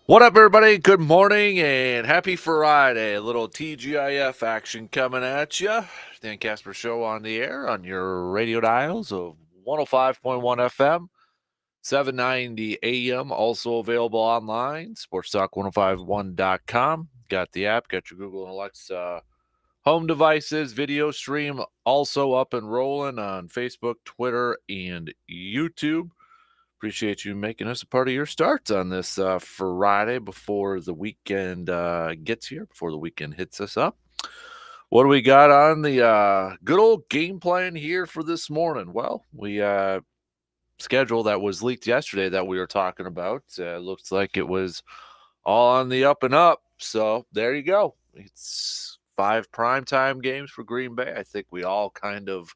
What up, everybody? Good morning and happy Friday. A little TGIF action coming at you. Dan Kasper Show on the air on your radio dials of 105.1 FM, 790 AM. Also available online, sportstalk1051.com. Got the app, got your Google and Alexa home devices. Video stream also up and rolling on Facebook, Twitter, and YouTube. Appreciate you making us a part of your starts on this Friday before the weekend gets here, before the weekend hits us up. What do we got on the good old game plan here for this morning? Well, we schedule that was leaked yesterday that we were talking about. Looks like it was all on the up and up. So there you go. It's 5 primetime games for Green Bay. I think we all kind of,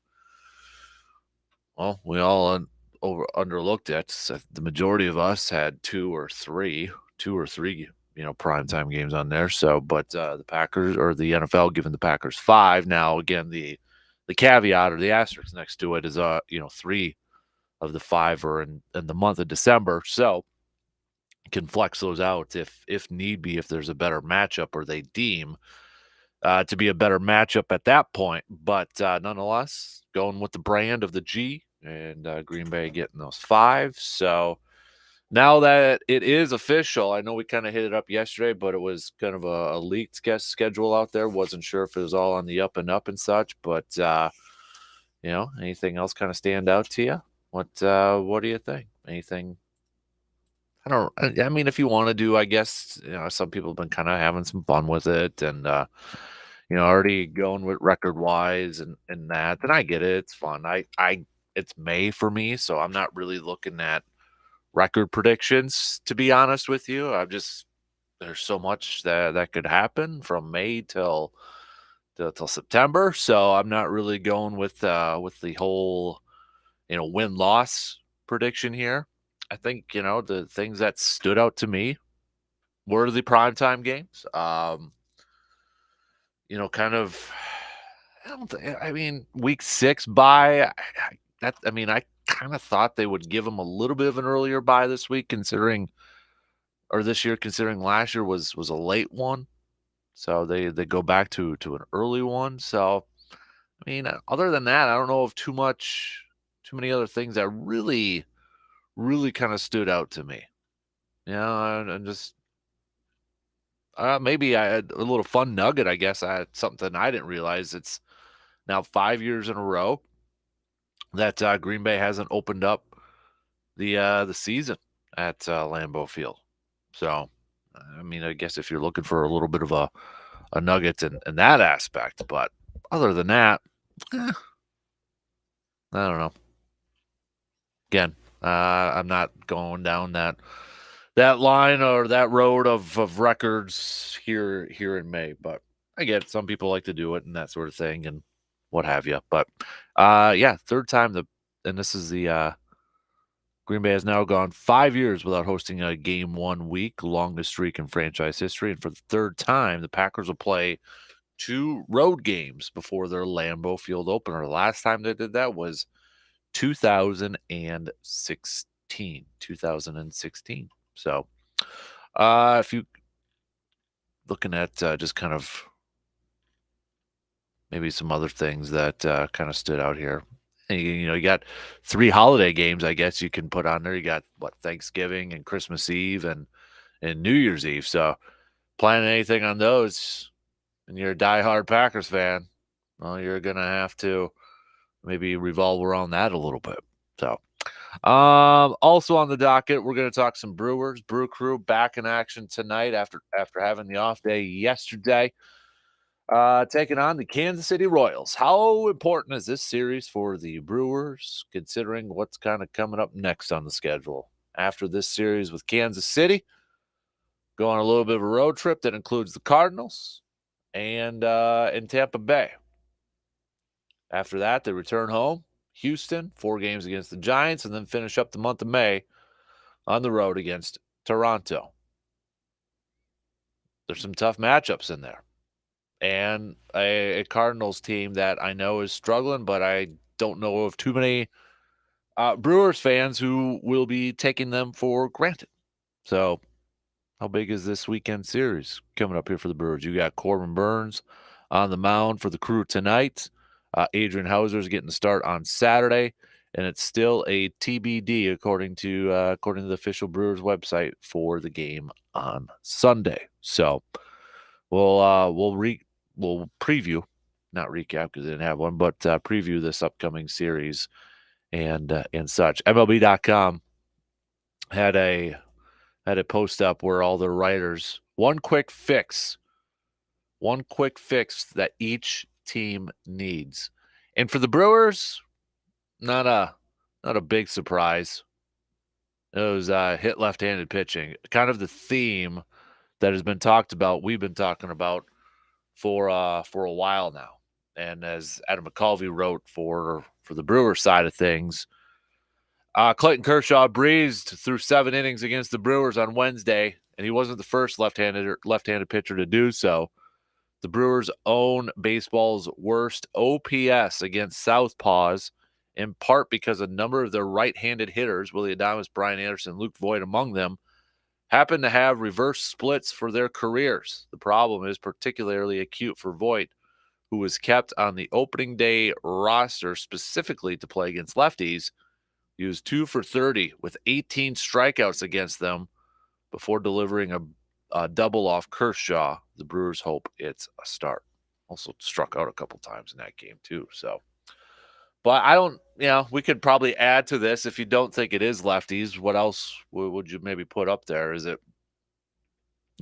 well, we all underlooked it. So the majority of us had two or three, primetime games on there. So, but the Packers or the NFL giving the Packers 5. Now, again, the caveat or the asterisk next to it is 3 of the 5 are in the month of December. So can flex those out if need be, if there's a better matchup or they deem to be a better matchup at that point. But nonetheless, going with the brand of the G and Green Bay getting those 5. So now that it is official, I know we kind of hit it up yesterday, but it was kind of a leaked schedule out there. Wasn't sure if it was all on the up and up and such, but anything else kind of stand out to you? What do you think? Anything? I mean, if you want to do, I guess, some people have been kind of having some fun with it and, already going with record wise and that. And I get it. It's fun. It's May for me. So I'm not really looking at record predictions, to be honest with you. There's so much that could happen from May till September. So I'm not really going with the whole, win loss prediction here. I think, the things that stood out to me were the primetime games. Kind of, I mean, week 6 bye. I kind of thought they would give them a little bit of an earlier bye this week, this year, considering last year was a late one. So they go back to an early one. So, I mean, other than that, I don't know of too many other things that really, really kind of stood out to me. And just maybe I had a little fun nugget. I guess I had something I didn't realize. It's now 5 years in a row that Green Bay hasn't opened up the season at Lambeau Field. So, I mean, I guess if you're looking for a little bit of a nugget in that aspect, but other than that, I don't know. Again, I'm not going down that line or that road of records here in May, but I get it. Some people like to do it and that sort of thing and what have you. But yeah, third time and this is the Green Bay has now gone 5 years without hosting a game 1 week, longest streak in franchise history. And for the third time, the Packers will play 2 road games before their Lambeau Field opener. The last time they did that was 2016. 2016. So, if you looking at just kind of maybe some other things that kind of stood out here. You got 3 holiday games, I guess you can put on there. You got Thanksgiving and Christmas Eve and New Year's Eve. So, planning anything on those, and you're a diehard Packers fan, well, you're gonna have to maybe revolve around that a little bit. So, also on the docket, we're going to talk some Brewers. Brew Crew back in action tonight after having the off day yesterday. Taking on the Kansas City Royals. How important is this series for the Brewers, considering what's kind of coming up next on the schedule? After this series with Kansas City, go on a little bit of a road trip that includes the Cardinals and in Tampa Bay. After that, they return home, Houston, 4 games against the Giants, and then finish up the month of May on the road against Toronto. There's some tough matchups in there. And a Cardinals team that I know is struggling, but I don't know of too many Brewers fans who will be taking them for granted. So How big is this weekend series coming up here for the Brewers? You got Corbin Burns on the mound for the Crew tonight. Adrian Hauser's getting the start on Saturday, and it's still a TBD according to the official Brewers website for the game on Sunday. So we'll preview, not recap because they didn't have one, but preview this upcoming series and such. MLB.com had a post up where all the writers one quick fix that each team needs, and for the Brewers, not a big surprise. It was hit left-handed pitching, kind of the theme that has been talked about. We've been talking about for a while now, and as Adam McCulvey wrote for the Brewers side of things. Clayton Kershaw breezed through 7 innings against the Brewers on Wednesday, and he wasn't the first left-handed pitcher to do so. The Brewers own baseball's worst OPS against southpaws, in part because a number of their right-handed hitters, Willie Adames, Brian Anderson, Luke Voigt among them, happen to have reverse splits for their careers. The problem is particularly acute for Voigt, who was kept on the opening day roster specifically to play against lefties. He was 2 for 30 with 18 strikeouts against them before delivering a double off Kershaw. The Brewers hope it's a start. Also struck out a couple times in that game too. So, but I don't, we could probably add to this. If you don't think it is lefties, what else would you maybe put up there? Is it,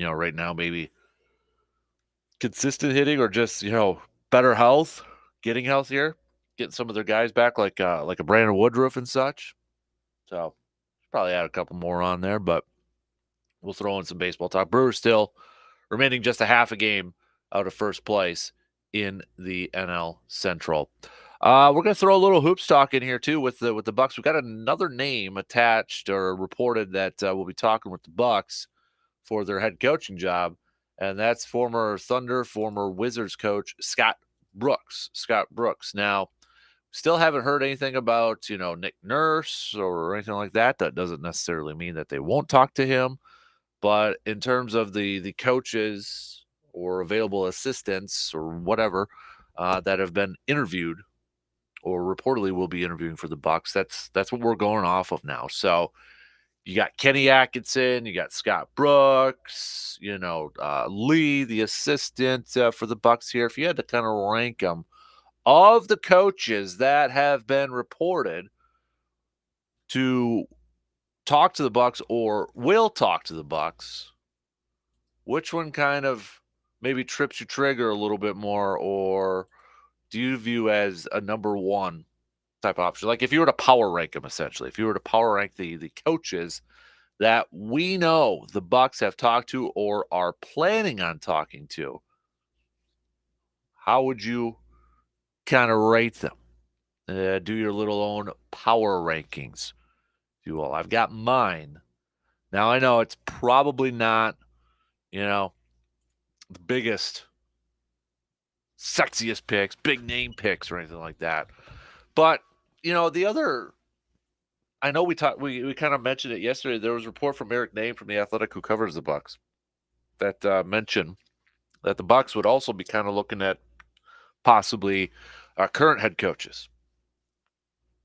right now maybe consistent hitting or just, better health, getting healthier, getting some of their guys back like a Brandon Woodruff and such. So probably add a couple more on there, but we'll throw in some baseball talk. Brewers still remaining just a half a game out of first place in the NL Central. We're going to throw a little hoops talk in here too with the Bucks. We've got another name attached or reported that we'll be talking with the Bucks for their head coaching job, and that's former Thunder, former Wizards coach Scott Brooks. Now, still haven't heard anything about, Nick Nurse or anything like that. That doesn't necessarily mean that they won't talk to him. But in terms of the coaches or available assistants or whatever that have been interviewed or reportedly will be interviewing for the Bucks, that's what we're going off of now. So you got Kenny Atkinson, you got Scott Brooks, Lee, the assistant for the Bucks here. If you had to kind of rank them, of the coaches that have been reported to talk to the Bucks or will talk to the Bucks, which one kind of maybe trips your trigger a little bit more, or do you view as a number one type option? Like if you were to power rank them, essentially, if you were to power rank the coaches that we know the Bucks have talked to or are planning on talking to, how would you kind of rate them? Do your little own power rankings, if you will. I've got mine. Now, I know it's probably not, the biggest, sexiest picks, big name picks or anything like that. But, the other, I know we kind of mentioned it yesterday. There was a report from Eric Name from The Athletic, who covers the Bucks, that mentioned that the Bucks would also be kind of looking at possibly current head coaches.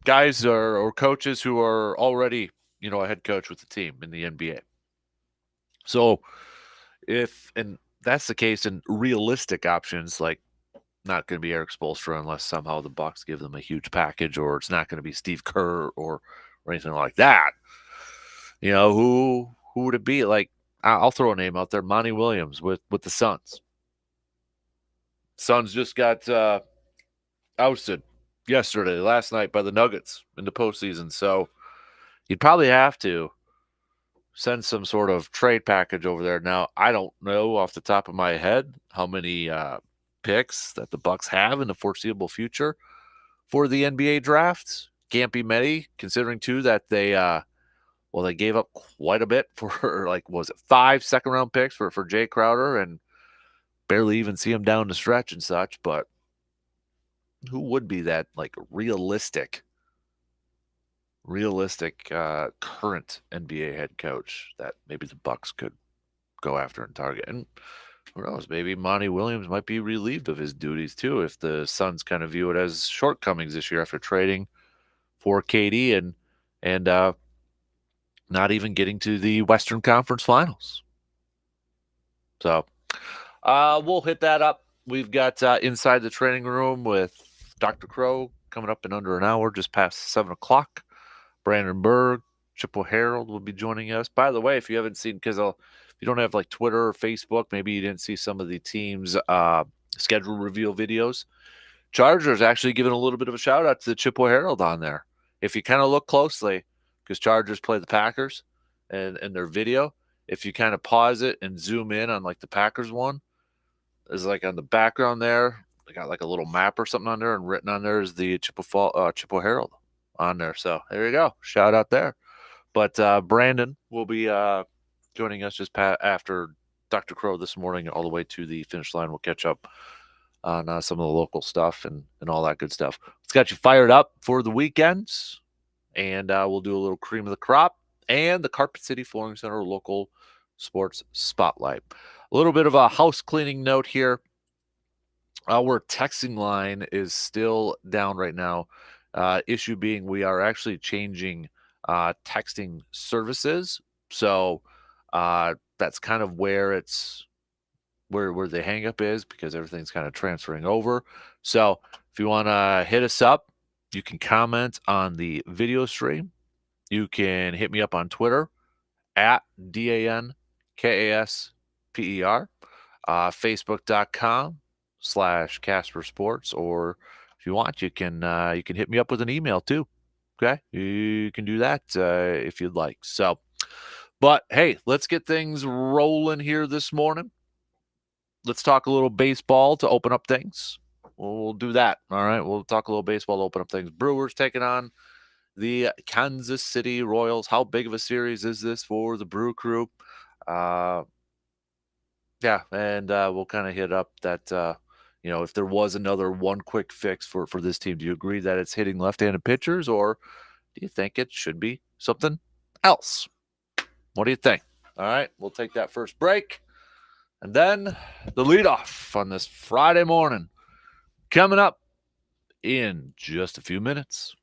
Guys or coaches who are already, a head coach with the team in the NBA. So and that's the case in realistic options, like not going to be Eric Spoelstra unless somehow the Bucks give them a huge package, or it's not going to be Steve Kerr or anything like that. Who would it be? Like, I'll throw a name out there, Monty Williams with the Suns. Suns just got ousted last night by the Nuggets in the postseason. So you'd probably have to send some sort of trade package over there. Now, I don't know off the top of my head how many picks that the Bucks have in the foreseeable future for the NBA drafts. Can't be many, considering too that they gave up quite a bit for, like, was it 5 second-round picks for Jay Crowder, and barely even see him down the stretch and such. But who would be that, like, realistic current NBA head coach that maybe the Bucks could go after and target. And who knows, maybe Monty Williams might be relieved of his duties too if the Suns kind of view it as shortcomings this year after trading for KD and not even getting to the Western Conference Finals. So we'll hit that up. We've got Inside the Training Room with Dr. Crow coming up in under an hour, just past 7 o'clock. Brandon Berg, Chippewa Herald will be joining us. By the way, if you haven't seen, because if you don't have like Twitter or Facebook, maybe you didn't see some of the team's schedule reveal videos. Chargers actually giving a little bit of a shout out to the Chippewa Herald on there. If you kind of look closely, because Chargers play the Packers and their video, if you kind of pause it and zoom in on like the Packers one, is like on the background there, they got like a little map or something on there, and written on there is the Chippewa Herald on there. So there you go. Shout out there. But Brandon will be joining us just after Dr. Crow this morning, all the way to the finish line. We'll catch up on some of the local stuff and all that good stuff. It's got you fired up for the weekends, and we'll do a little cream of the crop and the Carpet City Flooring Center local sports spotlight. A little bit of a house cleaning note here. Our texting line is still down right now. Issue being we are actually changing texting services. So that's kind of where it's where the hang up is, because everything's kind of transferring over. So if you want to hit us up, you can comment on the video stream. You can hit me up on Twitter at DANKASPER, Facebook.com/Kasper Sports, or if you want, you can hit me up with an email too. Okay, you can do that if you'd like. So, but hey, let's get things rolling here this morning. Let's talk a little baseball to open up things. We'll do that. All right, we'll talk a little baseball to open up things. Brewers taking on the Kansas City Royals. How big of a series is this for the Brew Crew? Yeah, and we'll kind of hit up that, if there was another one quick fix for this team, do you agree that it's hitting left-handed pitchers, or do you think it should be something else? What do you think? All right, we'll take that first break, and then the leadoff on this Friday morning coming up in just a few minutes.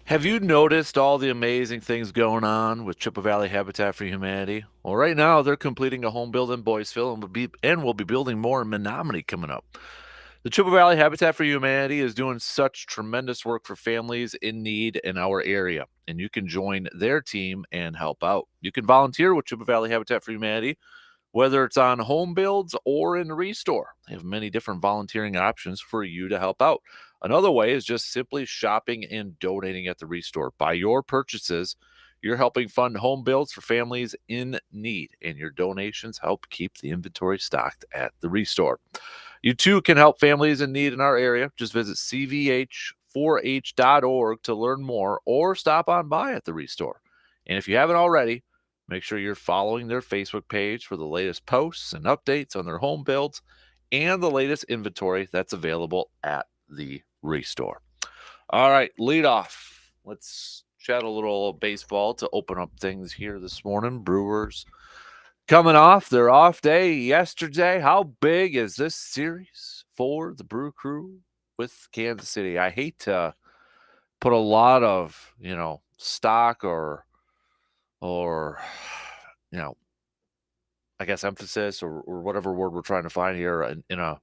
Have you noticed all the amazing things going on with Chippewa Valley Habitat for Humanity? Well, right now they're completing a home build in Boyceville and will be building more in Menominee coming up. The Chippewa Valley Habitat for Humanity is doing such tremendous work for families in need in our area, and you can join their team and help out. You can volunteer with Chippewa Valley Habitat for Humanity, whether it's on home builds or in restore. They have many different volunteering options for you to help out. Another way is just simply shopping and donating at the restore. By your purchases, you're helping fund home builds for families in need, and your donations help keep the inventory stocked at the restore. You too can help families in need in our area. Just visit cvh4h.org to learn more or stop on by at the restore. And if you haven't already, make sure you're following their Facebook page for the latest posts and updates on their home builds and the latest inventory that's available at the restore. All right, lead off. Let's chat a little baseball to open up things here this morning. Brewers coming off their off day yesterday. How big is this series for the Brew Crew with Kansas City? I hate to put a lot of, stock or I guess emphasis or whatever word we're trying to find here in a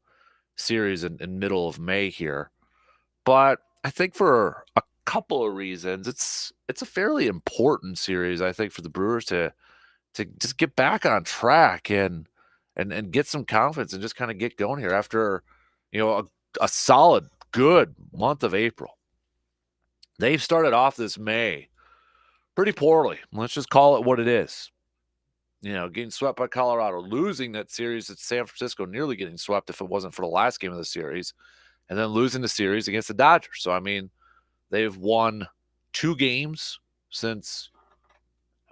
series in middle of May here. But I think for a couple of reasons, it's a fairly important series, I think, for the Brewers to just get back on track and get some confidence and just kind of get going here after, a solid, good month of April. They've started off this May pretty poorly. Let's just call it what it is. Getting swept by Colorado, losing that series at San Francisco, nearly getting swept if it wasn't for the last game of the series, and then losing the series against the Dodgers. So, they've won 2 games since,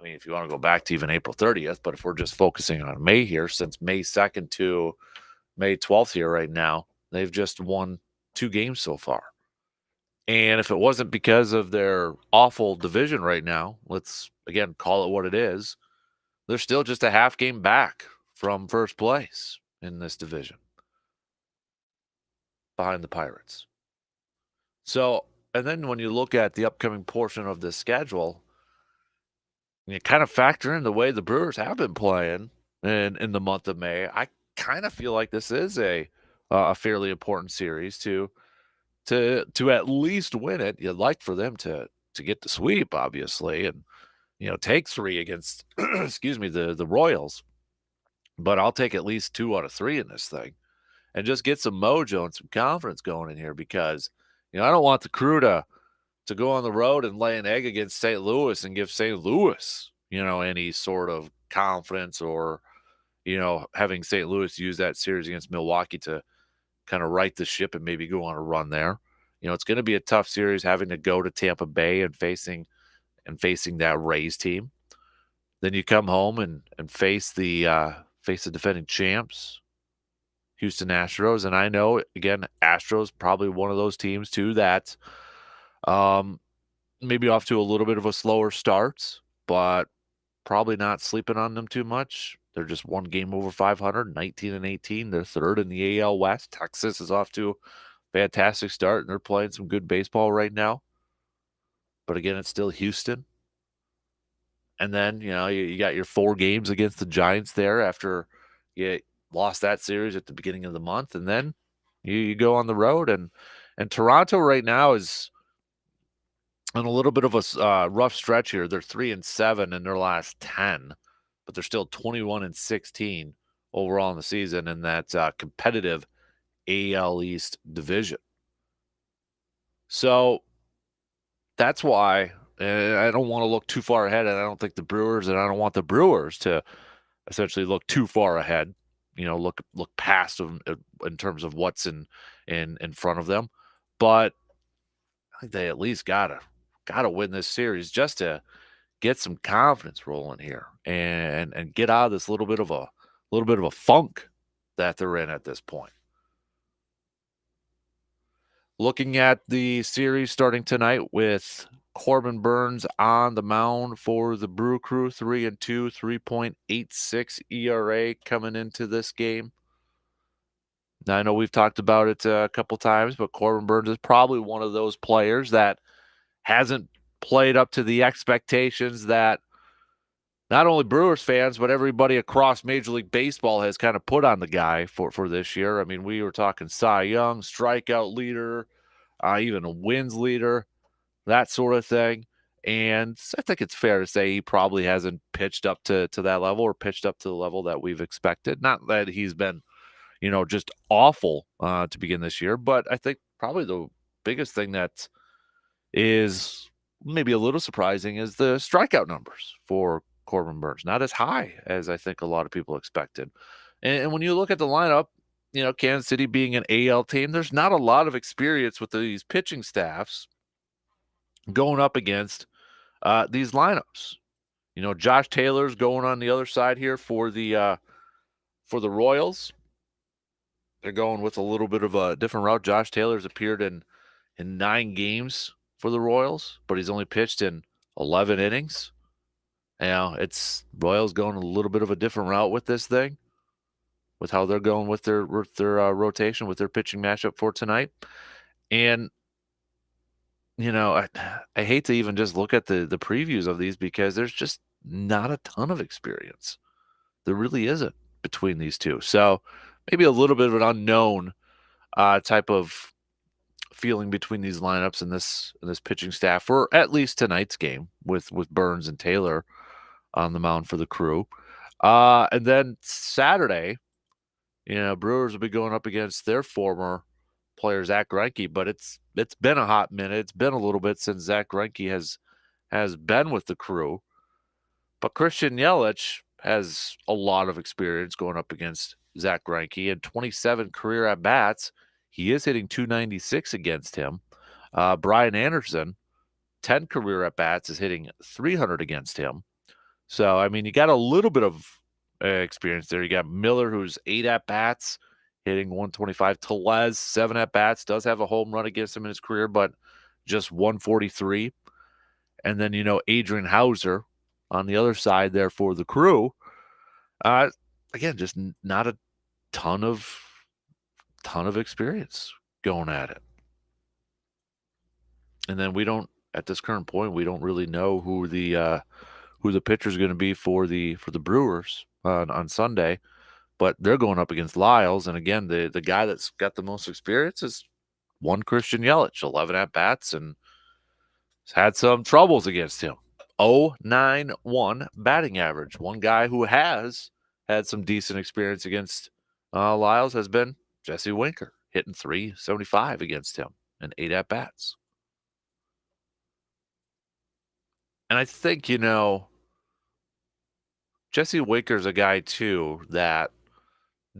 if you want to go back to even April 30th, but if we're just focusing on May here, since May 2nd to May 12th here right now, they've just won 2 games so far. And if it wasn't because of their awful division right now, let's, again, call it what it is, they're still just a half game back from first place in this division behind the Pirates. So, and then when you look at the upcoming portion of the schedule, you kind of factor in the way the Brewers have been playing in the month of May. I kind of feel like this is a fairly important series to at least win it. You'd like for them to get the sweep, obviously, and take 3 against excuse me, the Royals. But I'll take at least 2 out of 3 in this thing and just get some mojo and some confidence going in here because I don't want the Crew to go on the road and lay an egg against St. Louis and give St. Louis, any sort of confidence or, having St. Louis use that series against Milwaukee to kind of right the ship and maybe go on a run there. It's going to be a tough series having to go to Tampa Bay and facing that Rays team. Then you come home and face the defending champs, Houston Astros. And I know, again, Astros probably one of those teams too that maybe off to a little bit of a slower start, but probably not sleeping on them too much. They're just 1 game over 500, 19-18. They're 3rd in the AL West. Texas is off to a fantastic start, and they're playing some good baseball right now. But again, it's still Houston. And then, you got your 4 games against the Giants there after you lost that series at the beginning of the month. And then you go on the road. And Toronto right now is on a little bit of a rough stretch here. They're 3-7 in their last 10, but they're still 21-16 overall in the season in that competitive AL East division. So that's why I don't want to look too far ahead, and I don't think the Brewers, and I don't want the Brewers to essentially look too far ahead. Look past them in terms of what's in front of them. But I think they at least gotta win this series just to get some confidence rolling here and get out of this little bit of a funk that they're in at this point. Looking at the series starting tonight with Corbin Burns on the mound for the Brew Crew, 3-2, 3.86 ERA coming into this game. Now, I know we've talked about it a couple times, but Corbin Burns is probably one of those players that hasn't played up to the expectations that not only Brewers fans, but everybody across Major League Baseball has kind of put on the guy for this year. I mean, we were talking Cy Young, strikeout leader, even a wins leader, that sort of thing. And I think it's fair to say he probably hasn't pitched up to that level or pitched up to the level that we've expected. Not that he's been, just awful to begin this year, but I think probably the biggest thing that is maybe a little surprising is the strikeout numbers for Corbin Burns. Not as high as I think a lot of people expected. And when you look at the lineup, Kansas City being an AL team, there's not a lot of experience with these pitching staffs going up against these lineups. Josh Taylor's going on the other side here for the Royals. They're going with a little bit of a different route. Josh Taylor's appeared in 9 games for the Royals, but he's only pitched in 11 innings. It's Royals going a little bit of a different route with this thing, with how they're going with their rotation, with their pitching matchup for tonight. And I hate to even just look at the previews of these because there's just not a ton of experience. There really isn't between these two. So maybe a little bit of an unknown type of feeling between these lineups and this pitching staff for at least tonight's game with Burns and Taylor on the mound for the Crew. And then Saturday, Brewers will be going up against their former player Zach Greinke, but it's been a hot minute. It's been a little bit since Zach Greinke has been with the Crew. But Christian Yelich has a lot of experience going up against Zach Greinke and 27 career at-bats. He is hitting .296 against him. Brian Anderson, 10 career at-bats, is hitting .300 against him. So, I mean, you got a little bit of experience there. You got Miller, who's 8 at-bats, hitting .125. Tellez, 7 at-bats, does have a home run against him in his career, but just .143. And then, Adrian Hauser on the other side there for the Crew. Again, just not a ton of experience going at it. And then at this current point, we don't really know who the pitcher is going to be for the Brewers on Sunday, but they're going up against Lyles. And again, the guy that's got the most experience is one Christian Yelich, 11 at-bats, and has had some troubles against him. 0.91 batting average. One guy who has had some decent experience against Lyles has been Jesse Winker, hitting .375 against him in 8 at-bats. And I think, Jesse Winker's a guy, too, that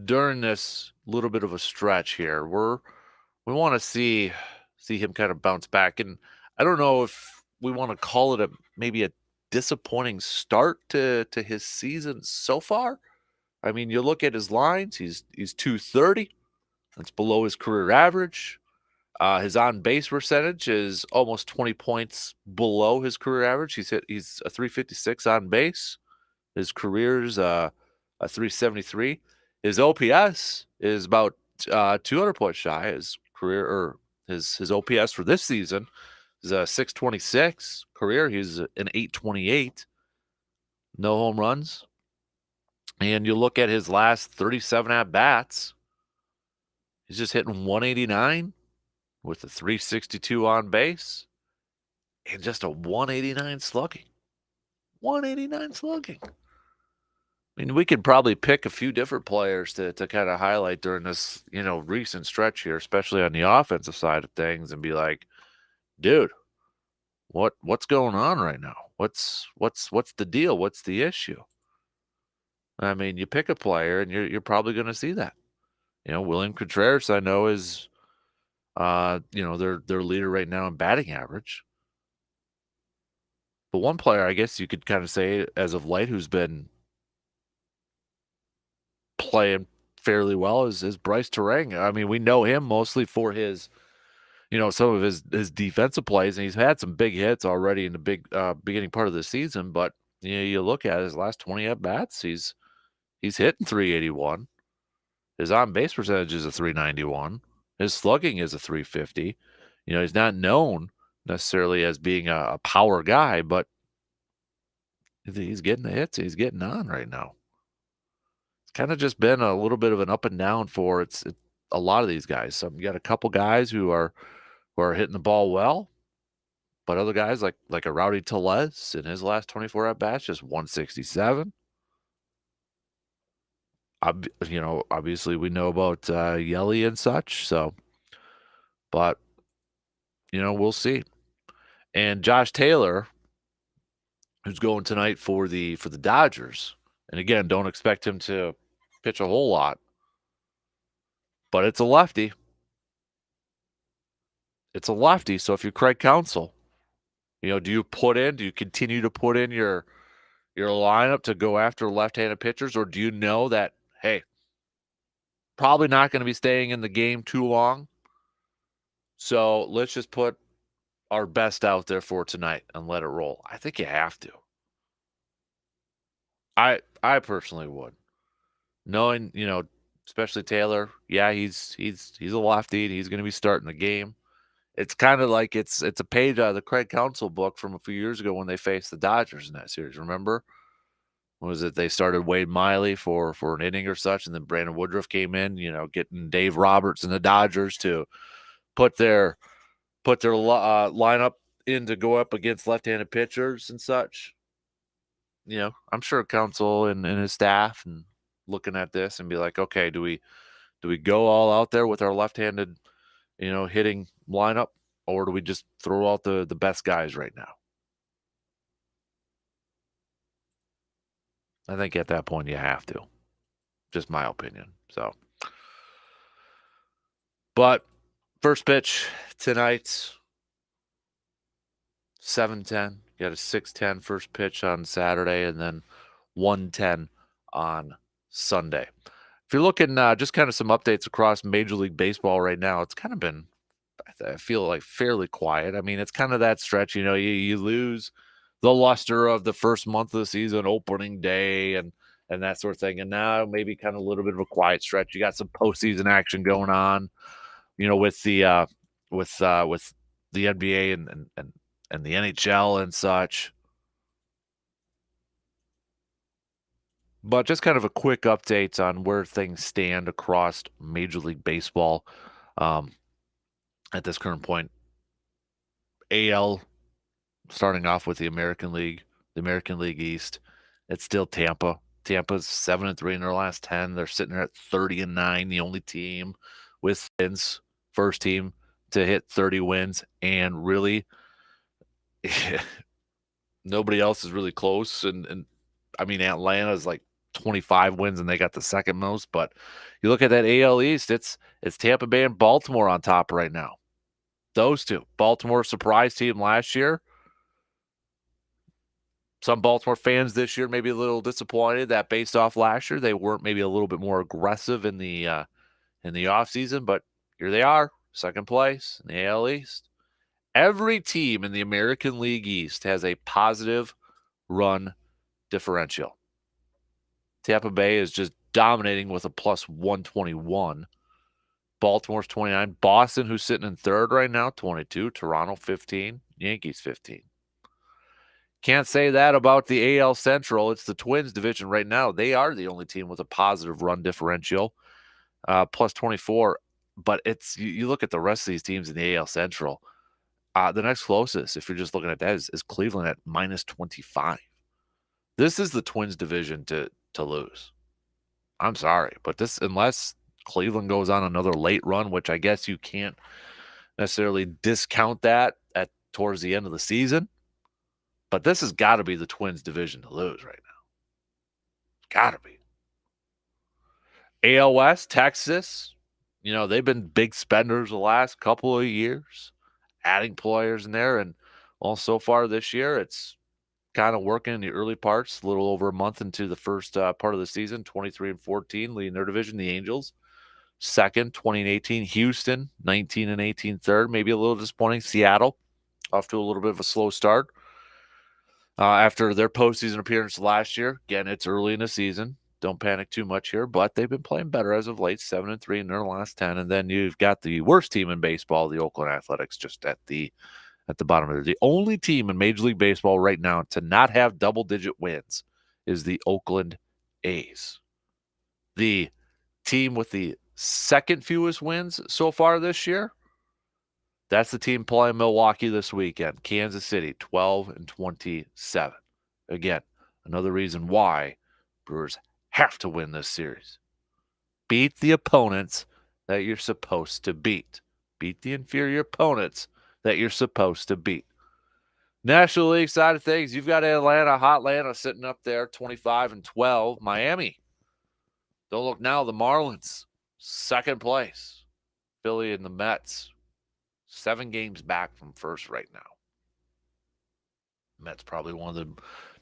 during this little bit of a stretch here, we want to see him kind of bounce back. And I don't know if we want to call it maybe a disappointing start to his season so far. I mean, you look at his lines, he's .230. That's below his career average. His on-base percentage is almost 20 points below his career average. He's a .356 on base. His career's a .373. His OPS is about 200 points shy. His career, or his OPS for this season is a .626. Career, he's an .828. No home runs. And you look at his last 37 at-bats, he's just hitting .189 with a .362 on base and just a .189 slugging. .189 slugging. I mean, we could probably pick a few different players to kind of highlight during this, recent stretch here, especially on the offensive side of things, and be like, dude, what's going on right now? What's the deal? What's the issue? I mean, you pick a player and you're probably going to see that. William Contreras, I know, is their leader right now in batting average. But one player, I guess you could kind of say as of late, who's been playing fairly well is Bryce Terang. I mean, we know him mostly for his, some of his defensive plays, and he's had some big hits already in the big beginning part of the season. But you look at his last 20 at bats, he's hitting .381. His on base percentage is a .391. His slugging is a .350. He's not known necessarily as being a power guy, but he's getting the hits. He's getting on right now. It's kind of just been a little bit of an up and down for a lot of these guys. So you got a couple guys who are hitting the ball well, but other guys like a Rowdy Tellez in his last 24 at bats, just 167. Obviously we know about Yelly and such. So, but we'll see. And Josh Taylor, who's going tonight for the Dodgers, and again, don't expect him to pitch a whole lot, but it's a lefty. It's a lefty. So if you're Craig Counsell, do you continue to put in your lineup to go after left-handed pitchers, or do you know that, hey, probably not going to be staying in the game too long, so let's just put our best out there for tonight and let it roll? I think you have to. I personally would. Knowing, especially Taylor, yeah, he's a lefty and he's going to be starting the game. It's kind of like it's a page out of the Craig Counsell book from a few years ago when they faced the Dodgers in that series. Remember? Was it they started Wade Miley for an inning or such, and then Brandon Woodruff came in, getting Dave Roberts and the Dodgers to put their lineup in to go up against left-handed pitchers and such. I'm sure Counsell and his staff and looking at this and be like, okay, do we go all out there with our left-handed, hitting lineup, or do we just throw out the best guys right now? I think at that point you have to. Just my opinion. So, but first pitch tonight, 7:10. Got a 6:10 first pitch on Saturday, and then 1:10 on Sunday. If you're looking, just kind of some updates across Major League Baseball right now, it's kind of been, I feel like, fairly quiet. I mean, it's kind of that stretch, you lose the luster of the first month of the season, opening day, and that sort of thing. And now maybe kind of a little bit of a quiet stretch. You got some postseason action going on, with the with the NBA and the NHL and such. But just kind of a quick update on where things stand across Major League Baseball at this current point. AL, starting off with the American League East. It's still Tampa. Tampa's 7-3 in their last 10. They're sitting there at 30-9, the only team with wins, first team to hit 30 wins, and really nobody else is really close. And I mean, Atlanta's like 25 wins and they got the second most, but you look at that AL East, it's Tampa Bay and Baltimore on top right now. Those two. Baltimore surprise team last year. Some Baltimore fans this year may be a little disappointed that based off last year, they weren't maybe a little bit more aggressive in the offseason, but here they are, second place in the AL East. Every team in the American League East has a positive run differential. Tampa Bay is just dominating with a plus 121. Baltimore's 29. Boston, who's sitting in third right now, 22. Toronto, 15. Yankees, 15. Can't say that about the AL Central. It's the Twins division right now. They are the only team with a positive run differential, plus 24. But you look at the rest of these teams in the AL Central. The next closest, if you're just looking at that, is Cleveland at minus 25. This is the Twins division to lose. I'm sorry, but unless Cleveland goes on another late run, which I guess you can't necessarily discount that towards the end of the season, but this has got to be the Twins division to lose right now. Got to be. AL West, Texas, they've been big spenders the last couple of years, adding players in there, and so far this year, it's kind of working in the early parts, a little over a month into the first part of the season, 23-14, leading their division, the Angels. Second, 20-18, Houston, 19-18, third. Maybe a little disappointing. Seattle, off to a little bit of a slow start after their postseason appearance last year. Again, it's early in the season. Don't panic too much here, but they've been playing better as of late, 7-3 in their last 10. And then you've got the worst team in baseball, the Oakland Athletics, just at the at the bottom of there. The only team in Major League Baseball right now to not have double-digit wins is the Oakland A's. The team with the second fewest wins so far this year, that's the team playing Milwaukee this weekend. Kansas City, 12-27. Again, another reason why Brewers have to win this series. Beat the opponents that you're supposed to beat. Beat the inferior opponents that you're supposed to beat. National League side of things, you've got Atlanta, hot Atlanta sitting up there, 25-12. Miami, don't look now, the Marlins, second place. Philly and the Mets, 7 games back from first right now. Mets probably one of the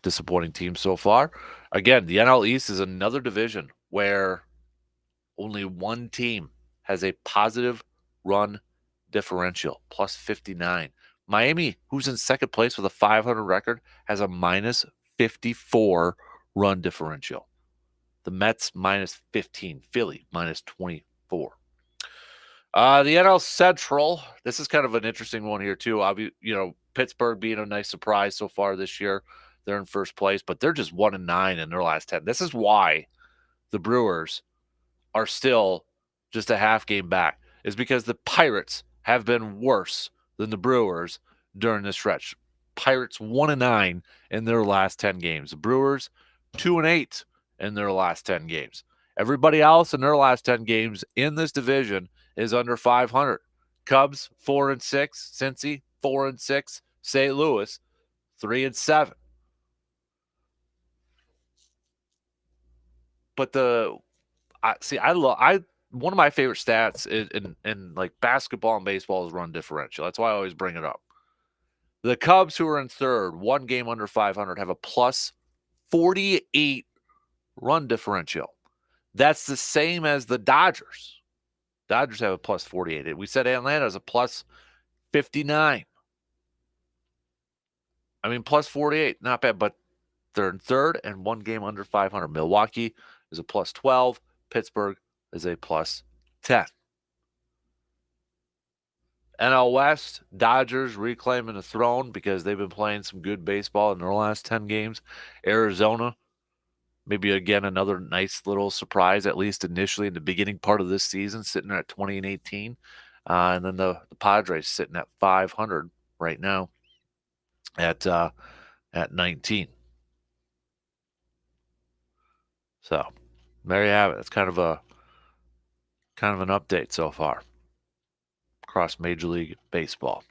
disappointing teams so far. Again, the NL East is another division where only one team has a positive run differential, plus 59. Miami, who's in second place with a 500 record, has a minus 54 run differential. The Mets minus 15. Philly minus 24. The NL Central, this is kind of an interesting one here, too. Pittsburgh being a nice surprise so far this year. They're in first place, but they're just 1-9 in their last 10. This is why the Brewers are still just a half game back, is because the Pirates have been worse than the Brewers during this stretch. Pirates 1-9 in their last 10 games. The Brewers 2-8 in their last 10 games. Everybody else in their last 10 games in this division is under 500. Cubs 4-6, Cincy 4-6, St. Louis 3-7. But one of my favorite stats in like basketball and baseball is run differential. That's why I always bring it up. The Cubs, who are in third, one game under 500, have a plus 48 run differential. That's the same as the Dodgers. Dodgers have a plus 48. We said Atlanta has a plus 59. I mean, plus 48, not bad, but they're in third and one game under 500. Milwaukee is a plus 12. Pittsburgh is a plus 10. NL West, Dodgers reclaiming the throne because they've been playing some good baseball in their last 10 games. Arizona, maybe again another nice little surprise, at least initially in the beginning part of this season, sitting at 20-18. And then the Padres sitting at 500 right now at 19. So there you have it. It's kind of an update so far across Major League Baseball.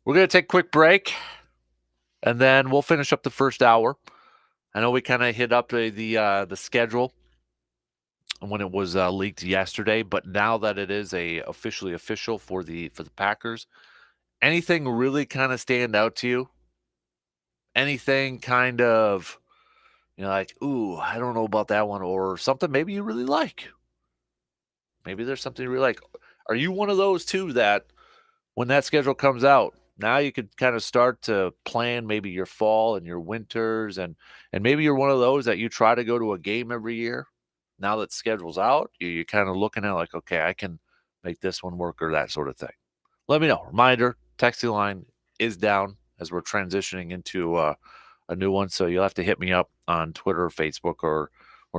We're going to take a quick break, and then we'll finish up the first hour. I know we kind of hit up the schedule when it was leaked yesterday, but now that it is officially official for the Packers, anything really kind of stand out to you? Anything kind of, like, ooh, I don't know about that one, or something maybe you really like? Maybe there's something you really like. Are you one of those too that when that schedule comes out, now you could kind of start to plan maybe your fall and your winters, and maybe you're one of those that you try to go to a game every year. Now that schedule's out, you're kind of looking at like, okay, I can make this one work or that sort of thing. Let me know. Reminder, texting line is down as we're transitioning into a new one. So you'll have to hit me up on Twitter or Facebook or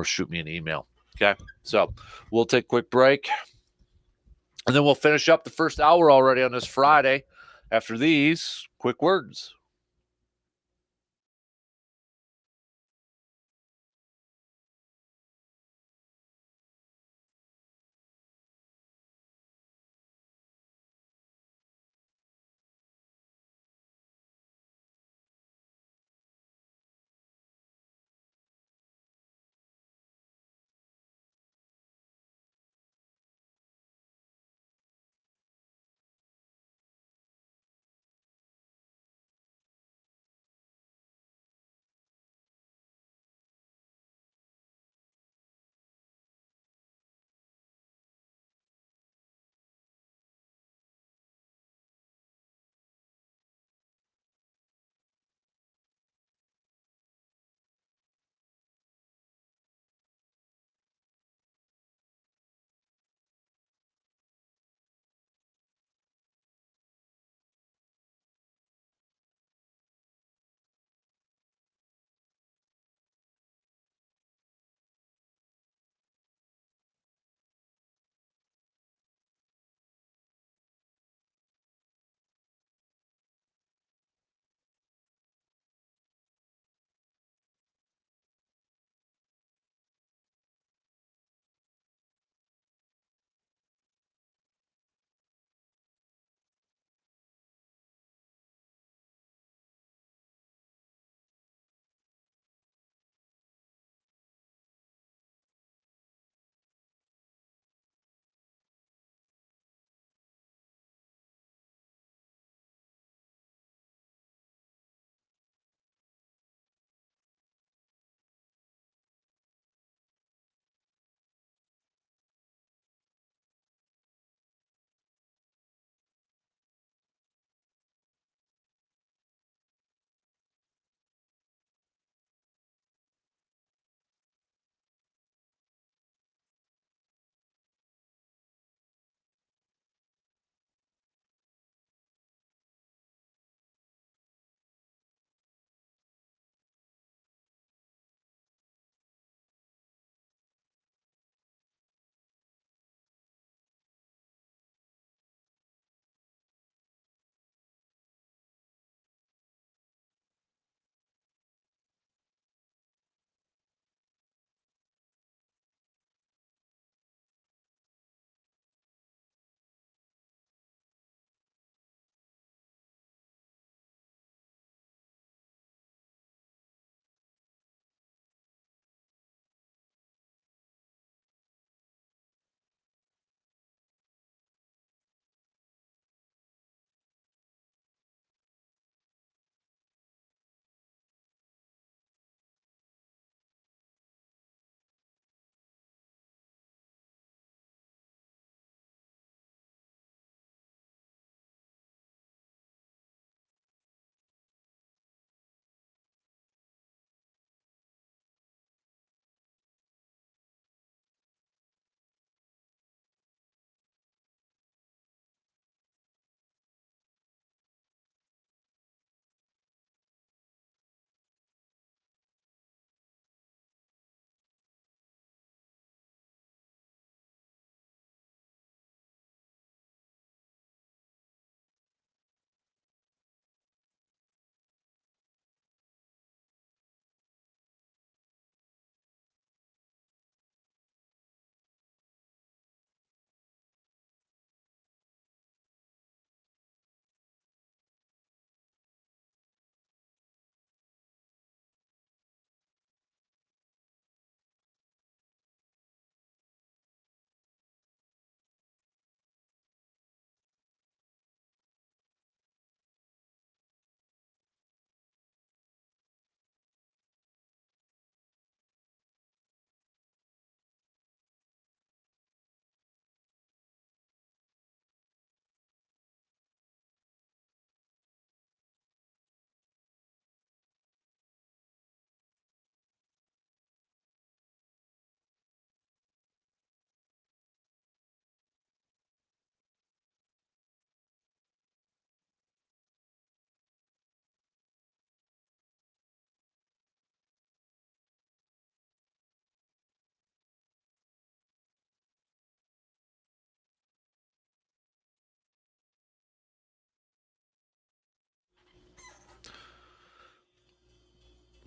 shoot me an email. Okay. So we'll take a quick break. And then we'll finish up the first hour already on this Friday after these quick words.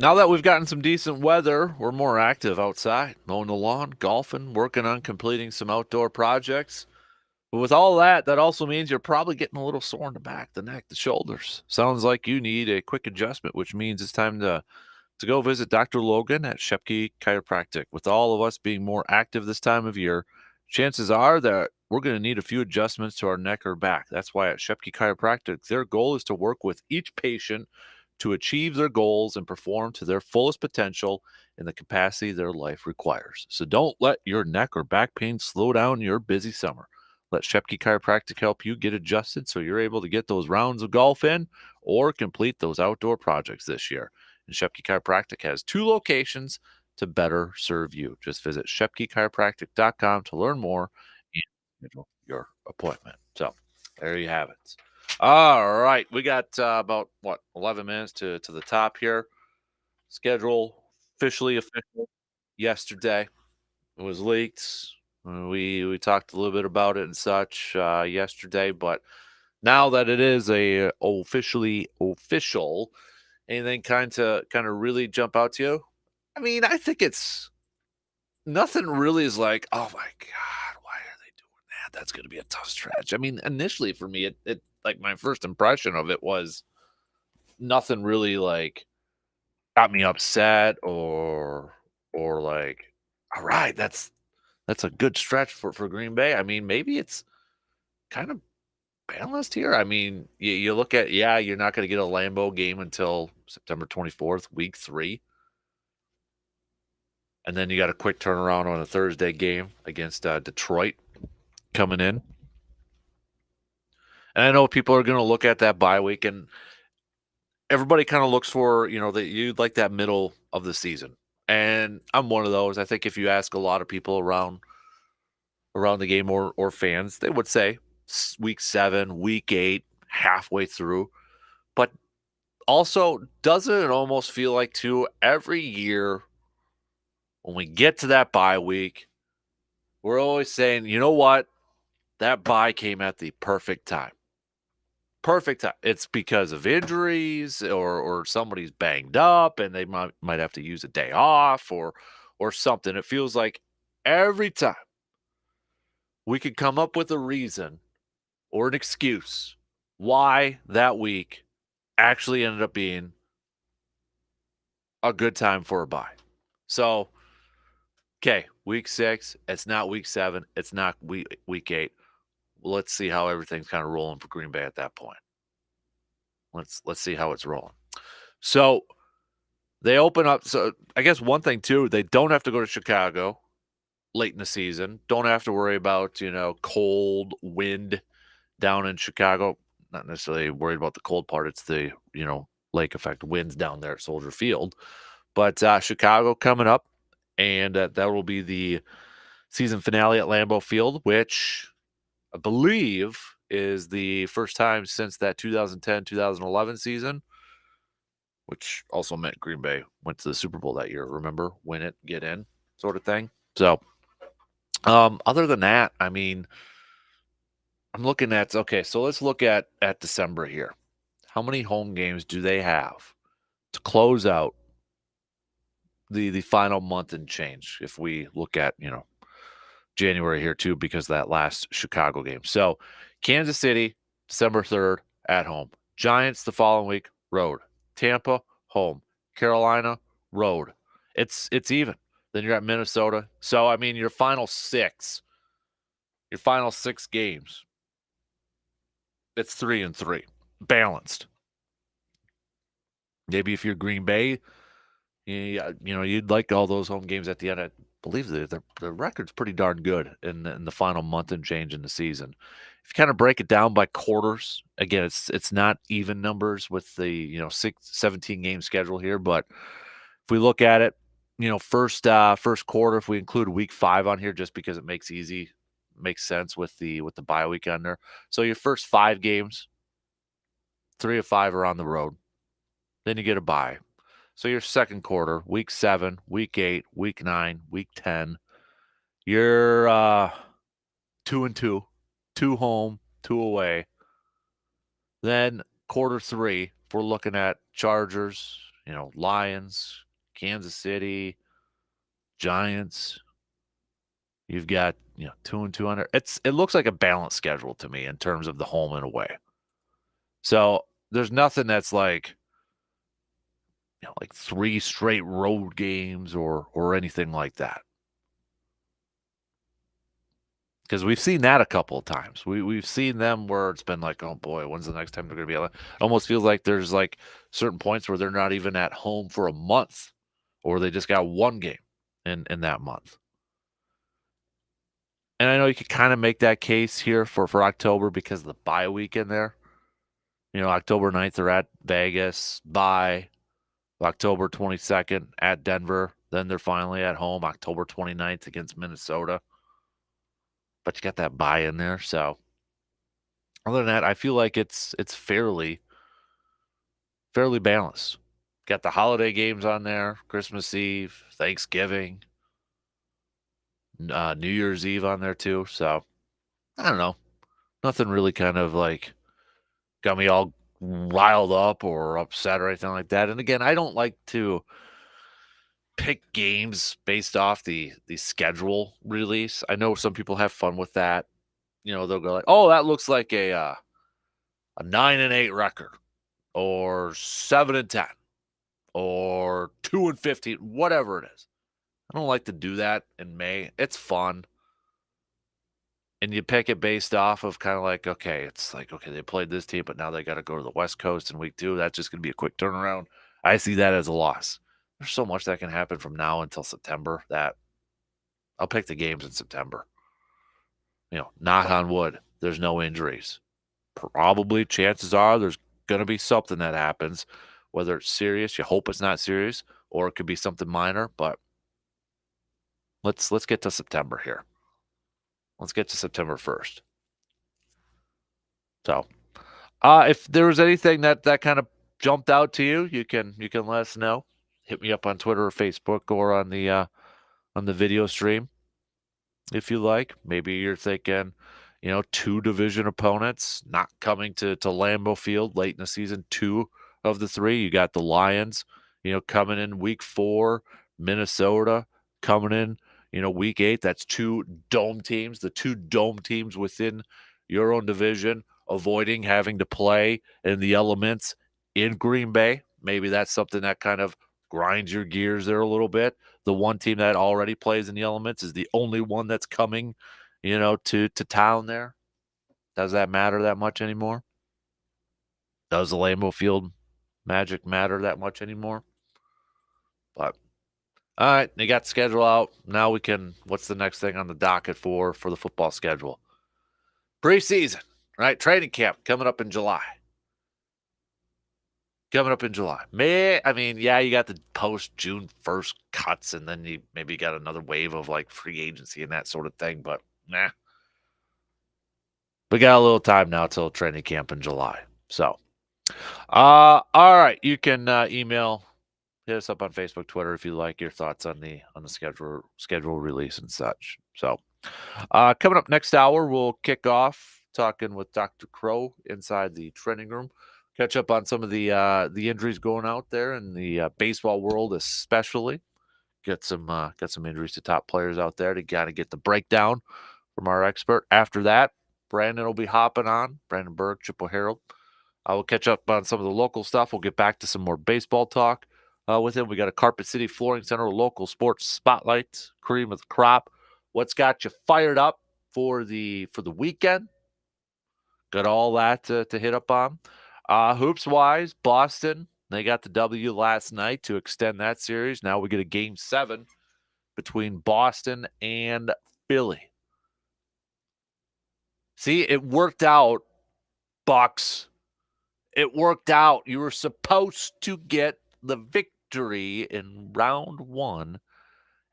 Now that we've gotten some decent weather, we're more active outside, mowing the lawn, golfing, working on completing some outdoor projects. But with all that, that also means you're probably getting a little sore in the back, the neck, the shoulders. Sounds like you need a quick adjustment, which means it's time to go visit Dr. Logan at Shepke Chiropractic. With all of us being more active this time of year, chances are that we're going to need a few adjustments to our neck or back. That's why at Shepke Chiropractic, their goal is to work with each patient to achieve their goals and perform to their fullest potential in the capacity their life requires. So don't let your neck or back pain slow down your busy summer. Let Shepke Chiropractic help you get adjusted so you're able to get those rounds of golf in or complete those outdoor projects this year. And Shepke Chiropractic has 2 locations to better serve you. Just visit shepkechiropractic.com to learn more and schedule your appointment. So there you have it. All right, we got about what 11 minutes to the top here. Schedule officially official yesterday. It was leaked. We talked a little bit about it and such yesterday, but now that it is a officially official, anything kind of really jump out to you? I mean, I think it's nothing really is like, oh my god, why are they doing that? That's going to be a tough stretch. I mean, initially for me, it like my first impression of it was nothing really like got me upset or like, all right, that's a good stretch for Green Bay. I mean, maybe it's kind of balanced here. I mean, you look at yeah, you're not going to get a Lambeau game until September 24th, week 3. And then you got a quick turnaround on a Thursday game against Detroit coming in. And I know people are going to look at that bye week, and everybody kind of looks for, that you'd like that middle of the season. And I'm one of those. I think if you ask a lot of people around the game or fans, they would say week 7, week 8, halfway through. But also, doesn't it almost feel like too every year when we get to that bye week, we're always saying, you know what? That bye came at the perfect time. Perfect time. It's because of injuries or somebody's banged up and they might have to use a day off or something. It feels like every time we could come up with a reason or an excuse why that week actually ended up being a good time for a bye. So, okay, week 6, it's not week 7, it's not week 8. Let's see how everything's kind of rolling for Green Bay at that point. Let's see how it's rolling. So they open up. So I guess one thing too, they don't have to go to Chicago late in the season. Don't have to worry about cold wind down in Chicago. Not necessarily worried about the cold part. It's the lake effect winds down there at Soldier Field. But Chicago coming up, and that will be the season finale at Lambeau Field, which I believe is the first time since that 2010-2011 season, which also meant Green Bay went to the Super Bowl that year. Remember, win it, get in, sort of thing. So, other than that, I mean, I'm looking at okay. So let's look at December here. How many home games do they have to close out the final month and change? If we look at January here too, because of that last Chicago game. So Kansas City, December 3rd at home. Giants the following week, road. Tampa, home. Carolina, road. It's even. Then you're at Minnesota. So I mean your final six games, it's 3-3. Balanced. Maybe if you're Green Bay, you'd like all those home games at the end. I believe the record's pretty darn good in the final month and change in the season. If you kind of break it down by quarters, again, it's not even numbers with the 17 game schedule here, but if we look at it, first quarter, if we include week 5 on here, just because it makes sense with the bye week on there. So your first 5 games, 3 of 5 are on the road. Then you get a bye. So your second quarter, week 7, week 8, week 9, week 10, you're 2-2, 2 home, 2 away. Then quarter 3, if we're looking at Chargers, Lions, Kansas City, Giants. You've got 2 and 200. It looks like a balanced schedule to me in terms of the home and away. So there's nothing that's like 3 straight road games or anything like that. Because we've seen that a couple of times. We've seen them where it's been like, oh boy, when's the next time they're going to be able? It almost feels like there's like certain points where they're not even at home for a month, or they just got one game in that month. And I know you could kind of make that case here for October because of the bye week in there. October 9th they're at Vegas, bye. October 22nd at Denver. Then they're finally at home October 29th against Minnesota. But you got that bye in there, so other than that, I feel like it's fairly balanced. Got the holiday games on there, Christmas Eve, Thanksgiving, New Year's Eve on there too. So I don't know. Nothing really kind of like got me all riled up or upset or anything like that. And again, I don't like to pick games based off the schedule release. I know some people have fun with that. They'll go like, "Oh, that looks like a 9-8 record, or 7-10, or 2-15, whatever it is." I don't like to do that in May. It's fun, and you pick it based off of kind of like, okay, it's like, okay, they played this team, but now they got to go to the West Coast in week 2. That's just going to be a quick turnaround. I see that as a loss. There's so much that can happen from now until September that I'll pick the games in September. Knock on wood, there's no injuries. Probably chances are there's going to be something that happens, whether it's serious, you hope it's not serious, or it could be something minor, but let's get to September here. Let's get to September 1st. So, if there was anything that kind of jumped out to you, you can let us know. Hit me up on Twitter or Facebook or on the video stream if you like. Maybe you're thinking, 2 division opponents not coming to Lambeau Field late in the season, 2 of the 3. You got the Lions, coming in week 4, Minnesota coming in, week 8. That's 2 dome teams, the 2 dome teams within your own division, avoiding having to play in the elements in Green Bay. Maybe that's something that kind of grinds your gears there a little bit. The one team that already plays in the elements is the only one that's coming, to town there. Does that matter that much anymore? Does the Lambeau Field magic matter that much anymore? But all right, they got the schedule out. Now we can. What's the next thing on the docket for the football schedule? Preseason, right? Training camp coming up in July. Yeah, you got the post June 1st cuts, and then you maybe got another wave of like free agency and that sort of thing. But nah, we got a little time now till training camp in July. So, all right, you can email, hit us up on Facebook, Twitter if you like your thoughts on the schedule release and such. So, coming up next hour, we'll kick off talking with Dr. Crow inside the training room. Catch up on some of the injuries going out there in the baseball world, especially. Got some injuries to top players out there to kind of get the breakdown from our expert. After that, Brandon will be hopping on. Brandon Berg, Chippewa Herald. I will catch up on some of the local stuff. We'll get back to some more baseball talk with him. We got a Carpet City Flooring Center local sports spotlight, cream of the crop. What's got you fired up for the weekend? Got all that to hit up on. Hoops wise, Boston, they got the W last night to extend that series. Now we get a game 7 between Boston and Philly. See, it worked out, Bucks. It worked out. You were supposed to get the victory in round 1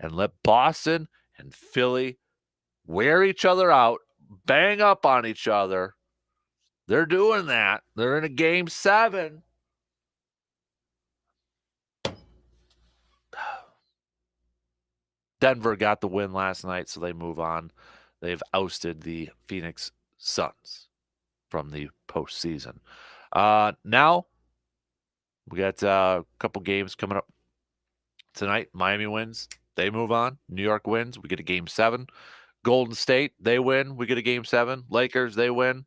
and let Boston and Philly wear each other out, bang up on each other. They're doing that. They're in a game 7. Denver got the win last night, so they move on. They've ousted the Phoenix Suns from the postseason. Now, We got a couple games coming up tonight. Miami wins. They move on. New York wins. We get a game 7. Golden State, they win. We get a game 7. Lakers, they win.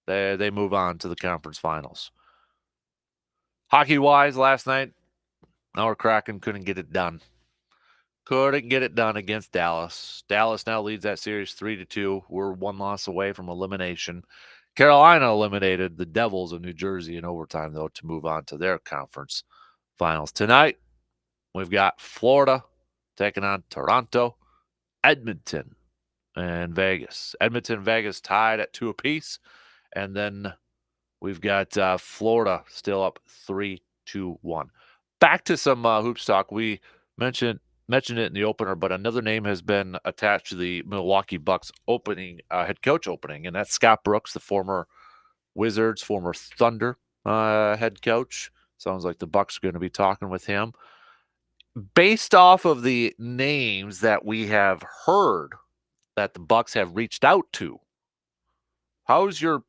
They move on to the conference finals. Hockey-wise, last night, our Kraken couldn't get it done. Couldn't get it done against Dallas. Dallas now leads that series 3-2. We're one loss away from elimination. Carolina eliminated the Devils of New Jersey in overtime, though, to move on to their conference finals. Tonight, we've got Florida taking on Toronto, Edmonton, and Vegas. Edmonton and Vegas tied at 2 apiece. And then we've got Florida still up 3-1. Back to some hoops talk. We mentioned it in the opener, but another name has been attached to the Milwaukee Bucks opening head coach opening, and that's Scott Brooks, the former Wizards, former Thunder head coach. Sounds like the Bucks are going to be talking with him. Based off of the names that we have heard that the Bucks have reached out to, how would your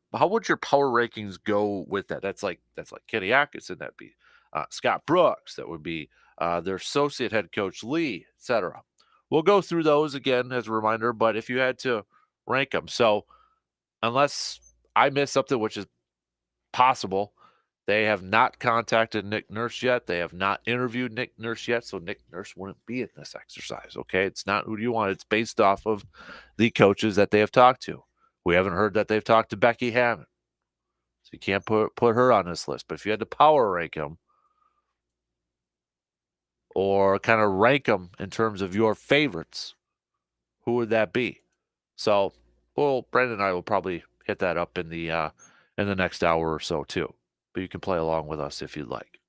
power rankings go with that? That's like Kenny Atkinson. That'd be Scott Brooks. That would be their associate head coach Lee, etc. We'll go through those again as a reminder. But if you had to rank them, so unless I miss something, which is possible, they have not contacted Nick Nurse yet. They have not interviewed Nick Nurse yet, so Nick Nurse wouldn't be in this exercise. Okay, it's not who do you want. It's based off of the coaches that they have talked to. We haven't heard that they've talked to Becky Hammond, so you can't put her on this list. But if you had to power rank them or kind of rank them in terms of your favorites, who would that be? So, well, Brandon and I will probably hit that up in the next hour or so too. But you can play along with us if you'd like.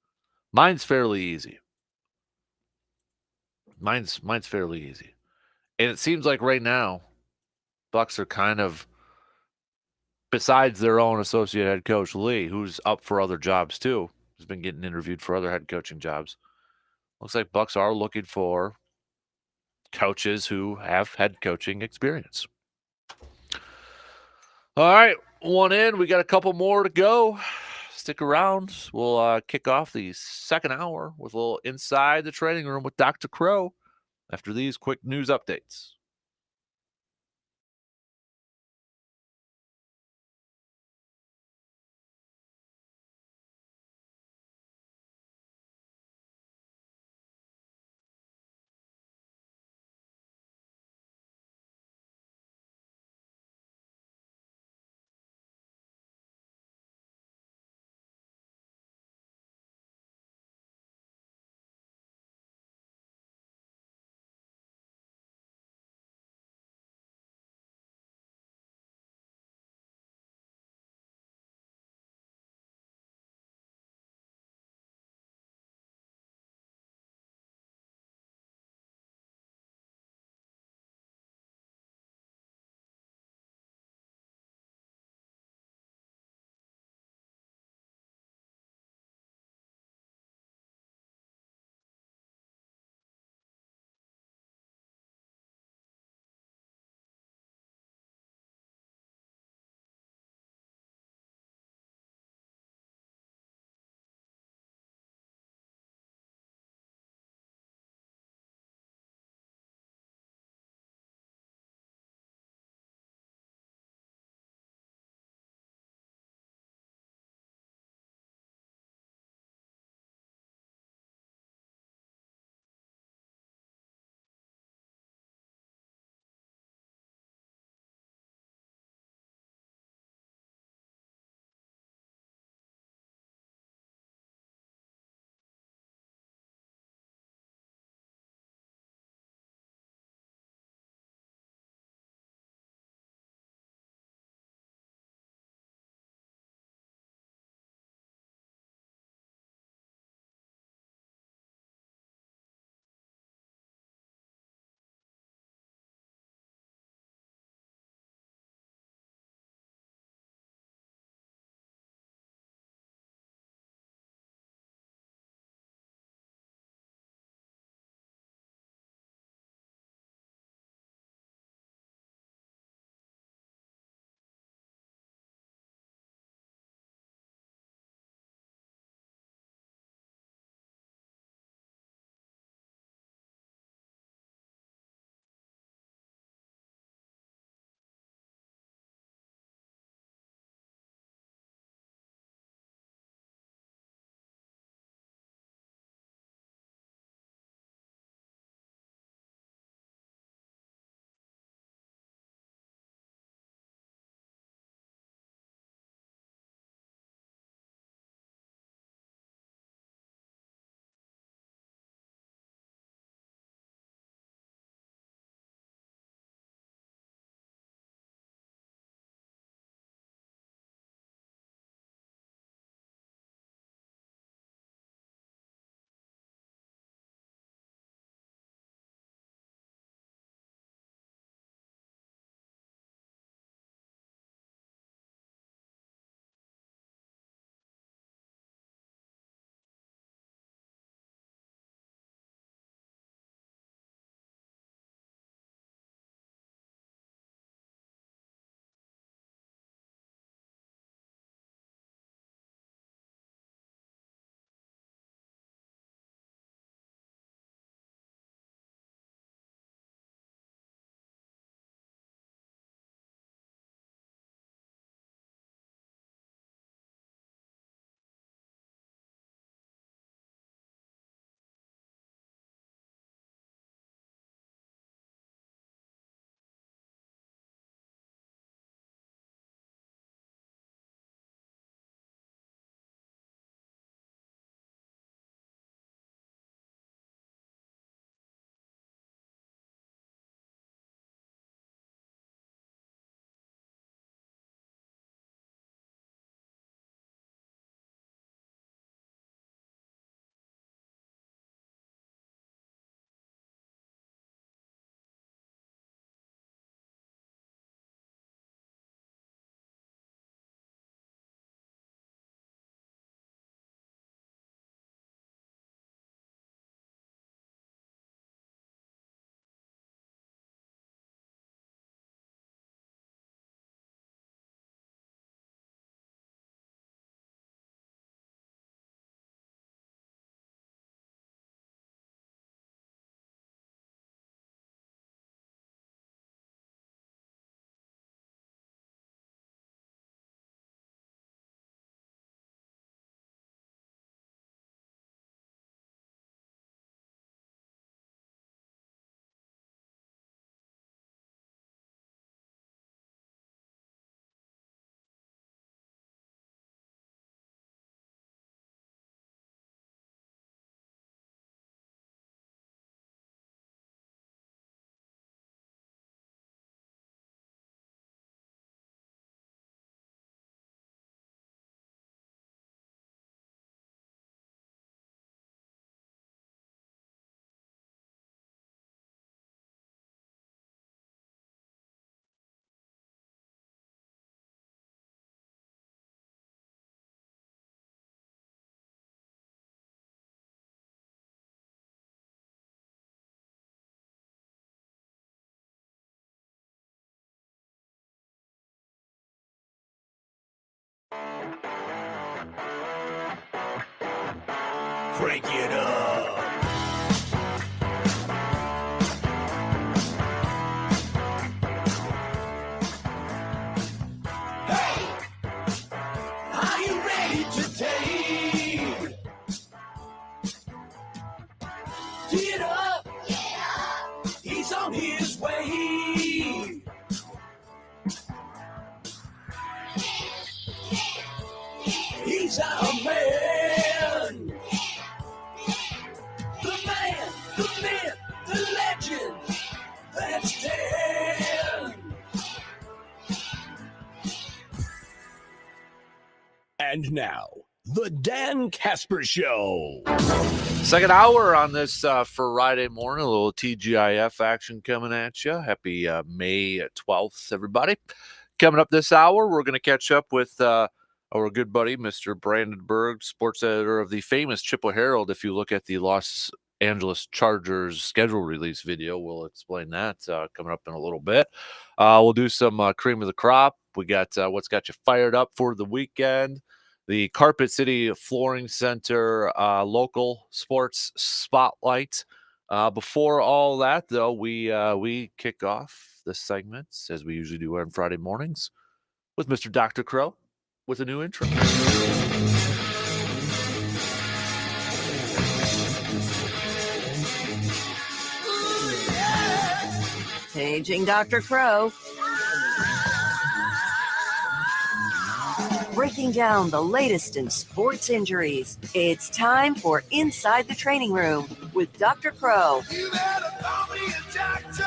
Mine's fairly easy. Mine's fairly easy, and it seems like right now, Bucks are kind of, besides their own associate head coach Lee, who's up for other jobs too, who's been getting interviewed for other head coaching jobs. Looks like Bucks are looking for coaches who have head coaching experience. All right, one in. We got a couple more to go. Stick around. We'll kick off the second hour with a little Inside the Training Room with Dr. Crow after these quick news updates. Crank it up. Hey, are you ready today? Get up. He's on his way. He's our man. The man, the myth, the legend. That's Dan. And now, the Dan Kasper Show. Second hour on this Friday morning, a little TGIF action coming at you. Happy May 12th, everybody. Coming up this hour, we're going to catch up with our good buddy, Mr. Brandon Berg, sports editor of the famous Chippewa Herald. If you look at the Los Angeles Chargers schedule release video, we'll explain that coming up in a little bit. We'll do some cream of the crop. We got what's got you fired up for the weekend. The Carpet City Flooring Center local sports spotlight. Before all that, though, we kick off the segments, as we usually do on Friday mornings, with Mr. Dr. Crow with a new intro. Paging Dr. Crow. Breaking down the latest in sports injuries. It's time for Inside the Training Room with Dr. Crow. You better call me a doctor.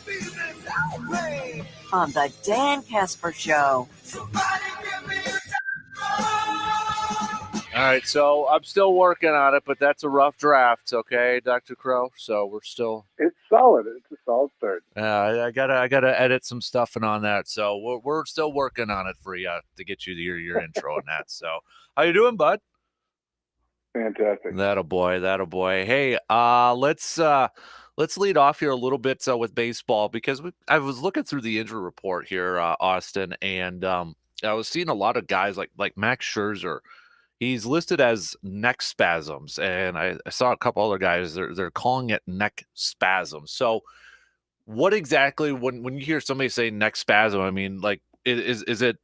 Feeling no pain. On the Dan Kasper Show. Somebody give me a doctor. All right, so I'm still working on it, but that's a rough draft, okay, Dr. Crow? So we're still... It's solid. It's a solid start. I gotta edit some stuff on that, so we're still working on it for you to get you your intro and that. So how you doing, bud? Fantastic. That'll boy. Hey, let's lead off here a little bit with baseball, because I was looking through the injury report here, Austin, and I was seeing a lot of guys like Max Scherzer. He's listed as neck spasms, and I saw a couple other guys. They're calling it neck spasms. So, what exactly, when you hear somebody say neck spasm, I mean, like, is it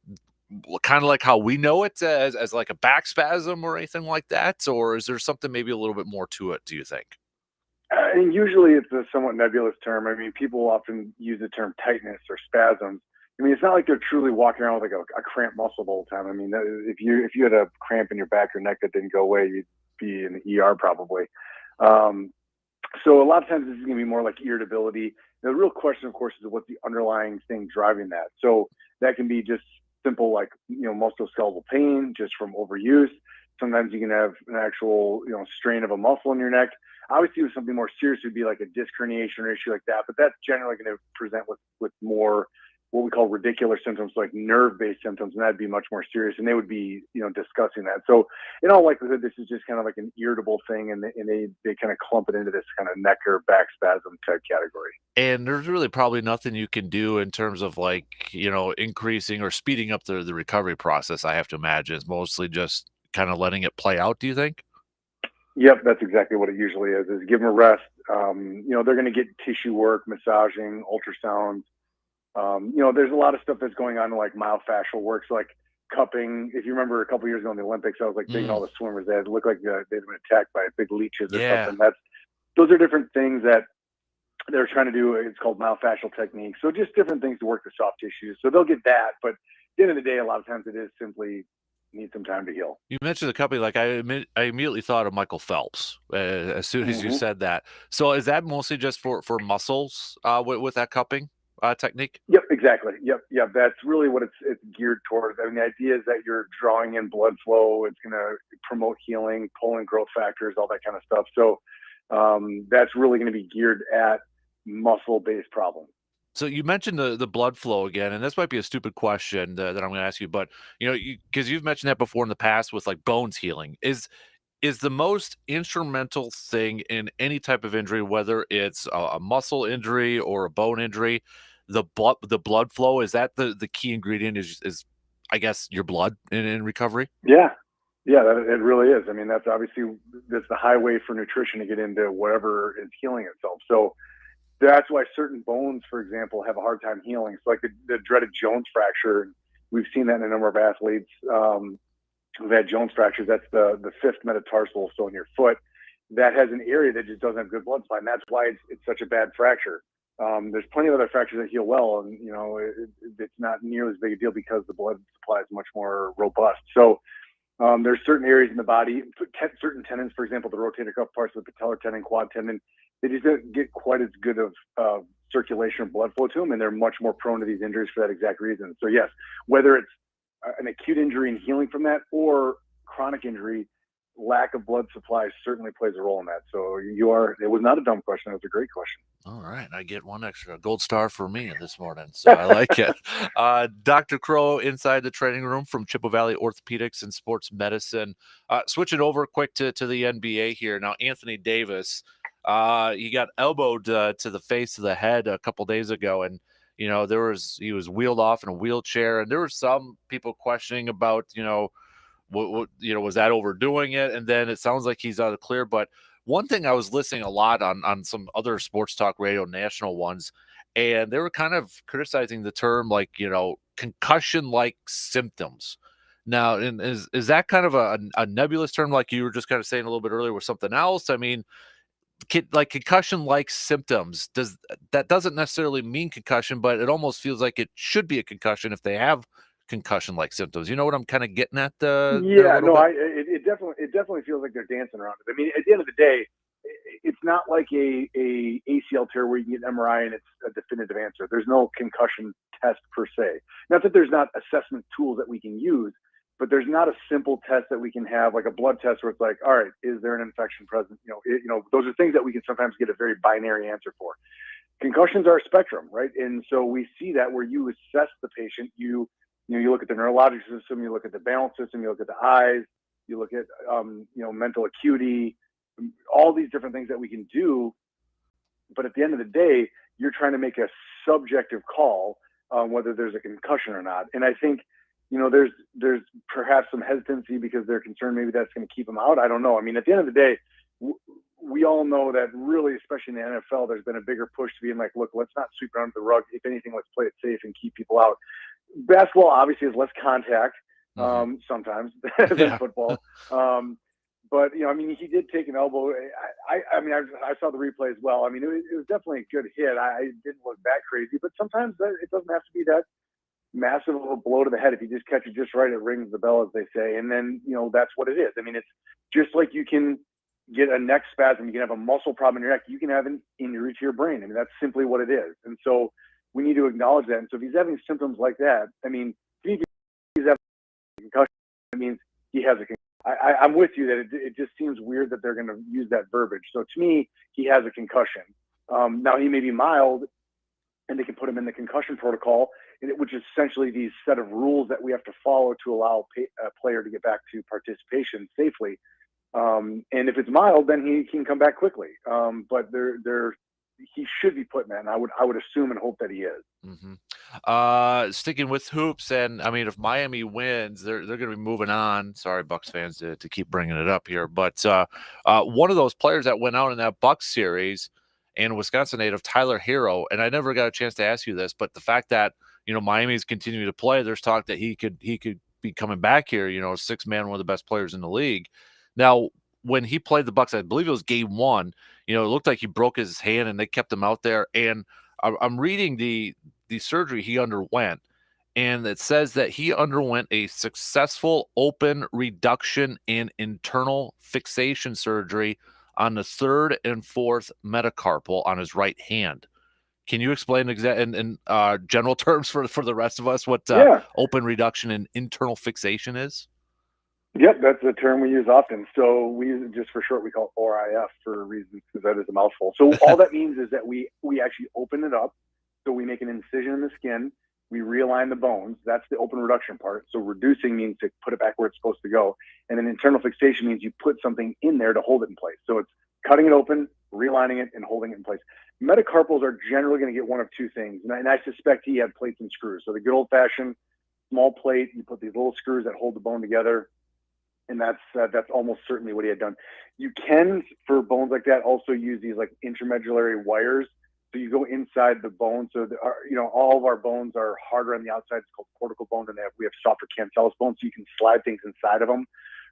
kind of like how we know it as like a back spasm or anything like that, or is there something maybe a little bit more to it? Do you think? And usually it's a somewhat nebulous term. I mean, people often use the term tightness or spasms. I mean, it's not like they're truly walking around with like a cramped muscle the whole time. I mean, if you had a cramp in your back or neck that didn't go away, you'd be in the ER probably. So a lot of times this is going to be more like irritability. The real question, of course, is what's the underlying thing driving that. So that can be just simple, like, musculoskeletal pain just from overuse. Sometimes you can have an actual, strain of a muscle in your neck. Obviously, with something more serious, it would be like a disc herniation or issue like that. But that's generally going to present with more what we call radicular symptoms, like nerve-based symptoms, and that'd be much more serious, and they would be, discussing that. So in all likelihood, this is just kind of like an irritable thing, and they kind of clump it into this kind of neck or back spasm type category. And there's really probably nothing you can do in terms of increasing or speeding up the recovery process. I have to imagine it's mostly just kind of letting it play out. Do you think? Yep, that's exactly what it usually is give them a rest. They're going to get tissue work, massaging, ultrasounds. There's a lot of stuff that's going on like myofascial work. So like cupping, if you remember a couple years ago in the Olympics, I was like digging all the swimmers. They looked like they'd been attacked by big leeches or something. Those are different things that they're trying to do. It's called myofascial techniques. So just different things to work the soft tissues. So they'll get that. But at the end of the day, a lot of times it is simply need some time to heal. You mentioned the company, like I immediately thought of Michael Phelps as soon as you said that. So is that mostly just for muscles with that cupping technique? Yep, exactly. Yep. That's really what it's geared towards. I mean, the idea is that you're drawing in blood flow. It's going to promote healing, pull in growth factors, all that kind of stuff. So that's really going to be geared at muscle-based problems. So you mentioned the blood flow again, and this might be a stupid question that I'm going to ask you, but because you've mentioned that before in the past with like bones healing, is the most instrumental thing in any type of injury, whether it's a muscle injury or a bone injury, the blood flow? Is that the key ingredient? Is I guess your blood in recovery? Yeah, Yeah, it really is. I mean, that's the highway for nutrition to get into whatever is healing itself. So that's why certain bones, for example, have a hard time healing. So like the dreaded Jones fracture, we've seen that in a number of athletes who've had Jones fractures. That's the fifth metatarsal, so in your foot, that has an area that just doesn't have good blood supply, and that's why it's such a bad fracture. There's plenty of other fractures that heal well, and it's not nearly as big a deal because the blood supply is much more robust. So there's certain areas in the body, certain tendons, for example, the rotator cuff parts of the patellar tendon, quad tendon, they just don't get quite as good of circulation or blood flow to them, and they're much more prone to these injuries for that exact reason. So yes, whether it's an acute injury and healing from that or chronic injury, lack of blood supply certainly plays a role in that. So it was not a dumb question. It was a great question. All right, I get one extra gold star for me this morning, so I like it. Dr. Crow inside the training room from Chippewa Valley Orthopedics and Sports Medicine. Switching over quick to the NBA here now. Anthony Davis, he got elbowed to the face of the head a couple days ago, and he was wheeled off in a wheelchair, and there were some people questioning about what was that overdoing it, and then it sounds like he's out of the clear, but. One thing I was listening a lot on some other sports talk radio, national ones, and they were kind of criticizing the term concussion-like symptoms. Now, and is that kind of a nebulous term, like you were just kind of saying a little bit earlier with something else? I mean, like concussion-like symptoms, doesn't necessarily mean concussion, but it almost feels like it should be a concussion if they have concussion-like symptoms. You know what I'm kind of getting at there a Yeah, little no, bit? it definitely feels like they're dancing around it. I mean, at the end of the day, it's not like a ACL tear where you can get an MRI and it's a definitive answer. There's no concussion test per se. Not that there's not assessment tools that we can use, but there's not a simple test that we can have, like a blood test where it's like, all right, is there an infection present? Those are things that we can sometimes get a very binary answer for. Concussions are a spectrum, right? And so we see that where you assess the patient, you look at the neurologic system, you look at the balance system, you look at the eyes, you look at mental acuity, all these different things that we can do. But at the end of the day, you're trying to make a subjective call on whether there's a concussion or not. And I think there's perhaps some hesitancy because they're concerned maybe that's going to keep them out. I don't know. I mean, at the end of the day, we all know that really, especially in the NFL, there's been a bigger push to being like, look, let's not sweep it under the rug. If anything, let's play it safe and keep people out. Basketball obviously has less contact sometimes than football. But he did take an elbow. I saw the replay as well. I mean, it was definitely a good hit. I didn't look that crazy, but sometimes it doesn't have to be that massive of a blow to the head. If you just catch it just right, it rings the bell, as they say. And then that's what it is. I mean, it's just like you can get a neck spasm, you can have a muscle problem in your neck, you can have an injury to your brain. I mean, that's simply what it is. And so we need to acknowledge that. And so if he's having symptoms like that, I mean, if he's having a concussion, it means he has a concussion. I'm with you that it just seems weird that they're going to use that verbiage. So to me, he has a concussion. Now he may be mild, and they can put him in the concussion protocol, which is essentially these set of rules that we have to follow to allow a player to get back to participation safely. And if it's mild, then he can come back quickly. But he should be put in that, and I would assume and hope that he is. Mm-hmm. Sticking with hoops, and I mean, if Miami wins, they're going to be moving on. Sorry, Bucks fans, to keep bringing it up here, but one of those players that went out in that Bucks series, and Wisconsin native Tyler Hero, and I never got a chance to ask you this, but the fact that Miami's continuing to play, there's talk that he could be coming back here. 6-man, one of the best players in the league. Now, when he played the Bucks, I believe it was game 1. It looked like he broke his hand, and they kept him out there. And I'm reading the surgery he underwent, and it says that he underwent a successful open reduction in internal fixation surgery on the 3rd and 4th metacarpal on his right hand. Can you explain in general terms for the rest of us what open reduction and internal fixation is? Yep, that's a term we use often. So we use it just for short. We call it RIF for reasons because that is a mouthful. So all that means is that we actually open it up. So we make an incision in the skin. We realign the bones. That's the open reduction part. So reducing means to put it back where it's supposed to go. And then internal fixation means you put something in there to hold it in place. So it's cutting it open, realigning it, and holding it in place. Metacarpals are generally going to get one of two things. And I suspect he had plates and screws. So the good old-fashioned small plate, you put these little screws that hold the bone together. and that's almost certainly what he had done. You can, for bones like that, also use these like intramedullary wires. So you go inside the bone. So all of our bones are harder on the outside. It's called cortical bone, and we have softer cancellous bones, so you can slide things inside of them.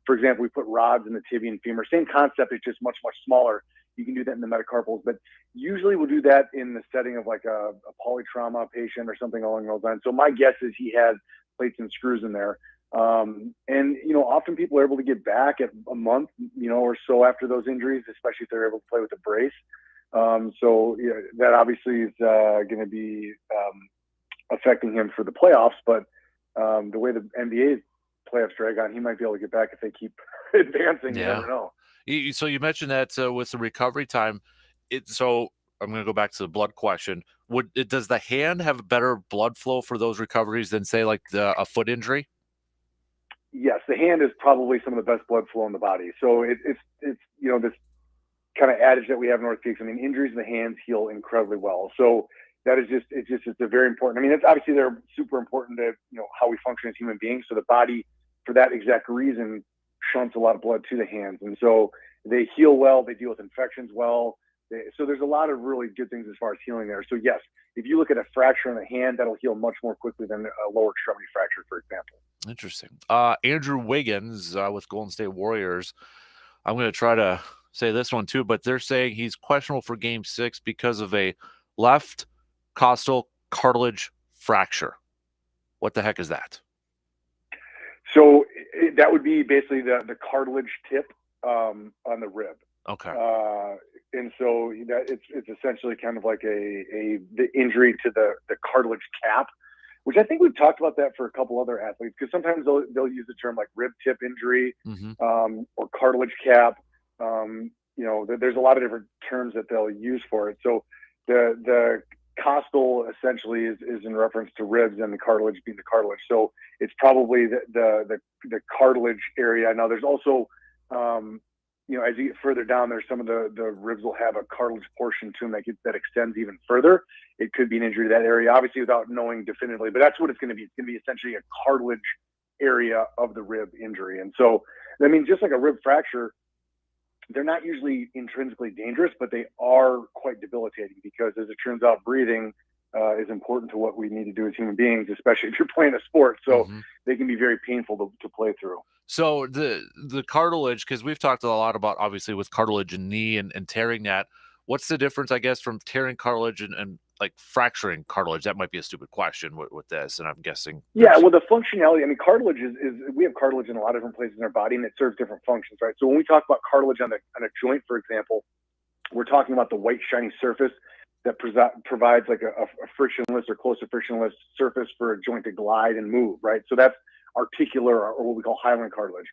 For example, we put rods in the tibia and femur. Same concept, it's just much, much smaller. You can do that in the metacarpals, but usually we'll do that in the setting of like a polytrauma patient or something along those lines. So my guess is he had plates and screws in there. And often people are able to get back at a month, or so after those injuries, especially if they're able to play with a brace. So that obviously is going to be affecting him for the playoffs, but the way the NBA playoffs drag on, he might be able to get back if they keep advancing. You never know. So you mentioned that with the recovery time, so I'm going to go back to the blood question. Does the hand have better blood flow for those recoveries than, say, like a foot injury? Yes, the hand is probably some of the best blood flow in the body. So it's this kind of adage that we have in orthopedics. I mean, injuries in the hands heal incredibly well. So that is it's a very important. I mean, it's obviously they're super important to how we function as human beings. So the body, for that exact reason, shunts a lot of blood to the hands, and so they heal well. They deal with infections well. So there's a lot of really good things as far as healing there. So yes, if you look at a fracture in the hand, that'll heal much more quickly than a lower extremity fracture, for example. Interesting. Andrew Wiggins with Golden State Warriors. I'm going to try to say this one too, but they're saying he's questionable for Game 6 because of a left costal cartilage fracture. What the heck is that? So that would be basically the cartilage tip on the rib. Okay. And so that it's essentially kind of like the injury to the cartilage cap, which I think we've talked about that for a couple other athletes, because sometimes they'll use the term like rib tip injury, or cartilage cap. There's a lot of different terms that they'll use for it. So the costal essentially is in reference to ribs, and the cartilage being the cartilage. So it's probably the cartilage area. Now there's also, as you get further down, there's some of the ribs will have a cartilage portion to them that extends even further. It could be an injury to that area, obviously without knowing definitively, but that's what it's going to be. It's going to be essentially a cartilage area of the rib injury. And so, I mean, just like a rib fracture, they're not usually intrinsically dangerous, but they are quite debilitating because, as it turns out, breathing is important to what we need to do as human beings, especially if you're playing a sport. So they can be very painful to play through. So the cartilage, because we've talked a lot about, obviously, with cartilage and knee and tearing that. What's the difference, I guess, from tearing cartilage and like fracturing cartilage? That might be a stupid question with this, and I'm guessing. Yeah, well, the functionality, I mean, cartilage is we have cartilage in a lot of different places in our body, and it serves different functions, right? So when we talk about cartilage on a joint, for example, we're talking about the white shiny surface that provides like a frictionless or close to frictionless surface for a joint to glide and move, right? So that's articular, or what we call hyaline cartilage.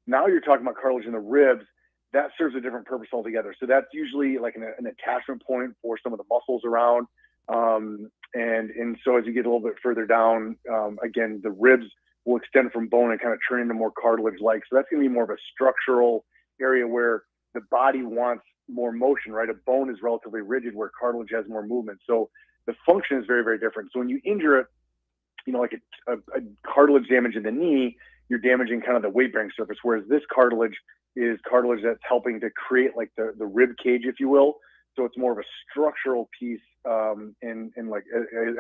Now you're talking about cartilage in the ribs. That serves a different purpose altogether. So that's usually like an attachment point for some of the muscles around. And so as you get a little bit further down, again, the ribs will extend from bone and kind of turn into more cartilage-like. So that's going to be more of a structural area where the body wants more motion, right? A bone is relatively rigid where cartilage has more movement. So the function is very, very different. So when you injure it, like a cartilage damage in the knee, you're damaging kind of the weight-bearing surface, whereas this cartilage is cartilage that's helping to create like the rib cage, if you will. So it's more of a structural piece, and like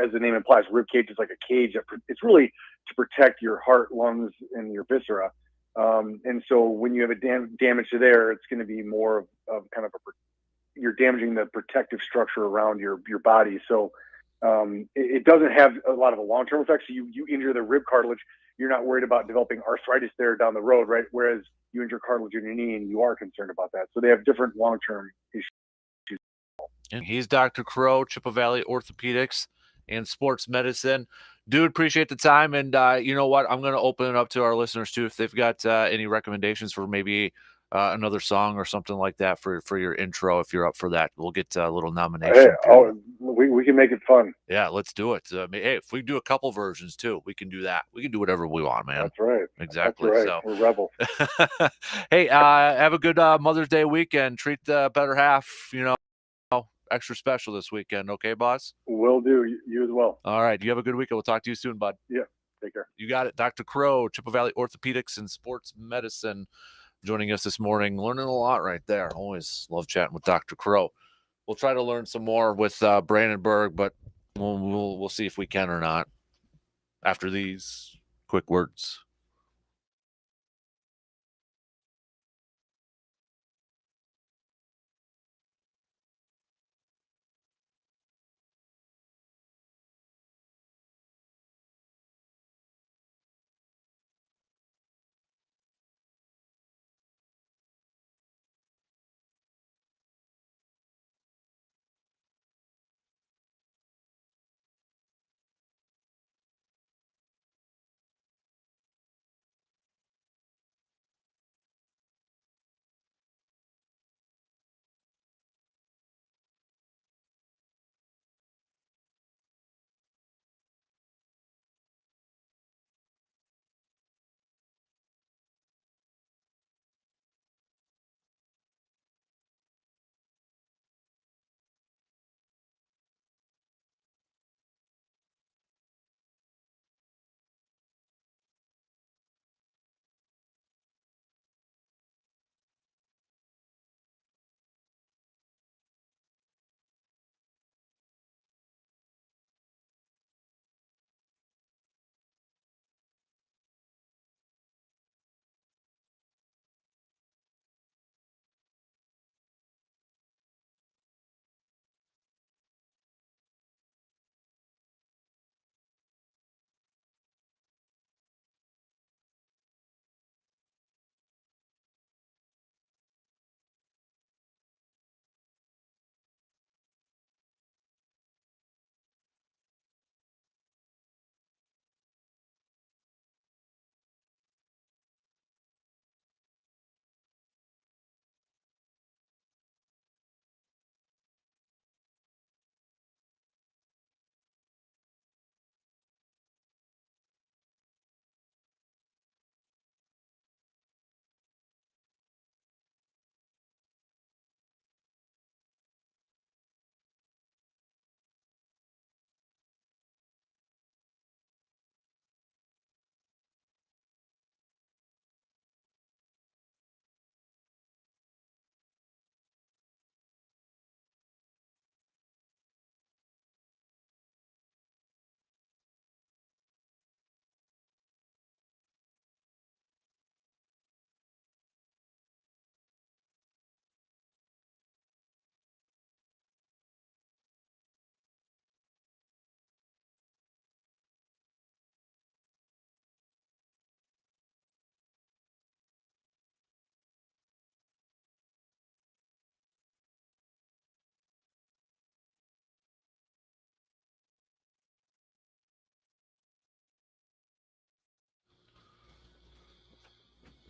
as the name implies, rib cage is like a cage it's really to protect your heart, lungs, and your viscera. And so when you have a damage to there, it's going to be more of kind of you're damaging the protective structure around your body. So it doesn't have a lot of a long-term effects. So you injure the rib cartilage, you're not worried about developing arthritis there down the road, right? Whereas you injure cartilage in your knee and you are concerned about that. So they have different long-term issues. And he's Dr. Crow, Chippewa Valley Orthopedics and Sports Medicine. Dude, appreciate the time. And you know what? I'm going to open it up to our listeners too. If they've got any recommendations for maybe another song or something like that for your intro, if you're up for that, we'll get a little nomination. Hey, we can make it fun. Yeah, let's do it. Hey, if we do a couple versions too, we can do that. We can do whatever we want, man. That's right. Exactly. That's right. So we're rebels. Hey, have a good Mother's Day weekend. Treat the better half, extra special this weekend. Okay, boss? Will do. You as well. All right. You have a good weekend. We'll talk to you soon, bud. Yeah. Take care. You got it. Dr. Crow, Chippewa Valley Orthopedics and Sports Medicine, joining us this morning. Learning a lot right there. Always love chatting with Dr. Crow. We'll try to learn some more with Brandenburg, but we'll see if we can or not after these quick words.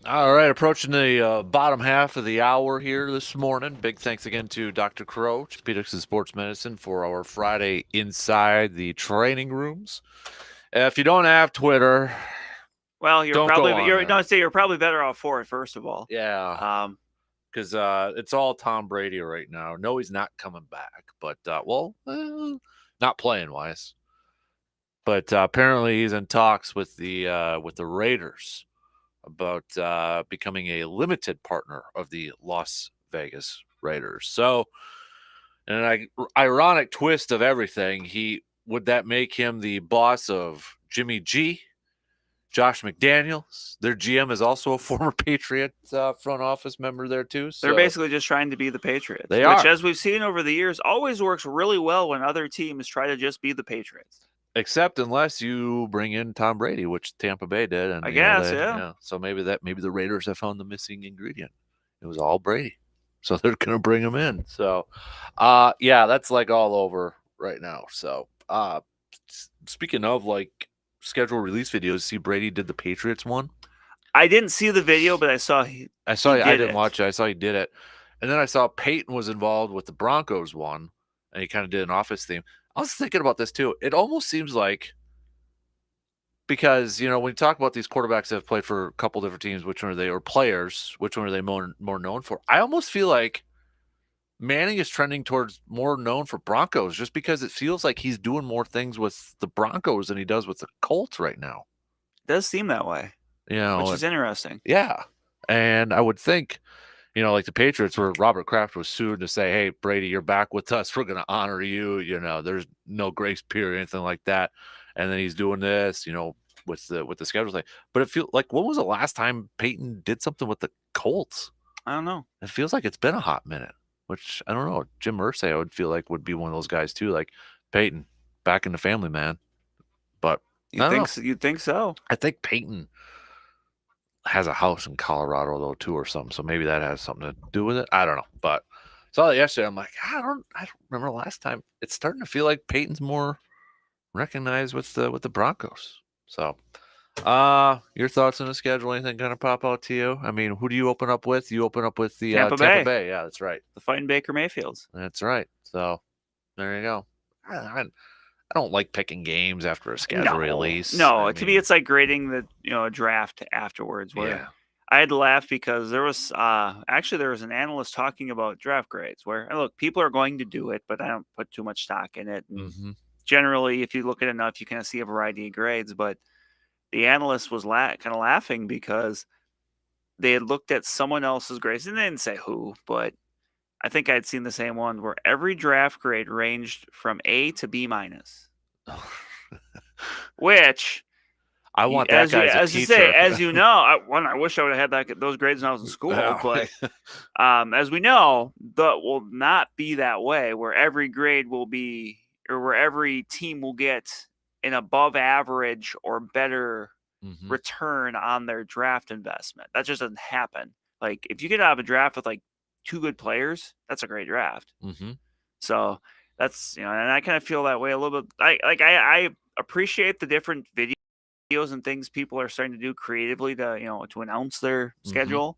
All right, approaching the bottom half of the hour here this morning. Big thanks again to Dr. Crow, Orthopedics and Sports Medicine, for our Friday Inside the Training Rooms. If you don't have Twitter, well, you're don't probably go on you're there. no, say you're probably better off for it. First of all, Yeah, because it's all Tom Brady right now. No, he's not coming back, but not playing wise. But apparently, he's in talks with the Raiders about becoming a limited partner of the Las Vegas Raiders. So, in an ironic twist of everything, would that make him the boss of Jimmy G, Josh McDaniels? Their GM is also a former Patriot front office member there too. So they're basically just trying to be the Patriots, They which, are. as we've seen over the years, always works really well when other teams try to just be the Patriots. Except unless you bring in Tom Brady, which Tampa Bay did, and I guess, yeah. So maybe the Raiders have found the missing ingredient. It was all Brady, so they're gonna bring him in. So, yeah, that's like all over right now. So, speaking of like scheduled release videos, see Brady did the Patriots one. I didn't see the video, but I saw. I didn't watch it. I saw he did it, and then I saw Peyton was involved with the Broncos one, and he kind of did an office theme. I was thinking about this too. It almost seems like, because when you talk about these quarterbacks that have played for a couple different teams, which one are they, or players, which one are they more known for? I almost feel like Manning is trending towards more known for Broncos, just because it feels like he's doing more things with the Broncos than he does with the Colts right now. does seem that way, You know, which is interesting. yeah. And I would think, like the Patriots, where Robert Kraft was sued to say, "Hey, Brady, you're back with us. We're going to honor you. There's no grace period, anything like that." And then he's doing this, with the schedule thing. But it feels like, when was the last time Peyton did something with the Colts? I don't know. It feels like it's been a hot minute. Which I don't know. Jim Irsay, I would feel like would be one of those guys too. Like, Peyton, back in the family, man. But I don't know. You'd think so. I think Peyton has a house in Colorado though too, or something. So maybe that has something to do with it. I don't know. But saw it yesterday. I'm like, I don't remember last time. It's starting to feel like Peyton's more recognized with the Broncos. So, your thoughts on the schedule? Anything gonna pop out to you? I mean, who do you open up with? You open up with the Tampa Tampa Bay. Bay. Yeah, that's right. The fighting Baker Mayfields. That's right. So there you go. I don't like picking games after a schedule release. No, to me, it's like grading the a draft afterwards. Where Yeah. I had to laugh because there was an analyst talking about draft grades. Where look, people are going to do it, but I don't put too much stock in it. And generally, if you look at enough, you kind of see a variety of grades. But the analyst was kind of laughing because they had looked at someone else's grades, and they didn't say who, but I think I'd seen the same one where every draft grade ranged from A to B minus, which I want that guy as a teacher. As you know, I wish I would have had those grades when I was in school. But as we know, that will not be that way. Where every grade will be, or where every team will get an above average or better return on their draft investment. That just doesn't happen. Like, if you get out of a draft with like 2 good players, that's a great draft. So that's, and I kind of feel that way a little bit. I appreciate the different videos and things people are starting to do creatively to, to announce their schedule.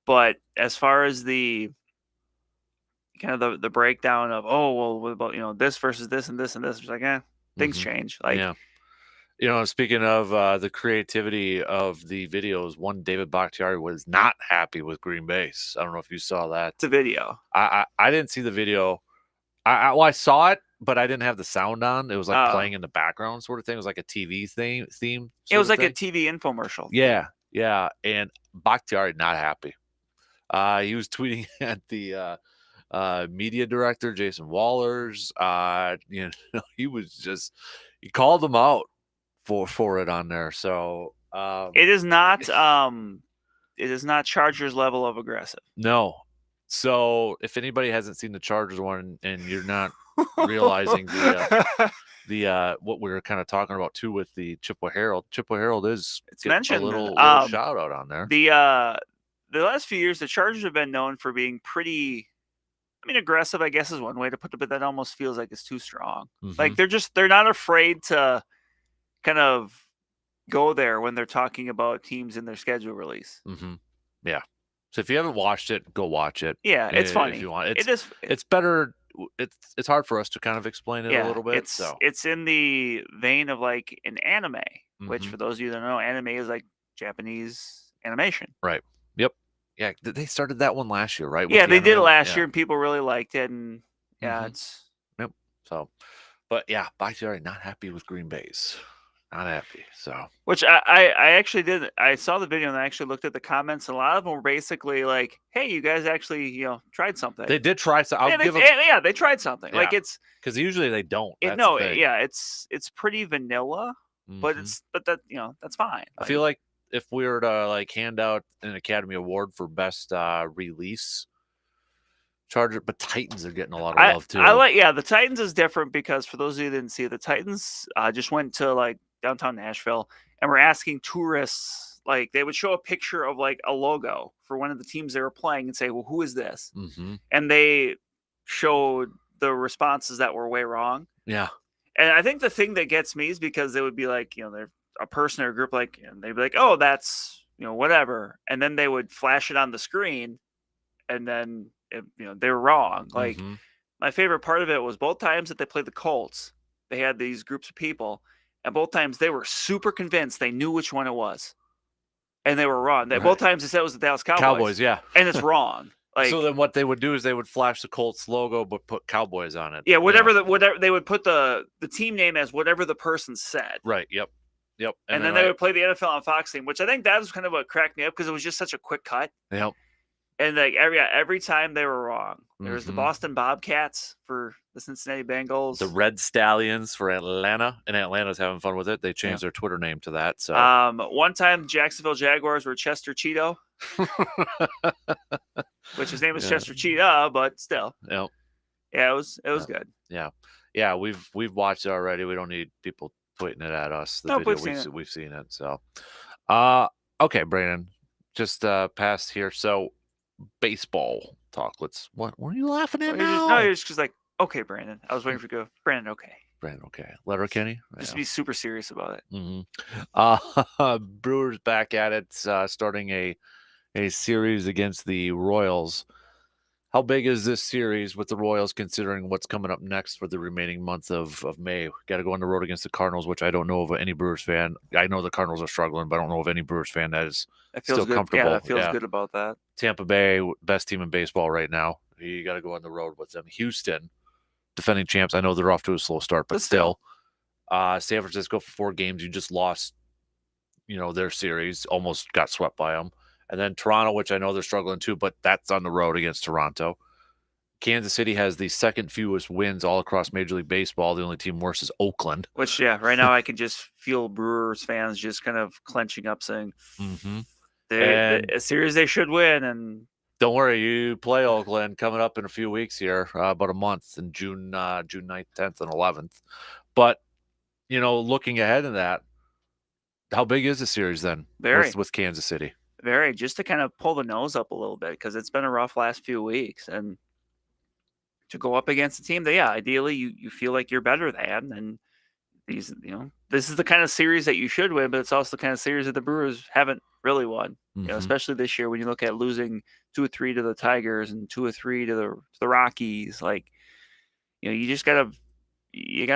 But as far as the kind of the breakdown of, what about, this versus this and this and this, it's like, things change. Like, speaking of the creativity of the videos, one David Bakhtiari was not happy with Green Bay. I don't know if you saw that. It's a video. I didn't see the video. I saw it, but I didn't have the sound on. It was like playing in the background sort of thing. It was like a TV theme. It was like a TV infomercial. Yeah. And Bakhtiari not happy. He was tweeting at the media director, Jason Wallers. He called them out for it on there. So it is not Chargers level of aggressive. No. So if anybody hasn't seen the Chargers one and you're not realizing the what we were kind of talking about too with the Chippewa Herald is mentioned a little shout out on there. The last few years, the Chargers have been known for being pretty, aggressive, I guess is one way to put it, but that almost feels like it's too strong. Like they're not afraid to kind of go there when they're talking about teams in their schedule release. Yeah. So if you haven't watched it, go watch it. Yeah, it's funny. If you want. It's better. It's hard for us to kind of explain it a little bit. It's in the vein of like an anime, which for those of you that don't know, anime is like Japanese animation. Right. Yep. Yeah, they started that one last year, right? Yeah, they did it last year, and people really liked it. And it's yep. So, but yeah, Bakhtiari not happy with Green Bay's. Not happy. So, which I actually did. I saw the video and I actually looked at the comments. And a lot of them were basically like, "Hey, you guys actually tried something." They did try something. They tried something. Yeah. Like it's because usually they don't. It's pretty vanilla, but that's fine. I feel like if we were to hand out an Academy Award for best release, Charger, but Titans are getting a lot of love too. The Titans is different because for those of you who didn't see it, the Titans just went to downtown Nashville and were asking tourists, they would show a picture of a logo for one of the teams they were playing and say, well, who is this? And they showed the responses that were way wrong. Yeah. And I think the thing that gets me is because they would be they're a person or a group and they'd be like, oh, that's, whatever. And then they would flash it on the screen and then, they were wrong. My favorite part of it was both times that they played the Colts, they had these groups of people, and both times they were super convinced they knew which one it was, and they were wrong. Both times they said it was the Dallas Cowboys. Yeah, and it's wrong. So then what they would do is they would flash the Colts logo but put Cowboys on it. Yeah, whatever they would put the team name as whatever the person said. Right. Yep. Yep. And then they would play the NFL on Fox theme, which I think that was kind of what cracked me up because it was just such a quick cut. Yep. And like every time they were wrong. There was the Mhm. Boston Bobcats for the Cincinnati Bengals. The Red Stallions for Atlanta, and Atlanta's having fun with it. They changed their Twitter name to that. So one time Jacksonville Jaguars were Chester Cheeto, which his name was Chester Cheetah, but still. Yep. Yeah, it was good. Yeah. We've watched it already. We don't need people tweeting it at us. The video we've seen it. So okay, Brandon. Just past here. So baseball talk. What are you laughing at now? You're just like, okay, Brandon. I was waiting for you to go, Brandon, okay. Brandon, okay. Letter Kenny? Just be super serious about it. Mm-hmm. Brewers back at it, starting a series against the Royals. How big is this series with the Royals considering what's coming up next for the remaining month of May? Got to go on the road against the Cardinals, which I don't know of any Brewers fan. I know the Cardinals are struggling, but I don't know of any Brewers fan that is still good. comfortable. Yeah, that feels good about that. Tampa Bay, best team in baseball right now. You got to go on the road with them. Houston, defending champs. I know they're off to a slow start, but still. San Francisco for 4 games. You just lost, their series. Almost got swept by them. And then Toronto, which I know they're struggling too, but that's on the road against Toronto. Kansas City has the second fewest wins all across Major League Baseball. The only team worse is Oakland. Which, right now I can just feel Brewers fans just kind of clenching up saying, a series they should win. And don't worry, you play Oakland coming up in a few weeks here, about a month in June 9th, 10th, and 11th. But, looking ahead in that, how big is the series then with Kansas City? Very, just to kind of pull the nose up a little bit because it's been a rough last few weeks. And to go up against a team that, ideally you feel like you're better than. And these, this is the kind of series that you should win, but it's also the kind of series that the Brewers haven't really won. Especially this year when you look at losing 2-3 to the Tigers and 2-3 to the Rockies. Like, you just gotta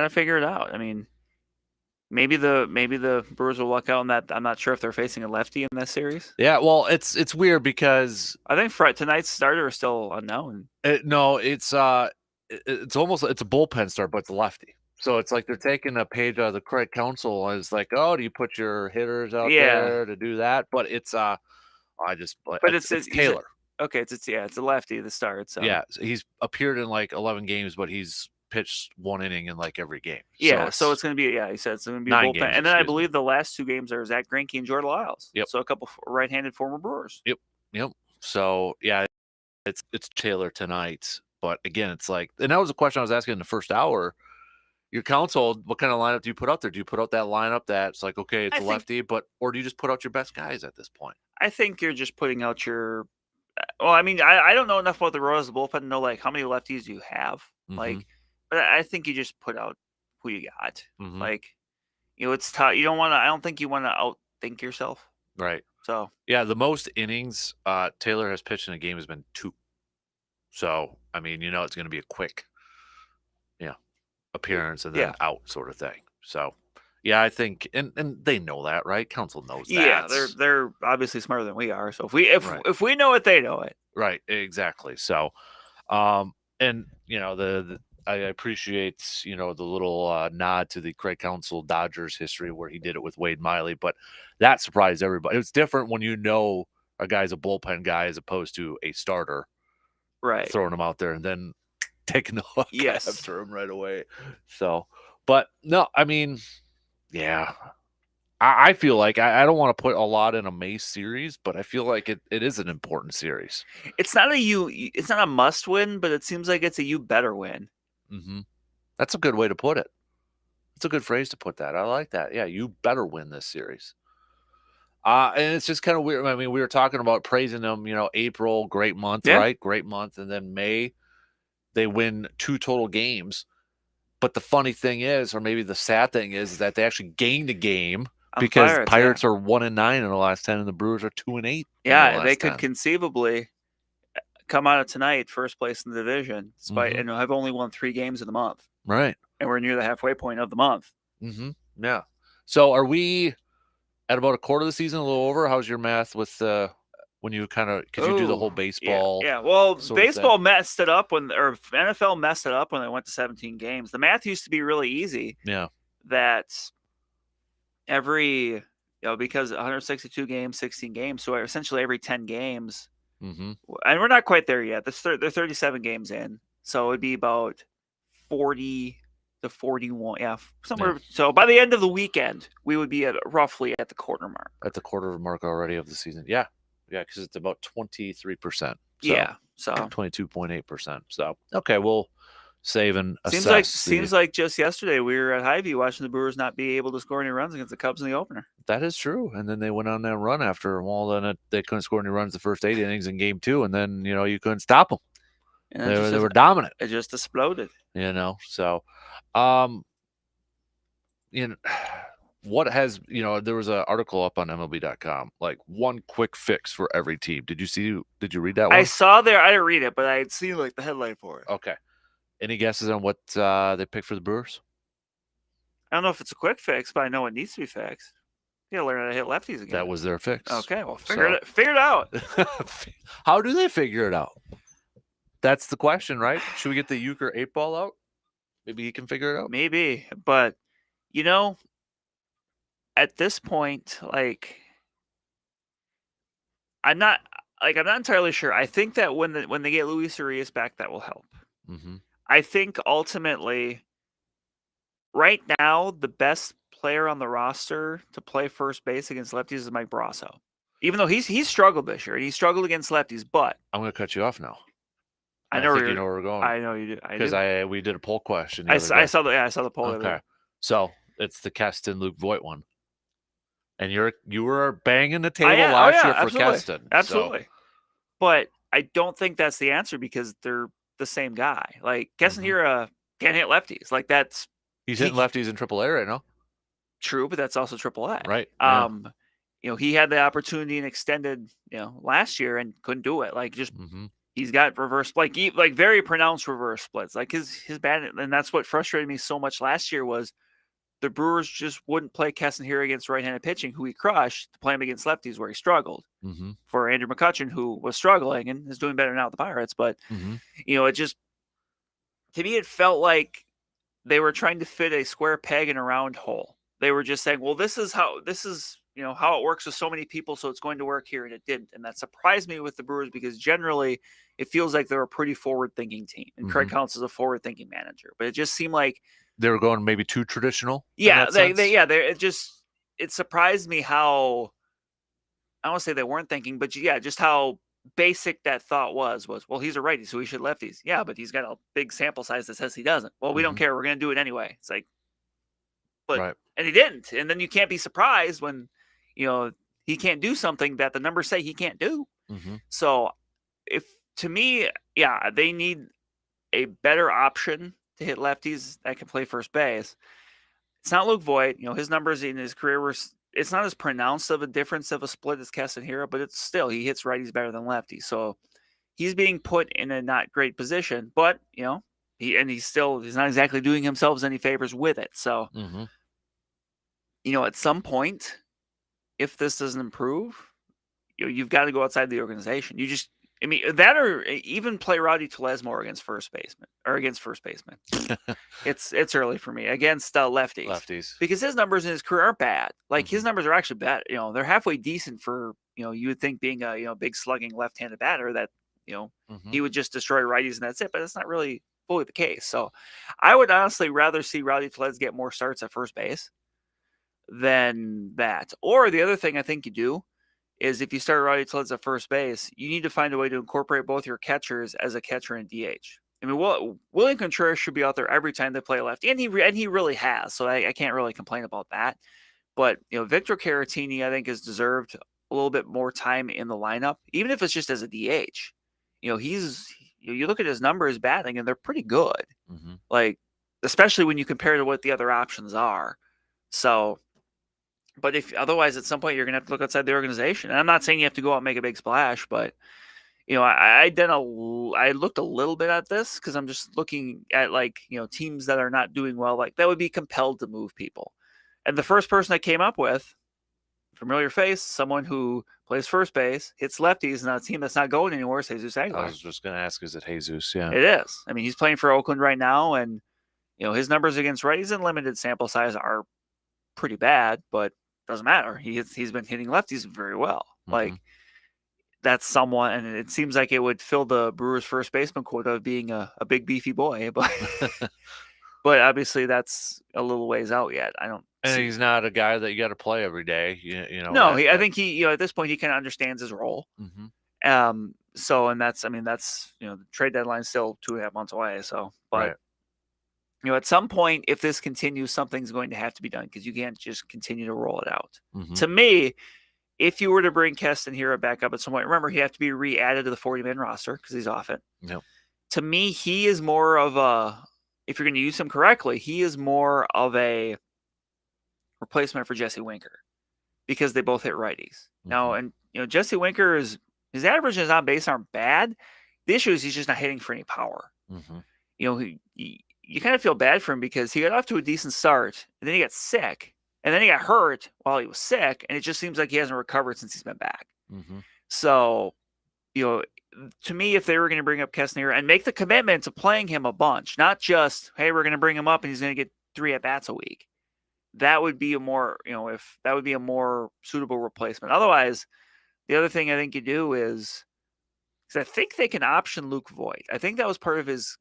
figure it out. I mean, maybe the Brewers will luck out in that. I'm not sure if they're facing a lefty in this series. Yeah, well, it's weird because I think tonight's starter is still unknown. No, it's almost it's a bullpen start, but it's a lefty. So it's like they're taking a page out of the Craig Counsell, and it's like, oh, do you put your hitters out there to do that? But it's it's Taylor. Okay, it's a lefty to start. So yeah, he's appeared in like 11 games, but he's pitched 1 inning in like every game. Yeah, so it's going to be he said it's going to be 9 bullpen. games, and then I believe the last 2 games are Zach Greinke and Jordan Lyles. Yep. So a couple right-handed former Brewers. Yep. So yeah, it's Taylor tonight. But again, it's like, and that was a question I was asking in the first hour. Your Counsell, what kind of lineup do you put out there? Do you put out that lineup that's like, okay, it's a lefty, or do you just put out your best guys at this point? I think you're just putting out your. Well, I mean, I don't know enough about the Royals bullpen to know like how many lefties you have. Like, but I think you just put out who you got. Like, it's tough. You don't want to. I don't think you want to outthink yourself. Right. So yeah, the most innings Taylor has pitched in a game has been 2. So I mean, it's going to be a quick, appearance and then out sort of thing. So yeah, I think, and they know that, right? Counsell knows that. Yeah, they're obviously smarter than we are. So if we know it, they know it. Right, exactly. So, and I appreciate the little nod to the Craig Counsell Dodgers history where he did it with Wade Miley, but that surprised everybody. It's different when a guy's a bullpen guy as opposed to a starter, right? Throwing him out there and then taking the hook after him right away. So, but no, I mean, yeah, I feel like I don't want to put a lot in a May series, but I feel like it is an important series. It's not a must win, but it seems like it's a you better win. That's a good way to put it. It's a good phrase to put that. I like that. Yeah, you better win this series. And it's just kind of weird. I mean, we were talking about praising them, April, great month, right? Great month. And then May, they win 2 total games. But the funny thing is, or maybe the sad thing is that they actually gained a game because Pirates are 1-9 in the last 10 and the Brewers are 2-8. Yeah, they could conceivably come out of tonight first place in the division, despite and have only won 3 games in the month. Right. And we're near the halfway point of the month. Yeah. So are we at about a quarter of the season, a little over? How's your math with when you because you do the whole baseball? Yeah. Well, baseball messed it up NFL messed it up when they went to 17 games. The math used to be really easy. Yeah. That every because 162 games, 16 games, so essentially every 10 games, Mm-hmm. and we're not quite there yet. They're 37 games in, so it'd be about 40 to 41, somewhere. Yeah. So by the end of the weekend, we would be roughly at the quarter mark. At the quarter mark already of the season. Yeah. Yeah, because it's about 23%. Yeah, so 22.8%. So okay, we'll save and seems assess. like just yesterday we were at Highview watching the Brewers not be able to score any runs against the Cubs in the opener. That is true. And then they went on that run after. Well, then they couldn't score any runs the first 8 innings in Game 2, and then you couldn't stop them. And They were dominant. It just exploded. So, what has there was an article up on MLB.com, like one quick fix for every team. Did you read that one? I saw there. I didn't read it, but I had seen like the headline for it. Okay. Any guesses on what they picked for the Brewers? I don't know if it's a quick fix, but I know it needs to be fixed. You gotta learn how to hit lefties again. That was their fix. Okay, well, figure it out. How do they figure it out? That's the question, right? Should we get the Euchre 8-ball out? Maybe he can figure it out. Maybe, but at this point, like, I'm not entirely sure. I think that when they get Luis Urias back, that will help. Mm-hmm. I think ultimately, right now, the best player on the roster to play first base against lefties is Mike Brasso. Even though he's struggled this year, and he struggled against lefties, but I'm going to cut you off now. I know think you know where we're going. I know you do. Because we did a poll question. I saw the poll. Okay, so it's the Keston Luke Voigt one, and you were banging the table last year for Keston. Absolutely, so. But I don't think that's the answer because they're the same guy. Like Keston here can't hit lefties. Like he's hitting lefties in AAA right now. True, but that's also AAA. Right. He had the opportunity and extended, last year and couldn't do it. Like just he's got reverse, like very pronounced reverse splits. Like his bat, and that's what frustrated me so much last year was the Brewers just wouldn't play Keston here against right-handed pitching, who he crushed, to play him against lefties where he struggled. For Andrew McCutchen, who was struggling and is doing better now with the Pirates, but it just, to me, it felt like they were trying to fit a square peg in a round hole. They were just saying, well, this is how it works with so many people, so it's going to work here, and it didn't. And that surprised me with the Brewers because generally it feels like they're a pretty forward-thinking team, and Craig Counts is a forward-thinking manager. But it just seemed like they were going maybe too traditional. Yeah, it surprised me how, I don't want to say they weren't thinking, but just how basic that thought was, well, he's a righty, so he should lefties. Yeah, but he's got a big sample size that says he doesn't. Well, we don't care. We're going to do it anyway. It's like, but, and he didn't. And then you can't be surprised when, he can't do something that the numbers say he can't do. So to me, they need a better option to hit lefties that can play first base. It's not Luke Voigt. His numbers in his career it's not as pronounced of a difference of a split as Keston Hiura, but it's still, he hits righties better than lefties. So he's being put in a not great position, but he's not exactly doing himself any favors with it. So, at some point, if this doesn't improve, you've got to go outside the organization. That or even play Rowdy Telesmore against first baseman. It's early for me against lefties because his numbers in his career aren't bad. Like his numbers are actually bad. They're halfway decent for you would think being a big slugging left-handed batter that he would just destroy righties and that's it. But that's not really fully the case. So I would honestly rather see Rowdy Telez get more starts at first base than that. Or the other thing I think you do is if you start Rowdy Telez at first base, you need to find a way to incorporate both your catchers as a catcher and DH. I mean, William Contreras should be out there every time they play lefty, and he really has. So I can't really complain about that. But Victor Caratini, I think, has deserved a little bit more time in the lineup, even if it's just as a DH. You look at his numbers batting, and they're pretty good. Like, especially when you compare to what the other options are. So. But if otherwise, at some point, you're going to have to look outside the organization. And I'm not saying you have to go out and make a big splash, but I looked a little bit at this because I'm just looking at teams that are not doing well, like that would be compelled to move people. And the first person I came up with, familiar face, someone who plays first base, hits lefties, and on a team that's not going anywhere is Jesus Aguilar. I was just going to ask, is it Jesus? Yeah, it is. I mean, he's playing for Oakland right now, and his numbers against righties in limited sample size are pretty bad, but doesn't matter. He's been hitting lefties very well. Like that's someone, and it seems like it would fill the Brewers' first baseman quota of being a big beefy boy, but but obviously that's a little ways out yet. I don't. And see. he's not a guy that you got to play every day. You know. No, I think he at this point he kind of understands his role. So, and that's the trade deadline's still 2.5 months away. So, but at some point, if this continues, something's going to have to be done because you can't just continue to roll it out. To me, if you were to bring Keston Hiura back up at some point, remember he have to be re-added to the 40-man roster because he's off it. Yep. To me, he is more of a, if you're going to use him correctly, he is more of a replacement for Jesse Winker because they both hit righties. Now, and Jesse Winker his averages on base aren't bad. The issue is he's just not hitting for any power. You kind of feel bad for him because he got off to a decent start, and then he got sick, and then he got hurt while he was sick, and it just seems like he hasn't recovered since he's been back. So, to me, if they were going to bring up Keston Hiura and make the commitment to playing him a bunch, not just, hey, we're going to bring him up and he's going to get 3 at-bats a week, that would be a more, if that would be a more suitable replacement. Otherwise, the other thing I think you do is, because I think they can option Luke Voigt. I think that was part of his.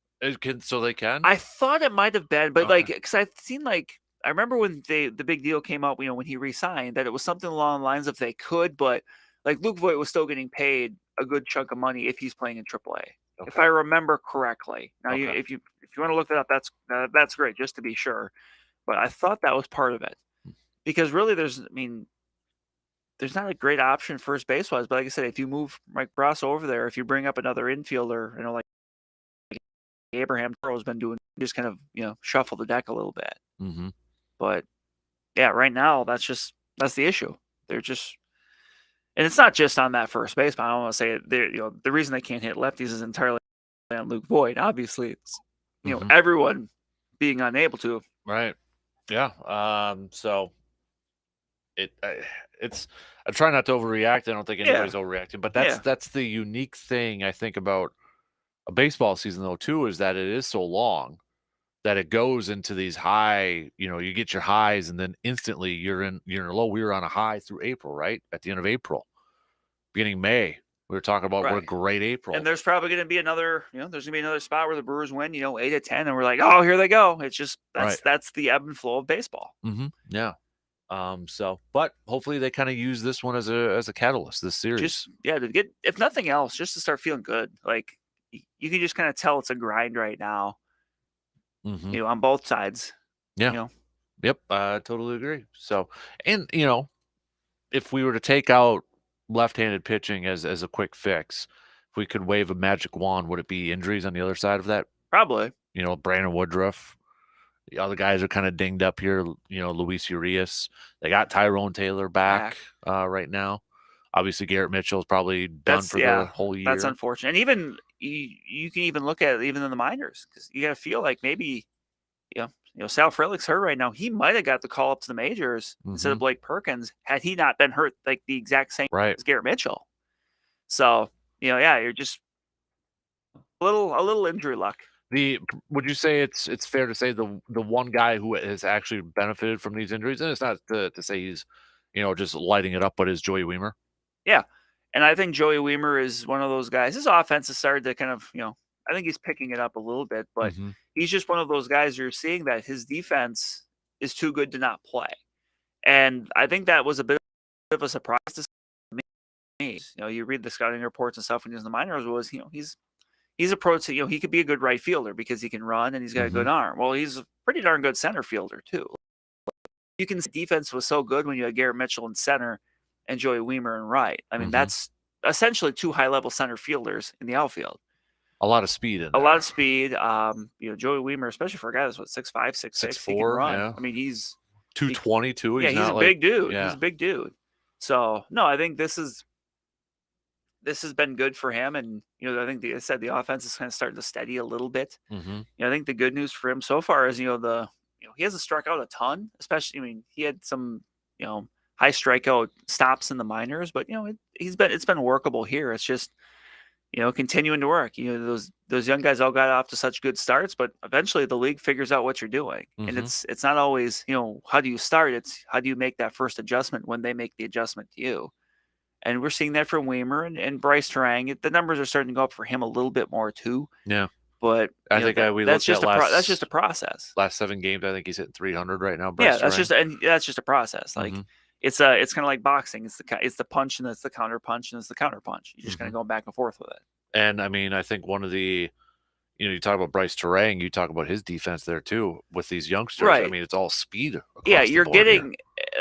So they can? I thought it might have been, but because I've seen I remember when the big deal came up, when he re-signed, that it was something along the lines of they could, but Luke Voigt was still getting paid a good chunk of money if he's playing in AAA, if I remember correctly. Now, if you want to look that up, that's great, just to be sure. But I thought that was part of it, because really, there's not a great option first base wise. But like I said, if you move Mike Brasso over there, if you bring up another infielder, like Abraham Toro's been doing, just kind of shuffle the deck a little bit. But yeah, right now that's the issue. They're just, and it's not just on that first baseman. I don't want to say the reason they can't hit lefties is entirely on Luke Voigt. Obviously, it's everyone being unable to. Right. Yeah. So it's I try not to overreact. I don't think anybody's overreacting, but that's the unique thing I think about a baseball season though too, is that it is so long that it goes into these high, you get your highs and then instantly you're in a low. We were on a high through April, right? At the end of April, beginning May, we were talking about what a great April. And there's probably going to be another, there's going to be another spot where the Brewers win, 8-10, and we're like, oh, here they go. It's just that's the ebb and flow of baseball. Yeah. But hopefully they kind of use this one as a catalyst, this series. Just to get, if nothing else, just to start feeling good. Like you can just kind of tell it's a grind right now. On both sides. Yeah. Yep. I totally agree. So, and if we were to take out left-handed pitching as a quick fix, if we could wave a magic wand, would it be injuries on the other side of that? Probably. Brandon Woodruff. The other guys are kind of dinged up here. Luis Urias. They got Tyrone Taylor back right now. Obviously, Garrett Mitchell is probably done for the whole year. That's unfortunate. And even you can even look at it even in the minors, because you got to feel like maybe, Sal Frelick's hurt right now. He might have got the call up to the majors instead of Blake Perkins had he not been hurt like the exact same as Garrett Mitchell. So you're just a little injury luck. Would you say it's fair to say the one guy who has actually benefited from these injuries, and it's not to say he's just lighting it up, but is Joey Wiemer? Yeah, and I think Joey Wiemer is one of those guys. His offense has started to kind of I think he's picking it up a little bit, but he's just one of those guys you're seeing that his defense is too good to not play, and I think that was a bit of a surprise to me. You read the scouting reports and stuff when he was in the minors, was he's approached it, he could be a good right fielder because he can run and he's got a good arm. Well, he's a pretty darn good center fielder too. You can see defense was so good when you had Garrett Mitchell in center and Joey Wiemer in right. I mean, that's essentially 2 high-level center fielders in the outfield. A lot of speed in there. A lot of speed. Joey Wiemer, especially for a guy that's 6'5", 6'6", he can run. Yeah. I mean, he's 220 too. He's a big dude. Yeah. He's a big dude. So no, I think this has been good for him, and I think the offense is kind of starting to steady a little bit. I think the good news for him so far is he hasn't struck out a ton, especially he had some high strikeout stops in the minors, but it's been workable here. It's just continuing to work. Those young guys all got off to such good starts, but eventually the league figures out what you're doing. And it's not always, how do you start? It's how do you make that first adjustment when they make the adjustment to you. And we're seeing that from Weimer and Bryce Terang. The numbers are starting to go up for him a little bit more too. Yeah. But I think we that's looked just at that's just a process. Last 7 games, I think he's hitting 300 right now. Bryce That's Terang. just a process. Like it's kind of like boxing. It's the punch and it's the counter punch and it's the counter punch. You're just kind of going back and forth with it. And I mean, I think one of the, you talk about Bryce Terang, you talk about his defense there too with these youngsters. Right. I mean, it's all speed. You're getting.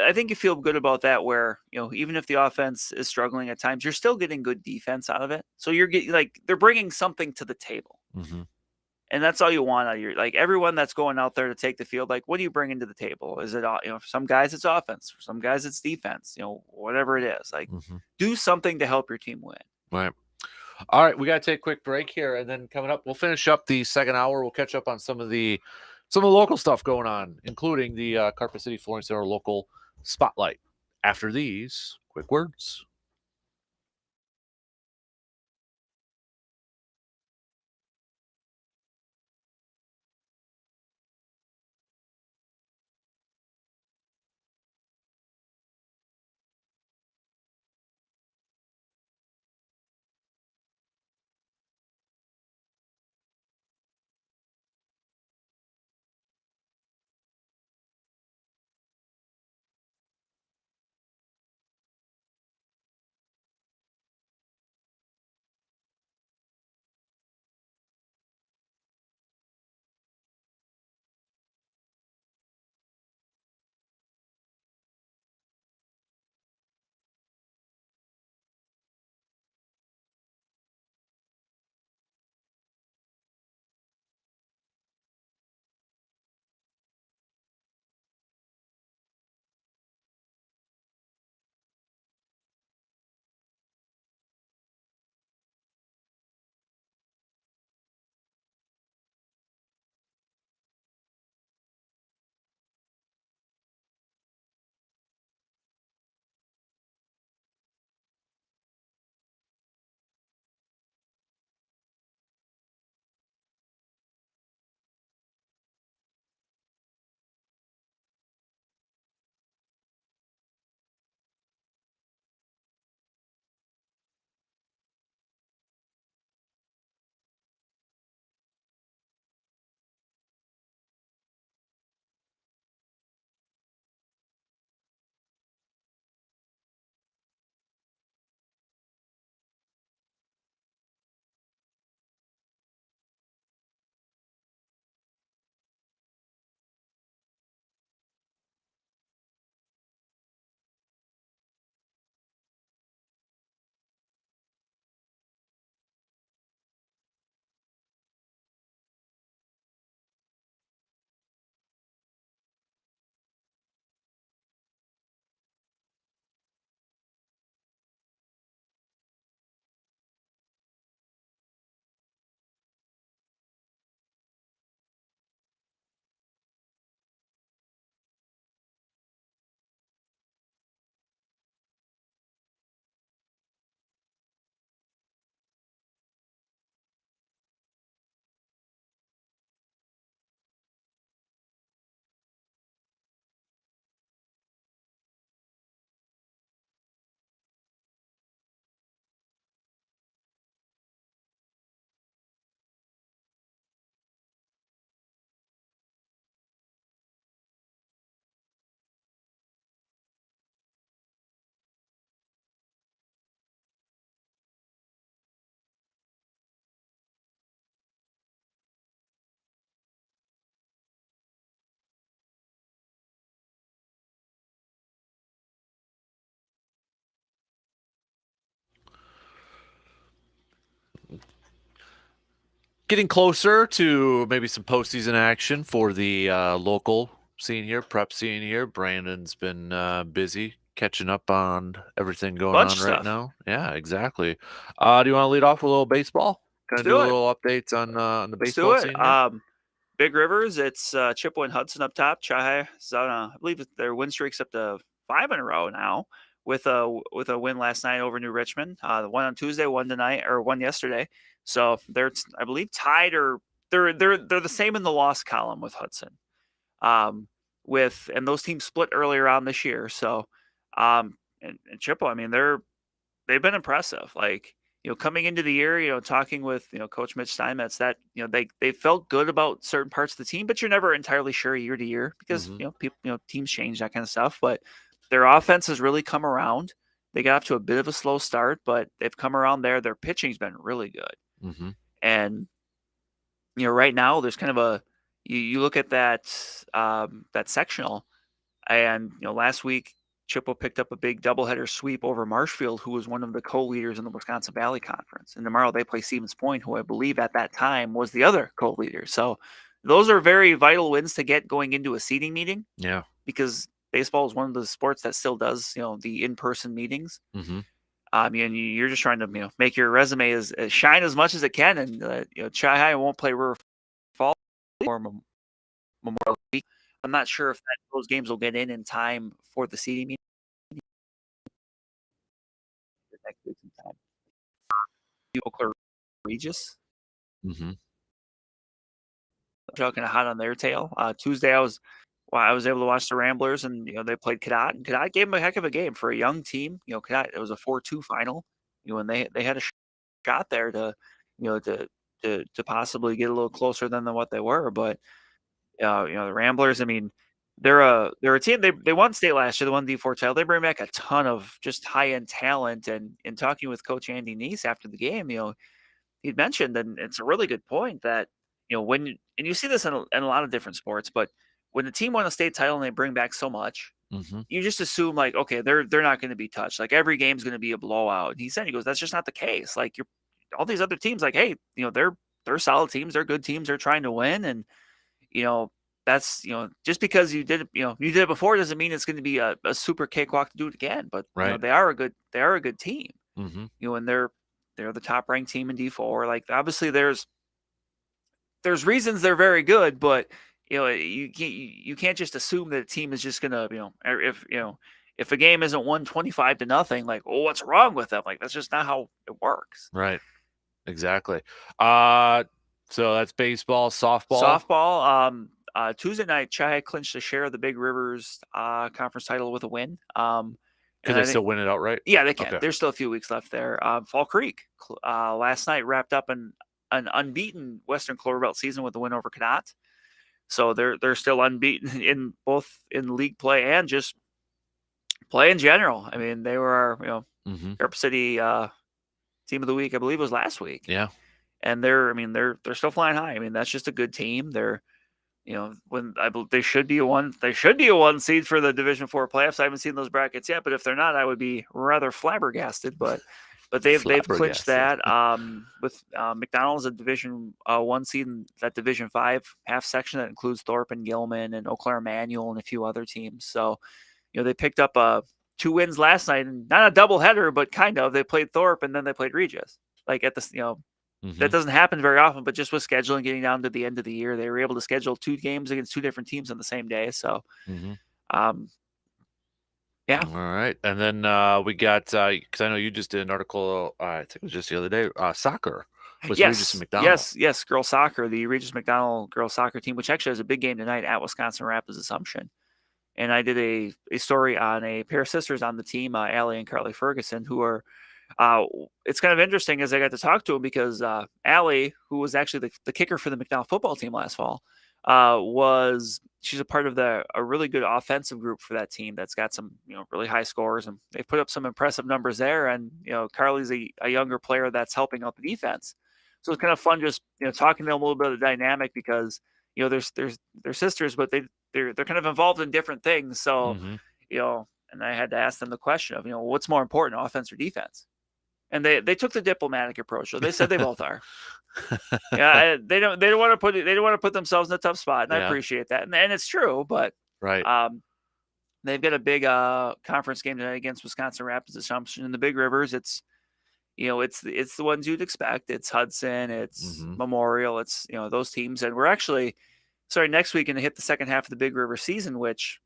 I think you feel good about that. Where even if the offense is struggling at times, you're still getting good defense out of it. So you're getting they're bringing something to the table, and that's all you want out of your everyone that's going out there to take the field. What do you bring into the table? Is it for some guys it's offense, for some guys it's defense. Whatever it is, do something to help your team win. Right. All right, we got to take a quick break here, and then coming up, we'll finish up the second hour. We'll catch up on some of the local stuff going on, including the Carpet City Flooring Center local spotlight. After these quick words. Getting closer to maybe some postseason action for the local scene here, prep scene here. Brandon's been busy catching up on everything going on right now. Yeah, exactly. Do you want to lead off with a little baseball? Kind of do a little updates on the baseball scene here? Big Rivers, it's Chippewa and Hudson up top. I believe their win streak's up to 5 in a row now. with a win last night over New Richmond. The one on Tuesday, one tonight, or one yesterday. So they're, I believe, tied, or they're the same in the loss column with Hudson. And those teams split earlier on this year. So and Chippewa, I mean, they've been impressive. Like, coming into the year, talking with, Coach Mitch Steinmetz, that, they felt good about certain parts of the team, but you're never entirely sure year to year because, people, teams change, that kind of stuff. But their offense has really come around. They got off to a bit of a slow start, but they've come around there. Their pitching's been really good. And, right now there's kind of you look at that, that sectional, and, last week, Chippewa picked up a big doubleheader sweep over Marshfield, who was one of the co-leaders in the Wisconsin Valley Conference. And tomorrow they play Stevens Point, who I believe at that time was the other co-leader. So those are very vital wins to get going into a seeding meeting. Yeah. Because baseball is one of the sports that still does, the in-person meetings. And you're just trying to, make your resume as shine as much as it can. And Chi-Hi won't play River Fall or Memorial Week. I'm not sure if those games will get in time for the seeding meeting. Next week sometime. Eau Claire Regis. Talking hot on their tail. Tuesday, I was able to watch the Ramblers, and they played Cadott, and Cadott gave them a heck of a game for a young team. Cadott, it was a 4-2 final. And they had a shot there to possibly get a little closer than what they were, but. The Ramblers, I mean, they're a team. They won state last year. They won D4 title. They bring back a ton of just high end talent. And in talking with Coach Andy Neese after the game, he'd mentioned, and it's a really good point, that when and you see this in a lot of different sports, but when the team won a state title and they bring back so much, you just assume, like, okay, they're not going to be touched. Like, every game's going to be a blowout. And he goes, that's just not the case. Like, all these other teams, like, hey, they're solid teams. They're good teams. They're trying to win. And that's, just because you did it before doesn't mean it's going to be a super cakewalk to do it again. But they are a good team. And they're the top ranked team in D4. Like, obviously there's reasons they're very good, but you can't just assume that a team is just gonna, if a game isn't won 25-0, like, oh, what's wrong with them? Like, that's just not how it works. Right. Exactly. So that's baseball, softball. Tuesday night, Chi clinched a share of the Big Rivers conference title with a win. Can they still win it outright? Yeah, they can. Okay. There's still a few weeks left there. Fall Creek last night wrapped up an unbeaten Western Clover Belt season with a win over Cadott. So they're still unbeaten in both in league play and just play in general. I mean, they were our Carp City team of the week, I believe it was last week. Yeah. And they're still flying high. I mean, that's just a good team. They're, they should be a one seed for the Division IV playoffs. I haven't seen those brackets yet, but if they're not, I would be rather flabbergasted. But they've clinched that. With McDonald's a Division I seed in that Division V half section that includes Thorpe and Gilman and Eau Claire Manual and a few other teams. So, they picked up 2 wins last night, and not a doubleheader, but kind of. They played Thorpe and then they played Regis. Like, at the that doesn't happen very often, but just with scheduling getting down to the end of the year, they were able to schedule 2 games against 2 different teams on the same day. So, yeah. All right. And then we got, because I know you just did an article, I think it was just the other day, soccer with Regis and McDonald. Yes, girls soccer, the Regis McDonald girls soccer team, which actually has a big game tonight at Wisconsin Rapids Assumption. And I did a story on a pair of sisters on the team, Allie and Carly Ferguson, who are, it's kind of interesting as I got to talk to him because Allie, who was actually the kicker for the McDonald football team last fall, she's a part of a really good offensive group for that team that's got some really high scores, and they put up some impressive numbers there. And Carly's a younger player that's helping out the defense, so it's kind of fun just talking to them a little bit of the dynamic because they're sisters, but they're kind of involved in different things. So and I had to ask them the question of what's more important, offense or defense. And they took the diplomatic approach. So they said they both are. Yeah, they don't want to put themselves in a tough spot, and I appreciate that. And it's true, but right. They've got a big conference game tonight against Wisconsin Rapids Assumption in the Big Rivers. It's it's the ones you'd expect. It's Hudson, it's Memorial, it's those teams, and we're actually next week going to hit the second half of the Big River season, which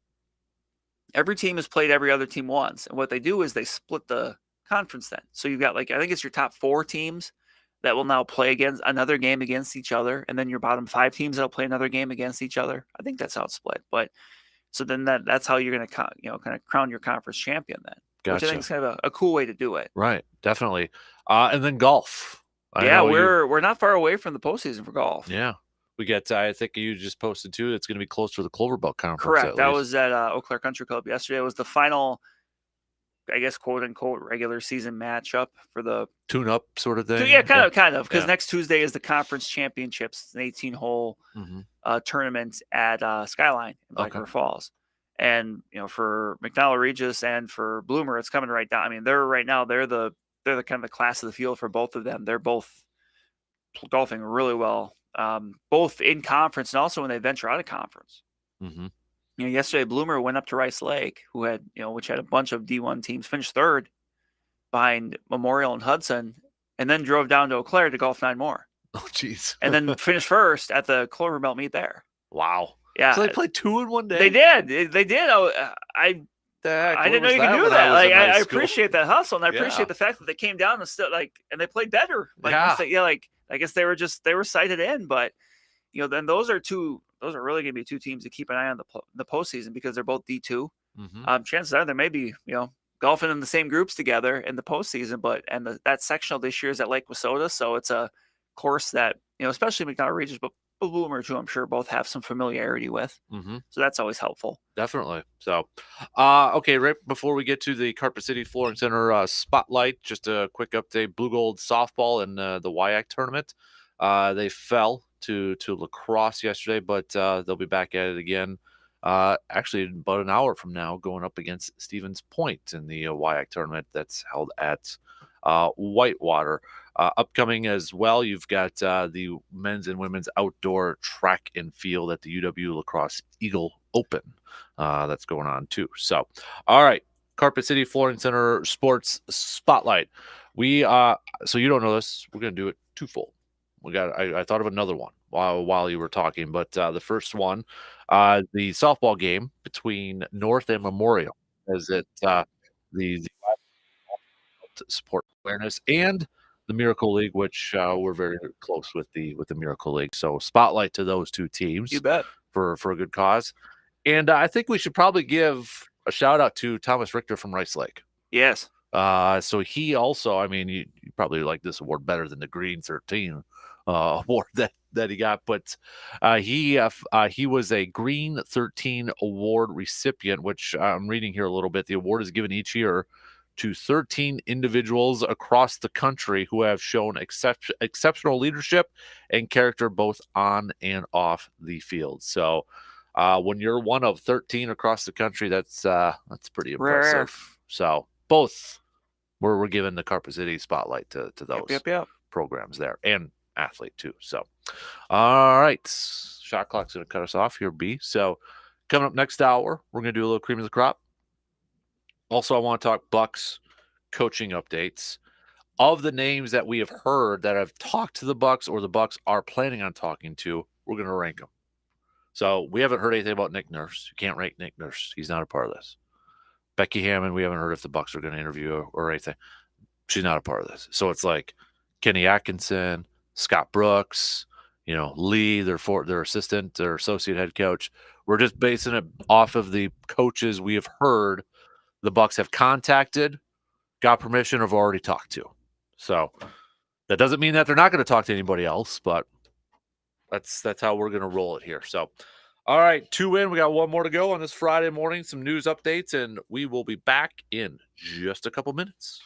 every team has played every other team once. And what they do is they split the conference then. So you've got, like, I think it's your top 4 teams that will now play against another game against each other, and then your bottom 5 teams that'll play another game against each other. I think that's how it's split. But so then that's how you're going to kind of crown your conference champion then, which I think Gotcha. is kind of a cool way to do it. Right. Definitely. And then golf. I Yeah, know you. we're not far away from the postseason for golf. Yeah. We get. I think you just posted too. It's going to be close to the Clover Belt Conference. Correct. At That least. was at Eau Claire Country Club yesterday. It was the final, I guess, quote unquote, regular season matchup for the tune up sort of thing. Yeah, kind of, because Yeah. next Tuesday is the conference championships, an 18-hole tournament at Skyline in Black River Falls. And for McDonald Regis and for Bloomer, it's coming right down. I mean, they're the kind of the class of the field for both of them. They're both golfing really well, both in conference and also when they venture out of conference. Mm-hmm. Yesterday Bloomer went up to Rice Lake, which had a bunch of D1 teams, finished third behind Memorial and Hudson, and then drove down to Eau Claire to golf 9 more. Oh, jeez. And then finished first at the Clover Belt meet there. Wow. Yeah. So they played 2 in one day? They did. They did. I didn't know you could do that. Like, I appreciate that hustle, and I appreciate the fact that they came down and still and they played better. Like, I guess they were sighted in, but then those are really going to be 2 teams to keep an eye on the postseason because they're both D2. Mm-hmm. Chances are there may be golfing in the same groups together in the postseason, and that sectional this year is at Lake Wissota, so it's a course that especially McDonald Regis, but Bloomer too, I'm sure both have some familiarity with. Mm-hmm. So that's always helpful. Definitely. So, okay, right before we get to the Carpet City Flooring Center spotlight, just a quick update: Blue Gold softball in the WIAC tournament. They fell to lacrosse yesterday, but they'll be back at it again. Actually, about an hour from now, going up against Stevens Point in the WIAC tournament that's held at Whitewater. Upcoming as well, you've got the men's and women's outdoor track and field at the UW Lacrosse Eagle Open. That's going on too. So, all right, Carpet City Flooring Center Sports Spotlight. We so you don't know this, we're going to do it twofold. We got. I thought of another one while you were talking, but the first one, the softball game between North and Memorial, is it the support awareness and the Miracle League, which we're very close with the Miracle League. So spotlight to those 2 teams. You bet. For a good cause. And I think we should probably give a shout out to Thomas Richter from Rice Lake. Yes. So he also, I mean, you probably like this award better than the Green 13 award that he got, but he was a Green 13 award recipient, which I'm reading here a little bit. The award is given each year to 13 individuals across the country who have shown exceptional leadership and character both on and off the field. So when you're one of 13 across the country, that's pretty impressive. Rare. So both we're giving the Carpet City spotlight to those Yep. programs there, and athlete too. So all right, shot clock's going to cut us off here, B. So coming up next hour, we're going to do a little cream of the crop. Also, I want to talk Bucks coaching updates. Of the names that we have heard that have talked to the Bucks or the Bucks are planning on talking to, we're going to rank them. So we haven't heard anything about Nick Nurse. You can't rank Nick Nurse. He's not a part of this. Becky Hammond, we haven't heard if the Bucks are going to interview or anything. She's not a part of this. So it's like Kenny Atkinson, Scott Brooks, Lee, their assistant, their associate head coach. We're just basing it off of the coaches we have heard the Bucks have contacted, got permission, or have already talked to. So that doesn't mean that they're not going to talk to anybody else, but that's how we're going to roll it here. So, all right, 2 in. We got 1 more to go on this Friday morning, some news updates, and we will be back in just a couple minutes.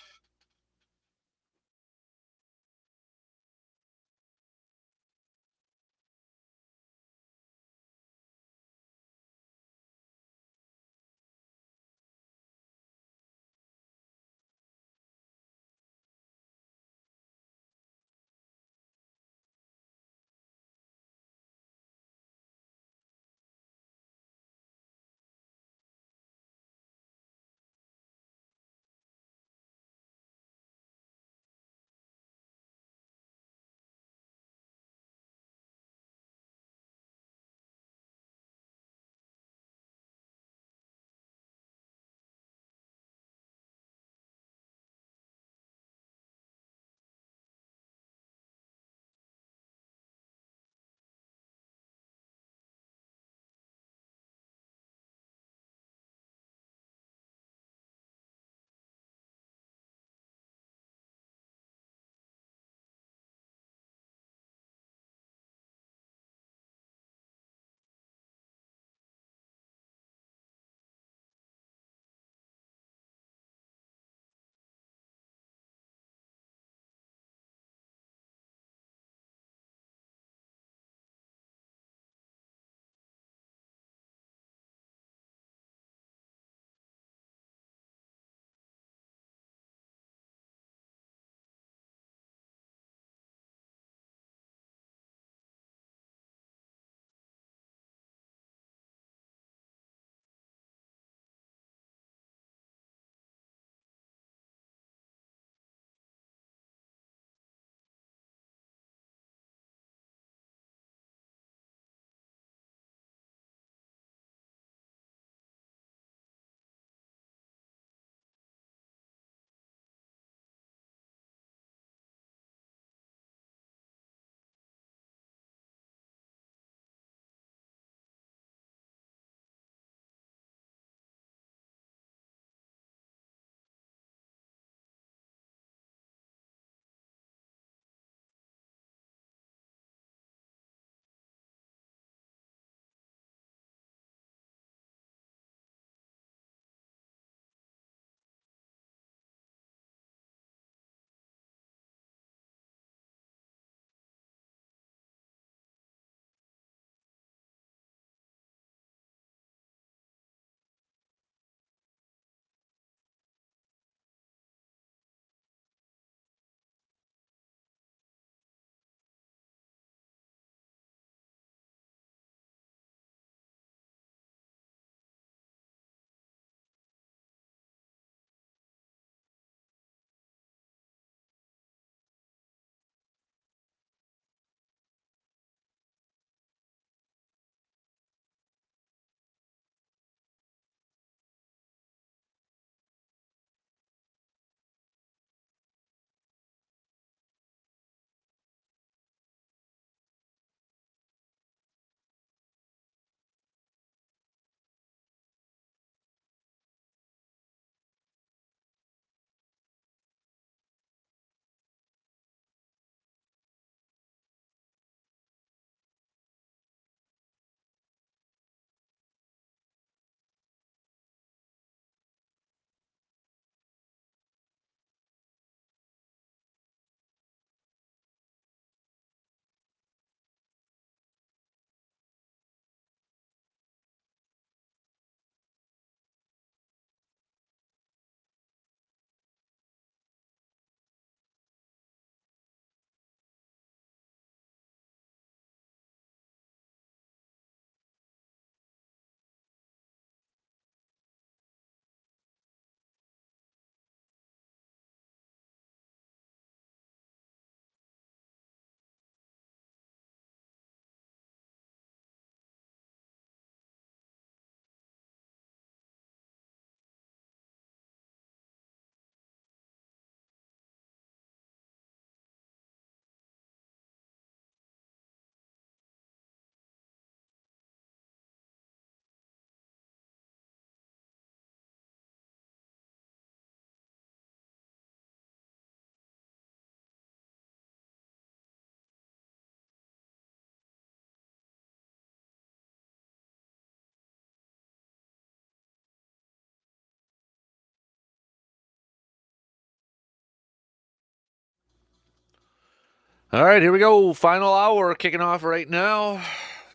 All right, here we go. Final hour kicking off right now.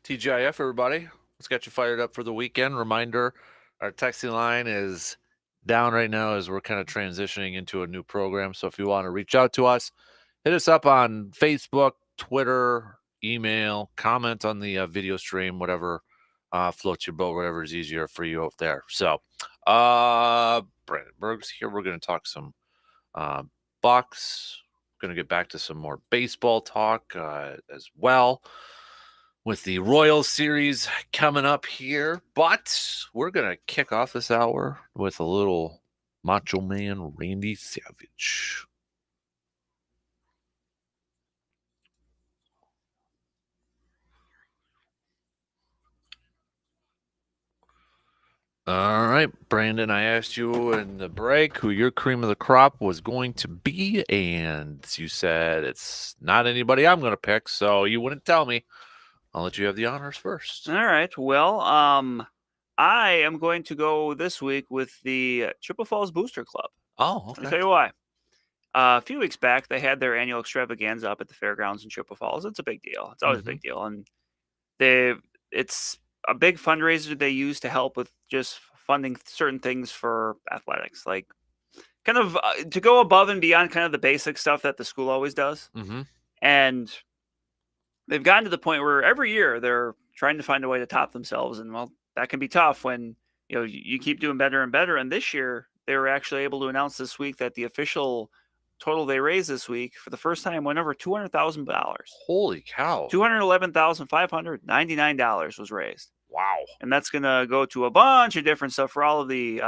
TGIF, everybody. Let's get you fired up for the weekend. Reminder, our texting line is down right now as we're kind of transitioning into a new program. So if you want to reach out to us, hit us up on Facebook, Twitter, email, comment on the video stream, whatever floats your boat, whatever is easier for you out there. So, Brandon Berg's here. We're going to talk some Bucks. Going to get back to some more baseball talk as well with the Royals series coming up here. But we're going to kick off this hour with a little Macho Man Randy Savage. All right, Brandon, I asked you in the break who your cream of the crop was going to be, and you said it's not anybody I'm going to pick, so you wouldn't tell me. I'll let you have the honors first. All right. Well, I am going to go this week with the Chippewa Falls Booster Club. Oh, Let me okay. tell you why. A few weeks back, they had their annual extravaganza up at the fairgrounds in Chippewa Falls. It's a big deal. It's always a big deal, and it's a big fundraiser they use to help with just funding certain things for athletics, like kind of to go above and beyond kind of the basic stuff that the school always does. Mm-hmm. And they've gotten to the point where every year they're trying to find a way to top themselves, and well, that can be tough when you keep doing better and better. And this year they were actually able to announce this week that the official total they raised this week for the first time went over $200,000. Holy cow! $211,599 was raised. Wow! And that's going to go to a bunch of different stuff for all of the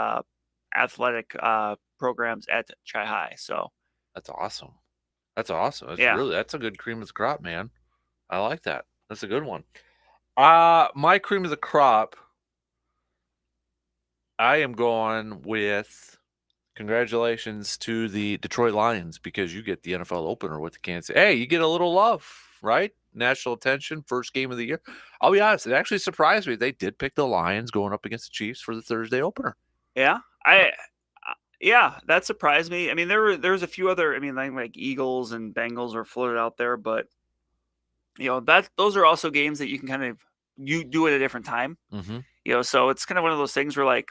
athletic programs at Chi High. So that's awesome. That's awesome. That's a good cream of the crop, man. I like that. That's a good one. My cream of the crop, I am going with congratulations to the Detroit Lions because you get the NFL opener with the Kansas City. Hey, you get a little love, right? National attention, first game of the year. I'll be honest, it actually surprised me. They did pick the Lions going up against the Chiefs for the Thursday opener. Yeah, that surprised me. I mean, there's a few other. I mean, like Eagles and Bengals were floated out there, but those are also games that you can kind of do at a different time. Mm-hmm. So it's kind of one of those things where like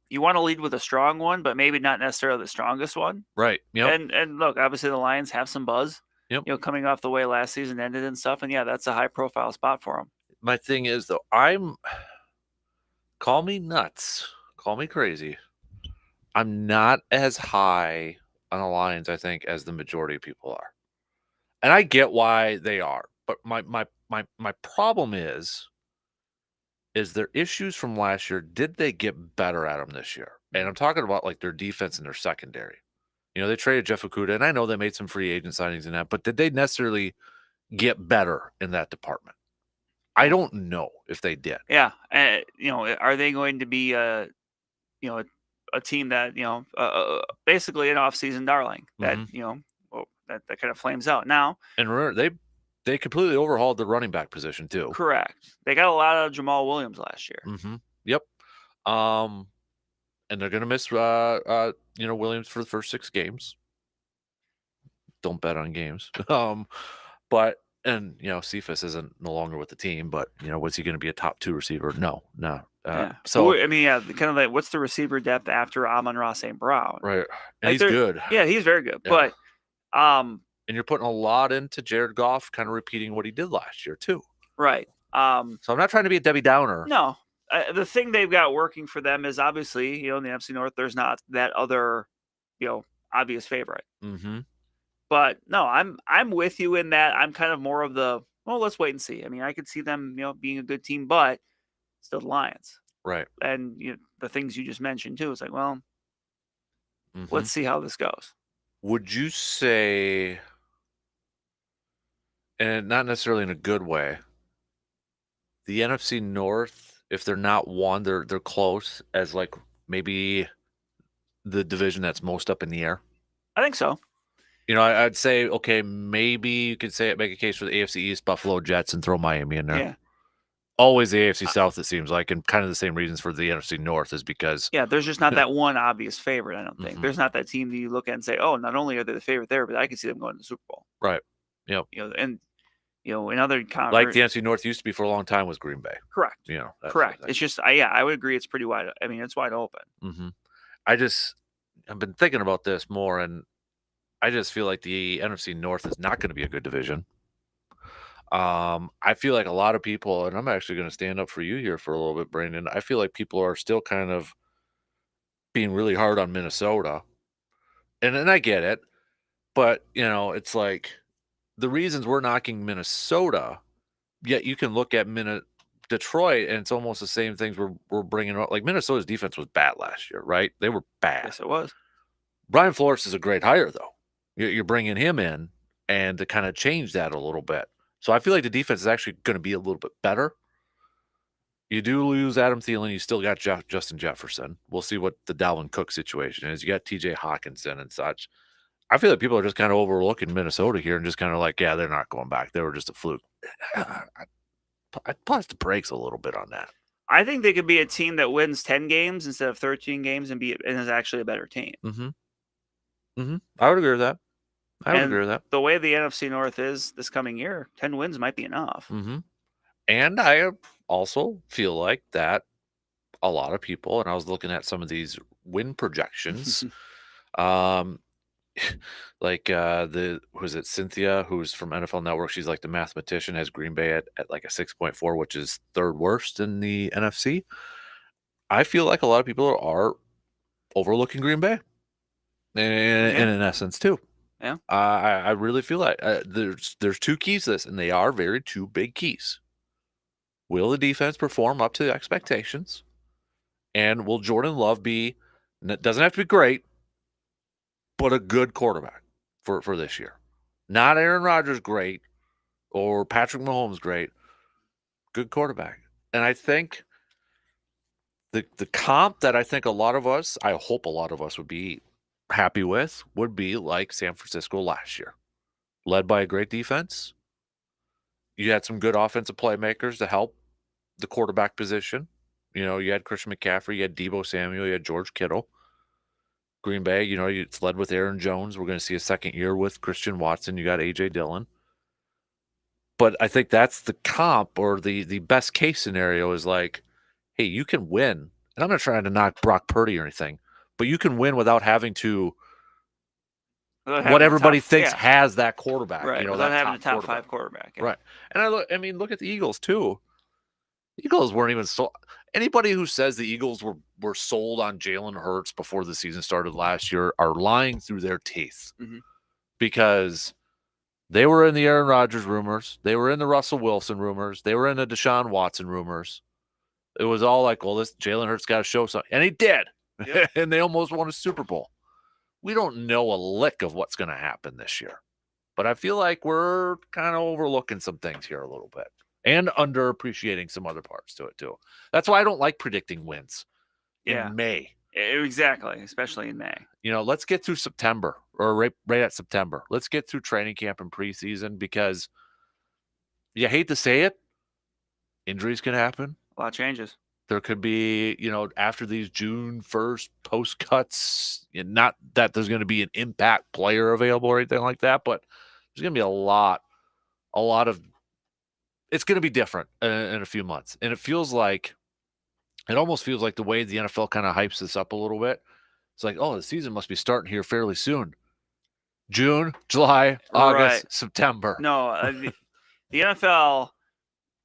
you want to lead with a strong one, but maybe not necessarily the strongest one. Right. Yep. And look, obviously the Lions have some buzz. Yep. Coming off the way last season ended and stuff, and yeah, that's a high profile spot for them. My thing is though, call me nuts, call me crazy. I'm not as high on the Lions, I think, as the majority of people are. And I get why they are. But my problem is their issues from last year, did they get better at them this year? And I'm talking about like their defense and their secondary. They traded Jeff Okuda, and I know they made some free agent signings in that, but did they necessarily get better in that department? I don't know if they did. Yeah. Are they going to be a team that, basically an off-season darling that, that kind of flames out now? And remember, they completely overhauled the running back position too. Correct. They got a lot of Jamal Williams last year. Mm-hmm. Yep. And they're going to miss, Williams for the first 6 games. Don't bet on games. But Cephas isn't no longer with the team, but was he going to be a top 2 receiver? No. Yeah. So kind of like what's the receiver depth after Amon-Ra St. Brown? Right. And like he's good. Yeah, he's very good. Yeah. But and you're putting a lot into Jared Goff, kind of repeating what he did last year too. Right. So I'm not trying to be a Debbie Downer. No. The thing they've got working for them is obviously, in the NFC North, there's not that other, obvious favorite. Mm-hmm. But no, I'm with you in that. I'm kind of more of the, well, let's wait and see. I mean, I could see them, being a good team, but still the Lions. Right. And the things you just mentioned too. It's like, well, let's see how this goes. Would you say, and not necessarily in a good way, the NFC North, if they're not one, they're close as like maybe the division that's most up in the air? I think so. I'd say, okay, maybe you could make a case for the AFC East, Buffalo Jets, and throw Miami in there. Yeah. Always the AFC South, it seems like, and kind of the same reasons for the NFC North is because... Yeah, there's just not that one obvious favorite, I don't think. There's not that team that you look at and say, oh, not only are they the favorite there, but I can see them going to the Super Bowl. Right. Yep. And in other Like the NFC North used to be for a long time was Green Bay. correct, That correct. sort of It's just I would agree it's pretty wide. I mean, it's wide open. thing. I've been thinking about this more, and I just feel like the NFC North is not going to be a good division. I feel like a lot of people, and I'm actually going to stand up for you here for a little bit, Brandon. I feel like people are still kind of being really hard on Minnesota, and I get it, but it's like the reasons we're knocking Minnesota, yet you can look at Detroit, and it's almost the same things we're bringing up. Like Minnesota's defense was bad last year, right? They were bad. Yes, it was. Brian Flores is a great hire, though. You're bringing him in and to kind of change that a little bit. So I feel like the defense is actually going to be a little bit better. You do lose Adam Thielen. You still got Justin Jefferson. We'll see what the Dalvin Cook situation is. You got TJ Hawkinson and such. I feel like people are just kind of overlooking Minnesota here and just kind of like, yeah, they're not going back. They were just a fluke. I'd plus the brakes a little bit on that. I think they could be a team that wins 10 games instead of 13 games and is actually a better team. I would agree with that. I would agree with that. The way the NFC North is this coming year, 10 wins might be enough. And I also feel like that a lot of people, and I was looking at some of these win projections, like who's it, Cynthia, who's from NFL Network, she's like the mathematician, has Green Bay at like a 6.4, which is third worst in the NFC. I feel like a lot of people are overlooking Green Bay in an essence too. Yeah. I really feel like there's two keys to this, and they are very two big keys. Will the defense perform up to the expectations? And will Jordan Love be, doesn't have to be great, but a good quarterback for this year? Not Aaron Rodgers great or Patrick Mahomes great. Good quarterback. And I think the comp that I think I hope a lot of us would be happy with would be like San Francisco last year. Led by a great defense. You had some good offensive playmakers to help the quarterback position. You had Christian McCaffrey, you had Deebo Samuel, you had George Kittle. Green Bay, it's led with Aaron Jones. We're going to see a second year with Christian Watson. You got A.J. Dillon. But I think that's the comp, or the best case scenario is like, hey, you can win. And I'm not trying to knock Brock Purdy or anything, but you can win without having to what everybody thinks has that quarterback. Right, without having a top 5 quarterback. Yeah. Right. And look at the Eagles too. The Eagles weren't even sold. Anybody who says the Eagles were sold on Jalen Hurts before the season started last year are lying through their teeth, because they were in the Aaron Rodgers rumors. They were in the Russell Wilson rumors. They were in the Deshaun Watson rumors. It was all like, well, this Jalen Hurts got to show something. And he did. Yep. And they almost won a Super Bowl. We don't know a lick of what's going to happen this year. But I feel like we're kind of overlooking some things here a little bit and underappreciating some other parts to it too. That's why I don't like predicting wins in May. Exactly, especially in May. Let's get through September, or right at September. Let's get through training camp and preseason, because you hate to say it, injuries can happen. A lot of changes. There could be, after these June 1st post cuts, not that there's going to be an impact player available or anything like that, but there's going to be a lot of, it's going to be different in a few months. And it almost feels like the way the NFL kind of hypes this up a little bit. It's like, oh, the season must be starting here fairly soon. June, July, August, September. No, the NFL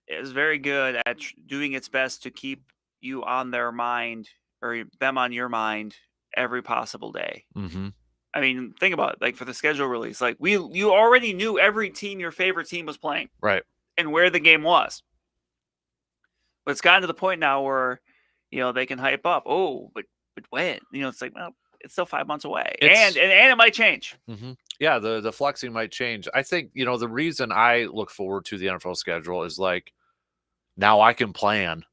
is very good at doing its best to keep you on their mind, or them on your mind, every possible day. I mean, think about it. Like for the schedule release, like you already knew every team your favorite team was playing, right, and where the game was. But it's gotten to the point now where they can hype up. Oh, but when? It's like, well, it's still 5 months away, and it might change. Yeah, the flexing might change. I think the reason I look forward to the NFL schedule is like, now I can plan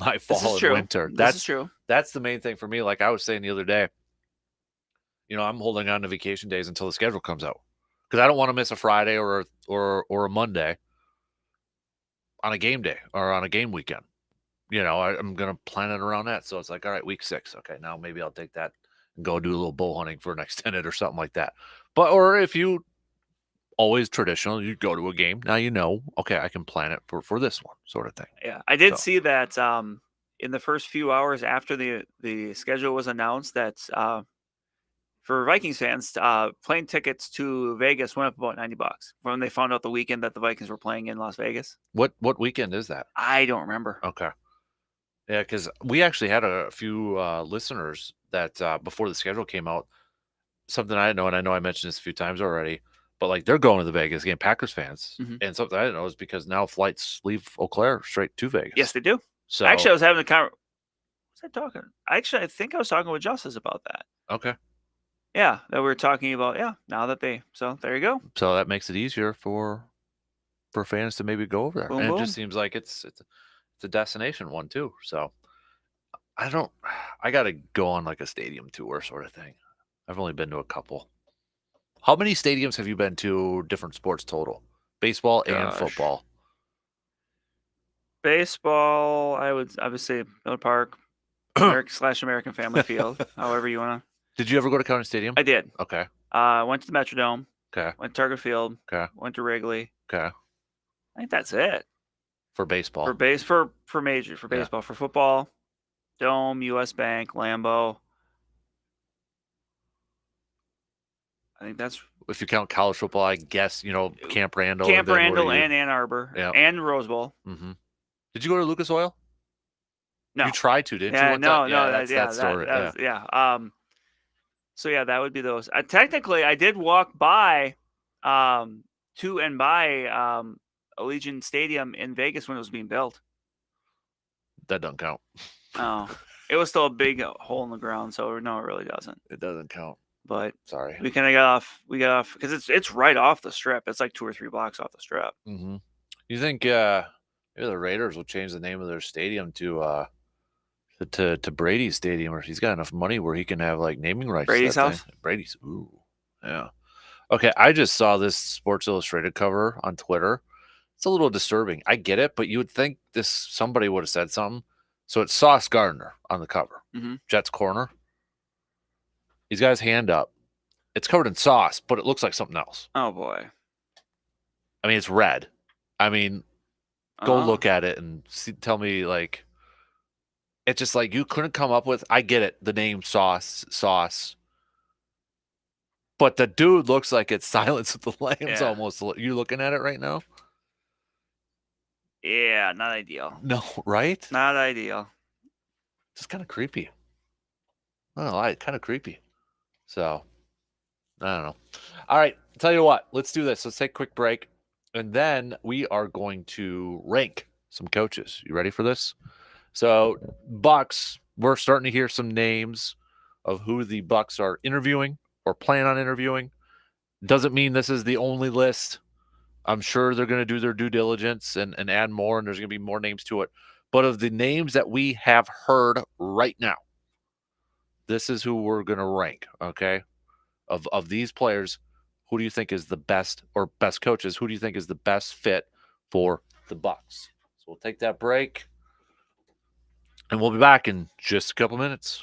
my fall and winter. This is true. That's the main thing for me. Like I was saying the other day, I'm holding on to vacation days until the schedule comes out, because I don't want to miss a Friday or a Monday on a game day or on a game weekend. I'm going to plan it around that. So it's like, all right, week 6. Okay, now maybe I'll take that and go do a little bow hunting for an extended or something like that. Or if you always traditional. You go to a game. Now you know, okay, I can plan it for this one sort of thing. Yeah, I did So- see that in the first few hours after the schedule was announced that for Vikings fans, plane tickets to Vegas went up about $90 when they found out the weekend that the Vikings were playing in Las Vegas. What weekend is that? I don't remember. Okay. Yeah, because we actually had a few listeners that before the schedule came out, something I didn't know, and I know I mentioned this a few times already, but like they're going to the Vegas game, Packers fans, Mhm. and something I didn't know is because now flights leave Eau Claire straight to Vegas. Yes, they do. So Actually, I was having a conversation. Was I talking? Actually, I think I was talking with Justice about that. okay, Yeah, that we were talking about. Yeah, now that so there you go. so that makes it easier for fans to maybe go over there, Boom, and it boom. just seems like it's a destination one too. So I got to go on like a stadium tour sort of thing. I've only been to a couple. How many stadiums have you been to? Different sports total, baseball and Gosh. football. Baseball, I would say Miller Park, American Family Field, however you want to. Did you ever go to County Stadium? I did. Okay. Went to the Metrodome. Okay. Went to Target Field. Okay. Went to Wrigley. Okay. I think that's it For baseball. for major for Yeah. baseball. For football, Dome, U.S. Bank, Lambeau. I think that's If you count college football, I guess, Camp Randall. Camp Randall and Ann Arbor and Rose Bowl. Mm-hmm. Did you go to Lucas Oil? No, You tried to, didn't you? yeah, one no, time? no, That's that story. that was, yeah. So yeah, that would be those. Technically, I did walk by, to and by Allegiant Stadium in Vegas when it was being built. That doesn't count. Oh, it was still a big hole in the ground, so no, it really doesn't. It doesn't count. But Sorry. we kind of got off. We got off because it's right off the strip. It's like 2 or 3 blocks off the strip. Mm-hmm. You think maybe the Raiders will change the name of their stadium to Brady's Stadium, or he's got enough money where he can have like naming rights? Brady's to that house? thing? Brady's. Ooh, yeah. Okay, I just saw this Sports Illustrated cover on Twitter. It's a little disturbing. I get it, but you would think somebody would have said something. So it's Sauce Gardner on the cover. Mm-hmm. Jets corner. He's got his hand up. It's covered in sauce, but it looks like something else. Oh boy. I mean, it's red. I mean, go Uh-huh. look at it and tell me, like, it's just like you couldn't come up with. I get it, the name sauce, but the dude looks like it's Silence of the Lambs Yeah. almost. You looking at it right now? Yeah, not ideal. No, right? Not ideal. Just kind of creepy. I don't know, kind of creepy. So, I don't know. All right, tell you what, let's do this. Let's take a quick break, and then we are going to rank some coaches. You ready for this? So, Bucks, we're starting to hear some names of who the Bucks are interviewing or plan on interviewing. Doesn't mean this is the only list. I'm sure they're going to do their due diligence and add more, and there's going to be more names to it. But of the names that we have heard right now, this is who we're going to rank, okay? Of these players, who do you think is the best, or best coaches, who do you think is the best fit for the Bucks? So we'll take that break, and we'll be back in just a couple minutes.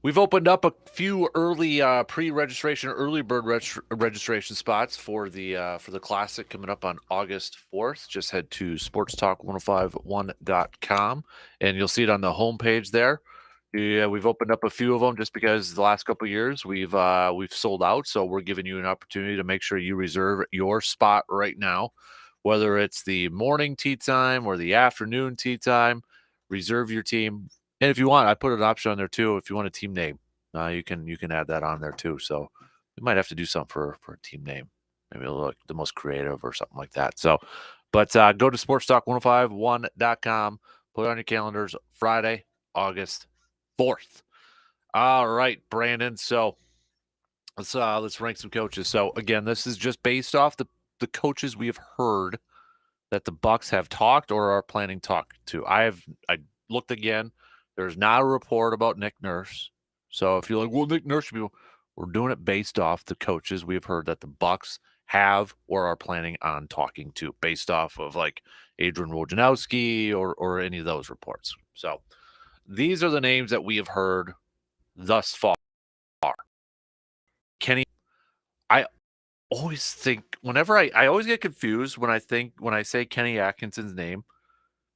We've opened up a few early pre-registration, early bird registration spots for the Classic coming up on August 4th. Just head to sportstalk1051.com and you'll see it on the homepage there. Yeah, we've opened up a few of them just because the last couple of years we've sold out, so we're giving you an opportunity to make sure you reserve your spot right now, whether it's the morning tee time or the afternoon tee time. Reserve your team. And if you want, I put an option on there too. If you want a team name, you can add that on there too. So we might have to do something for a team name, maybe like the most creative or something like that. So, but go to sportstalk1051.com. Put it on your calendars. Friday, August 4th. All right, Brandon. So let's rank some coaches. So again, this is just based off the coaches we have heard that the Bucks have talked or are planning to talk to. I looked again. There's not a report about Nick Nurse. So if you're like, well, Nick Nurse, we're doing it based off the coaches we have heard that the Bucks have or are planning on talking to, based off of like Adrian Wojnarowski or any of those reports. So these are the names that we have heard thus far. Kenny, I always think whenever I always get confused when I say Kenny Atkinson's name,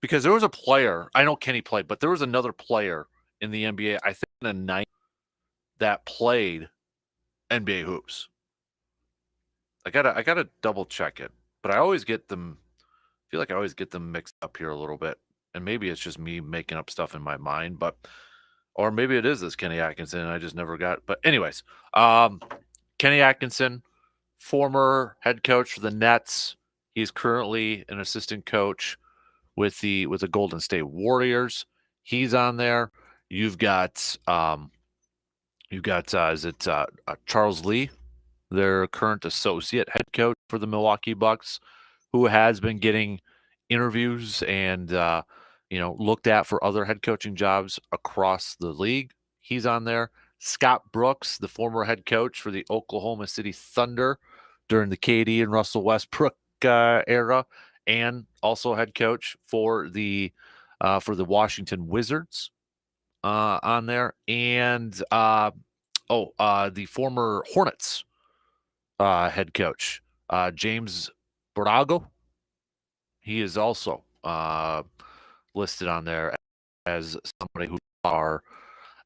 because there was a player, I know Kenny played, but there was another player in the NBA, I think in the night, that played NBA hoops. I gotta double check it, but I always get them. I feel like I always get them mixed up here a little bit, and maybe it's just me making up stuff in my mind, or maybe it is this Kenny Atkinson. And I just never got. But anyways, Kenny Atkinson, former head coach for the Nets. He's currently an assistant coach with the Golden State Warriors. He's on there. You've got Charles Lee, their current associate head coach for the Milwaukee Bucks, who has been getting interviews and looked at for other head coaching jobs across the league. He's on there. Scott Brooks, the former head coach for the Oklahoma City Thunder during the KD and Russell Westbrook era, and also head coach for the Washington Wizards on there, and the former Hornets head coach James Borrego. He is also listed on there as somebody who are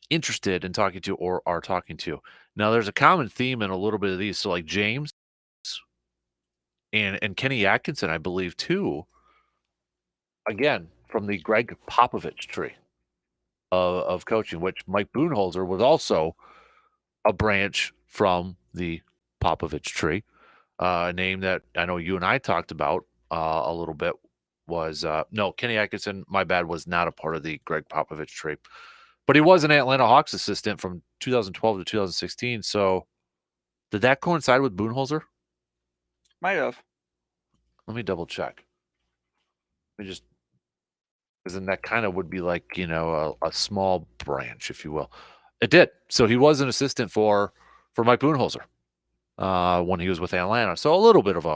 interested in talking to or are talking to. Now, there's a common theme in a little bit of these. So, like James and Kenny Atkinson, I believe, too. Again, from the Greg Popovich tree of coaching, which Mike Budenholzer was also a branch from the Popovich tree. A name that I know you and I talked about a little bit was no, Kenny Atkinson, my bad, was not a part of the Greg Popovich tree. But he was an Atlanta Hawks assistant from 2012 to 2016. So did that coincide with Budenholzer? Might have. Let me double check. Let me just, because then that kind of would be like, a small branch, if you will. It did. So he was an assistant for Mike Budenholzer when he was with Atlanta. So a little bit of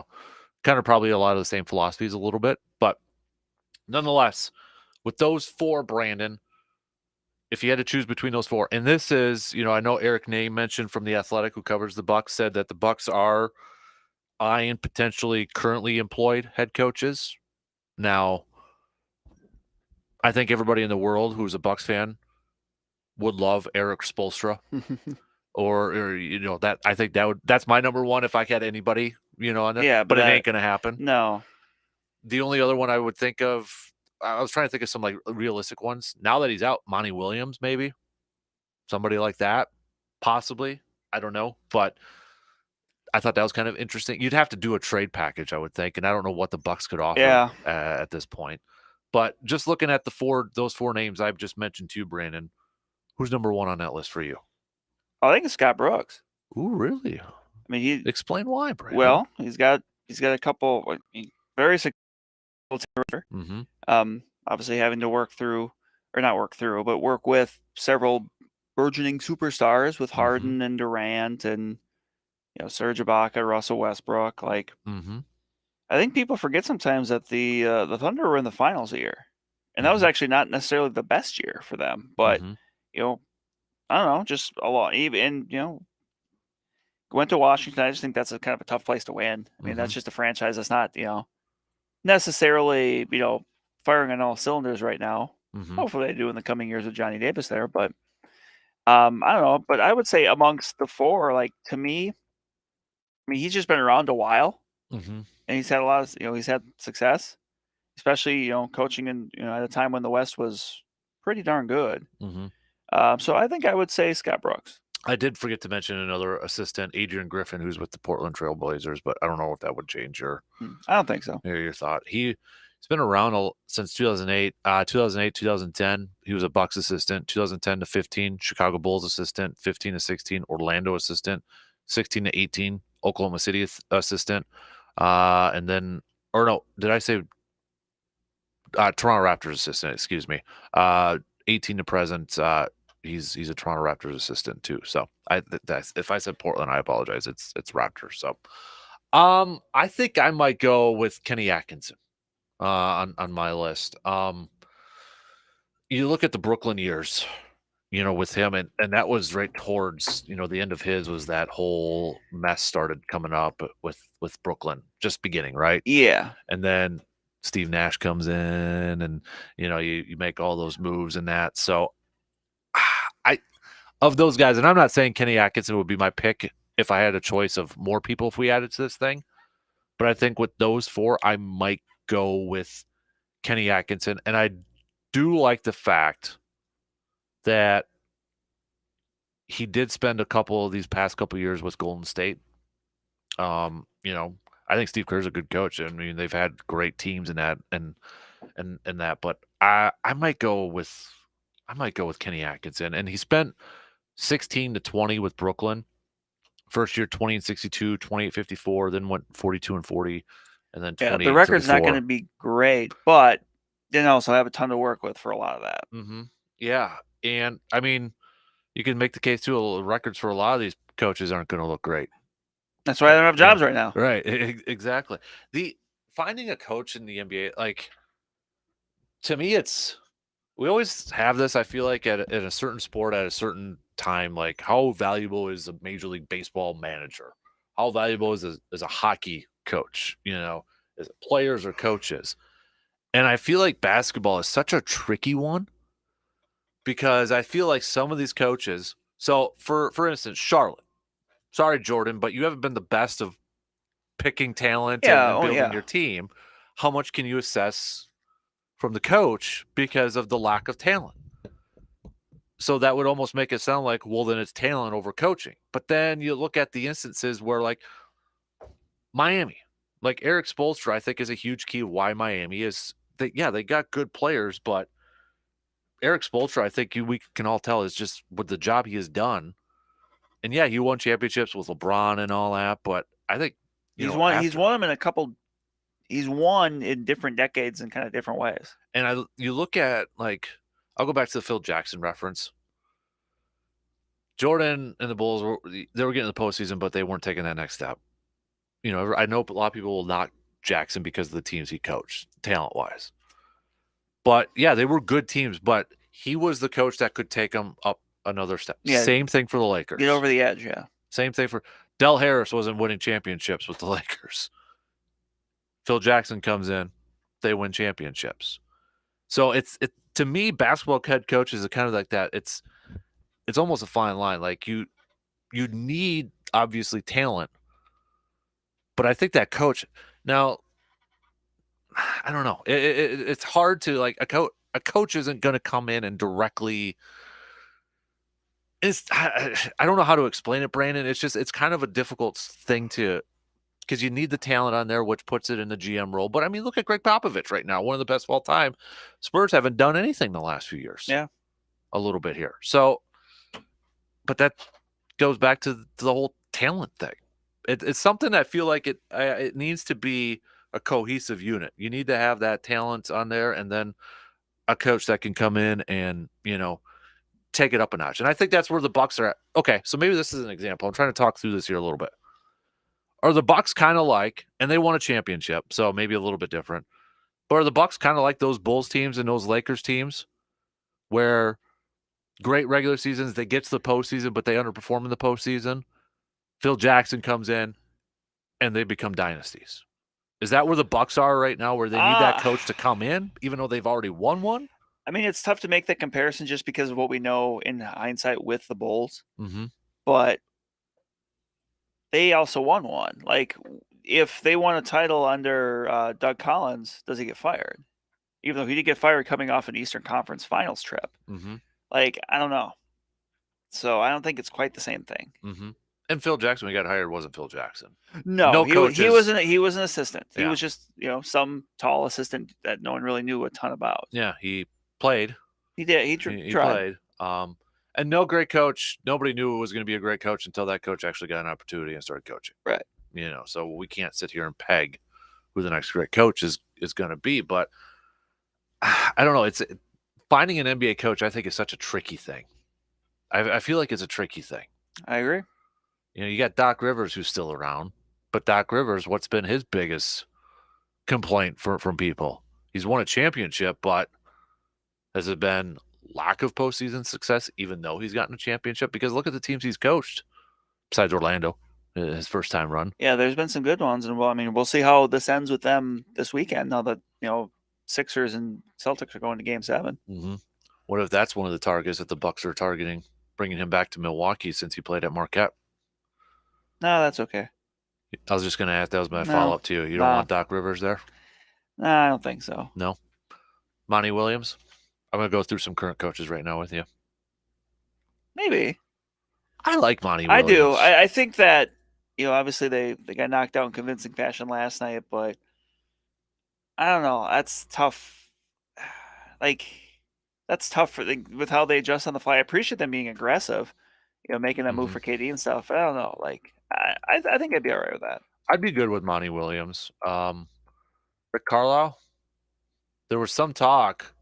probably a lot of the same philosophies a little bit. But nonetheless, with those four, Brandon, if you had to choose between those four, and this is, I know Eric Name mentioned from The Athletic, who covers the Bucks, said that the Bucks are eyeing potentially currently employed head coaches. Now, I think everybody in the world who's a Bucks fan would love Eric Spoelstra, or that I think that's my number one if I had anybody on there. Yeah, but it ain't gonna happen. No. The only other one I would think of, I was trying to think of some like realistic ones. Now that he's out, Monty Williams, maybe somebody like that, possibly. I don't know, but I thought that was kind of interesting. You'd have to do a trade package, I would think, and I don't know what the Bucks could offer at this point. But just looking at those four names I've just mentioned to you, Brandon, who's number one on that list for you? I think it's Scott Brooks. Ooh, really? I mean, explain why, Brandon. Well, he's got a couple very successful. Obviously having to work with several burgeoning superstars with Harden and Durant and Serge Ibaka, Russell Westbrook. I think people forget sometimes that the Thunder were in the finals a year, and that was actually not necessarily the best year for them. But I don't know, just a lot. Even went to Washington. I just think that's a kind of a tough place to win. I mean, that's just a franchise that's not necessarily firing on all cylinders right now. Hopefully they do in the coming years with Johnny Davis there, but I don't know. But I would say amongst the four, like to me, I mean, he's just been around a while, and he's had a lot of he's had success, especially coaching in at a time when the West was pretty darn good. So I think I would say Scott Brooks. I did forget to mention another assistant, Adrian Griffin, who's with the Portland Trail Blazers, but I don't know if that would change your I don't think so. your thought. He's been around since 2008. 2008, 2010, he was a Bucks assistant. 2010 to 15, Chicago Bulls assistant. 15 to 16, Orlando assistant. 16 to 18, Oklahoma City assistant. And then, or no, did I say Toronto Raptors assistant? Excuse me. 18 to present. He's a Toronto Raptors assistant too. So if I said Portland, I apologize. It's Raptors. So I think I might go with Kenny Atkinson on my list. You look at the Brooklyn years, with him, and that was right towards the end of his was that whole mess started coming up with Brooklyn, just beginning, right? Yeah. And then Steve Nash comes in, and you make all those moves and that. So of those guys, and I'm not saying Kenny Atkinson would be my pick if I had a choice of more people if we added to this thing, but I think with those four, I might go with Kenny Atkinson, and I do like the fact that he did spend a couple of these past couple of years with Golden State. I think Steve Kerr's a good coach. I mean, they've had great teams in that and that, but I might go with Kenny Atkinson, and he spent 16 to 20 with Brooklyn. First year 20 and 62, 28 54, then went 42 and 40, and then 20. The record's not going to be great, but they also have a ton to work with for a lot of that. Yeah, and I mean, you can make the case too. Records for a lot of these coaches aren't going to look great. That's why they don't have jobs right now. Right, exactly. Finding a coach in the NBA, like, to me, we always have this. I feel like at a certain sport at a certain time, like how valuable is a Major League Baseball manager? How valuable is a hockey coach? Is it players or coaches? And I feel like basketball is such a tricky one because I feel like some of these coaches. So for instance, Charlotte. Sorry, Jordan, but you haven't been the best of picking talent and building your team. How much can you assess from the coach because of the lack of talent? So that would almost make it sound like, well, then it's talent over coaching. But then you look at the instances where, like, Miami, like Eric Spoelstra, I think is a huge key of why Miami is. They got good players, but Eric Spoelstra, I think we can all tell, is just with the job he has done. And yeah, he won championships with LeBron and all that, but I think he's won them in a couple. He's won in different decades in kind of different ways. And you look at, like, I'll go back to the Phil Jackson reference. Jordan and the Bulls they were getting the postseason, but they weren't taking that next step. I know a lot of people will knock Jackson because of the teams he coached, talent-wise. But yeah, they were good teams, but he was the coach that could take them up another step. Yeah, same thing for the Lakers. Get over the edge, yeah. Same thing for Del Harris wasn't winning championships with the Lakers. Phil Jackson comes in, they win championships. So it to me, basketball head coaches are kind of like that. It's almost a fine line. Like you need obviously talent, but I think that coach now, I don't know. It's hard to, like, a coach isn't going to come in and directly. I don't know how to explain it, Brandon. It's kind of a difficult thing because you need the talent on there, which puts it in the GM role. But I mean, look at Greg Popovich right now, one of the best of all time. Spurs haven't done anything the last few years. Yeah, a little bit here. So, but that goes back to the whole talent thing. It's something I feel like it needs to be a cohesive unit. You need to have that talent on there, and then a coach that can come in and take it up a notch. And I think that's where the Bucks are at. Okay, so maybe this is an example. I'm trying to talk through this here a little bit. Are the Bucks kind of like, and they won a championship, so maybe a little bit different, but are the Bucks kind of like those Bulls teams and those Lakers teams where great regular seasons. They get to the postseason, but they underperform in the postseason. Phil Jackson comes in, and they become dynasties. Is that where the Bucks are right now, where they need that coach to come in, even though they've already won one? I mean, it's tough to make that comparison just because of what we know in hindsight with the Bulls. Mm-hmm. But they also won one. Like, if they won a title under Doug Collins, does he get fired? Even though he did get fired coming off an Eastern Conference Finals trip. Mm-hmm. Like, I don't know. So I don't think it's quite the same thing. Mm-hmm. And Phil Jackson, when he got hired, wasn't Phil Jackson. No, he coaches. he was an assistant. He Yeah. was just, some tall assistant that no one really knew a ton about. Yeah, he played. He did. He tried. played. And no great coach. Nobody knew it was going to be a great coach until that coach actually got an opportunity and started coaching. Right. So we can't sit here and peg who the next great coach is going to be. But I don't know. It's finding an NBA coach, I think, is such a tricky thing. I feel like it's a tricky thing. I agree. You got Doc Rivers, who's still around. But Doc Rivers, what's been his biggest complaint from people? He's won a championship, but has it been lack of postseason success, even though he's gotten a championship? Because look at the teams he's coached, besides Orlando, his first time run. Yeah, there's been some good ones, and we'll see how this ends with them this weekend. Now that Sixers and Celtics are going to Game 7. Mm-hmm. What if that's one of the targets that the Bucks are targeting, bringing him back to Milwaukee since he played at Marquette? No, that's okay. I was just going to ask. That was my follow-up to you. You don't want Doc Rivers there? No, I don't think so. No. Monty Williams? I'm going to go through some current coaches right now with you. Maybe. I like Monty Williams. I do. I think that, obviously they got knocked out in convincing fashion last night, but I don't know. That's tough. Like, that's tough with how they adjust on the fly. I appreciate them being aggressive, making that move for KD and stuff. I don't know. Like, I think I'd be all right with that. I'd be good with Monty Williams. Rick Carlisle, there was some talk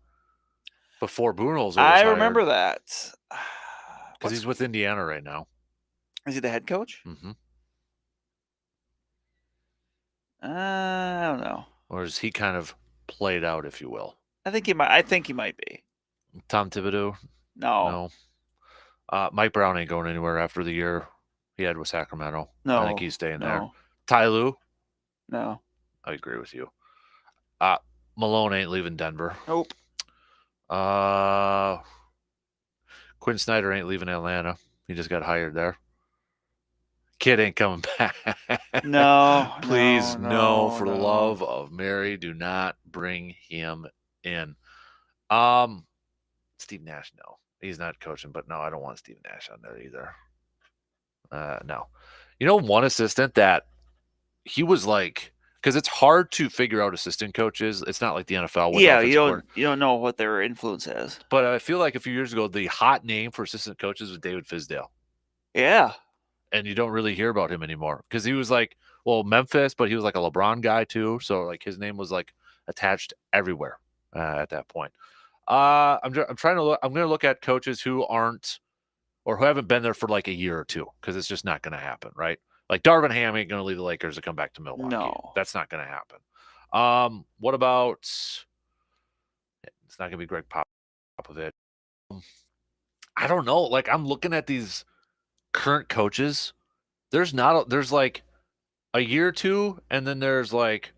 before Budenholzer. I remember that. Because he's with Indiana right now. Is he the head coach? Mm-hmm. I don't know. Or is he kind of played out, if you will? I think he might be. Tom Thibodeau? No. Mike Brown ain't going anywhere after the year he had with Sacramento. No. I think he's staying there. Ty Lue? No. I agree with you. Malone ain't leaving Denver. Nope. Quinn Snyder ain't leaving Atlanta. He just got hired there. Kid ain't coming back. No. Please, no, for the love of Mary, do not bring him in. Steve Nash, no. He's not coaching, but no, I don't want Steve Nash on there either. No. One assistant that he was like, because it's hard to figure out assistant coaches. It's not like the NFL. Yeah, you don't know what their influence is. But I feel like a few years ago, the hot name for assistant coaches was David Fizdale. Yeah. And you don't really hear about him anymore because he was like, Memphis, but he was like a LeBron guy too. So like his name was like attached everywhere at that point. I'm trying to look. I'm going to look at coaches who aren't or who haven't been there for like a year or two because it's just not going to happen, right? Like Darvin Ham ain't going to leave the Lakers to come back to Milwaukee. No, that's not going to happen. What about? It's not going to be Greg Popovich. I don't know. Like I'm looking at these current coaches. There's like a year or two, and then there's like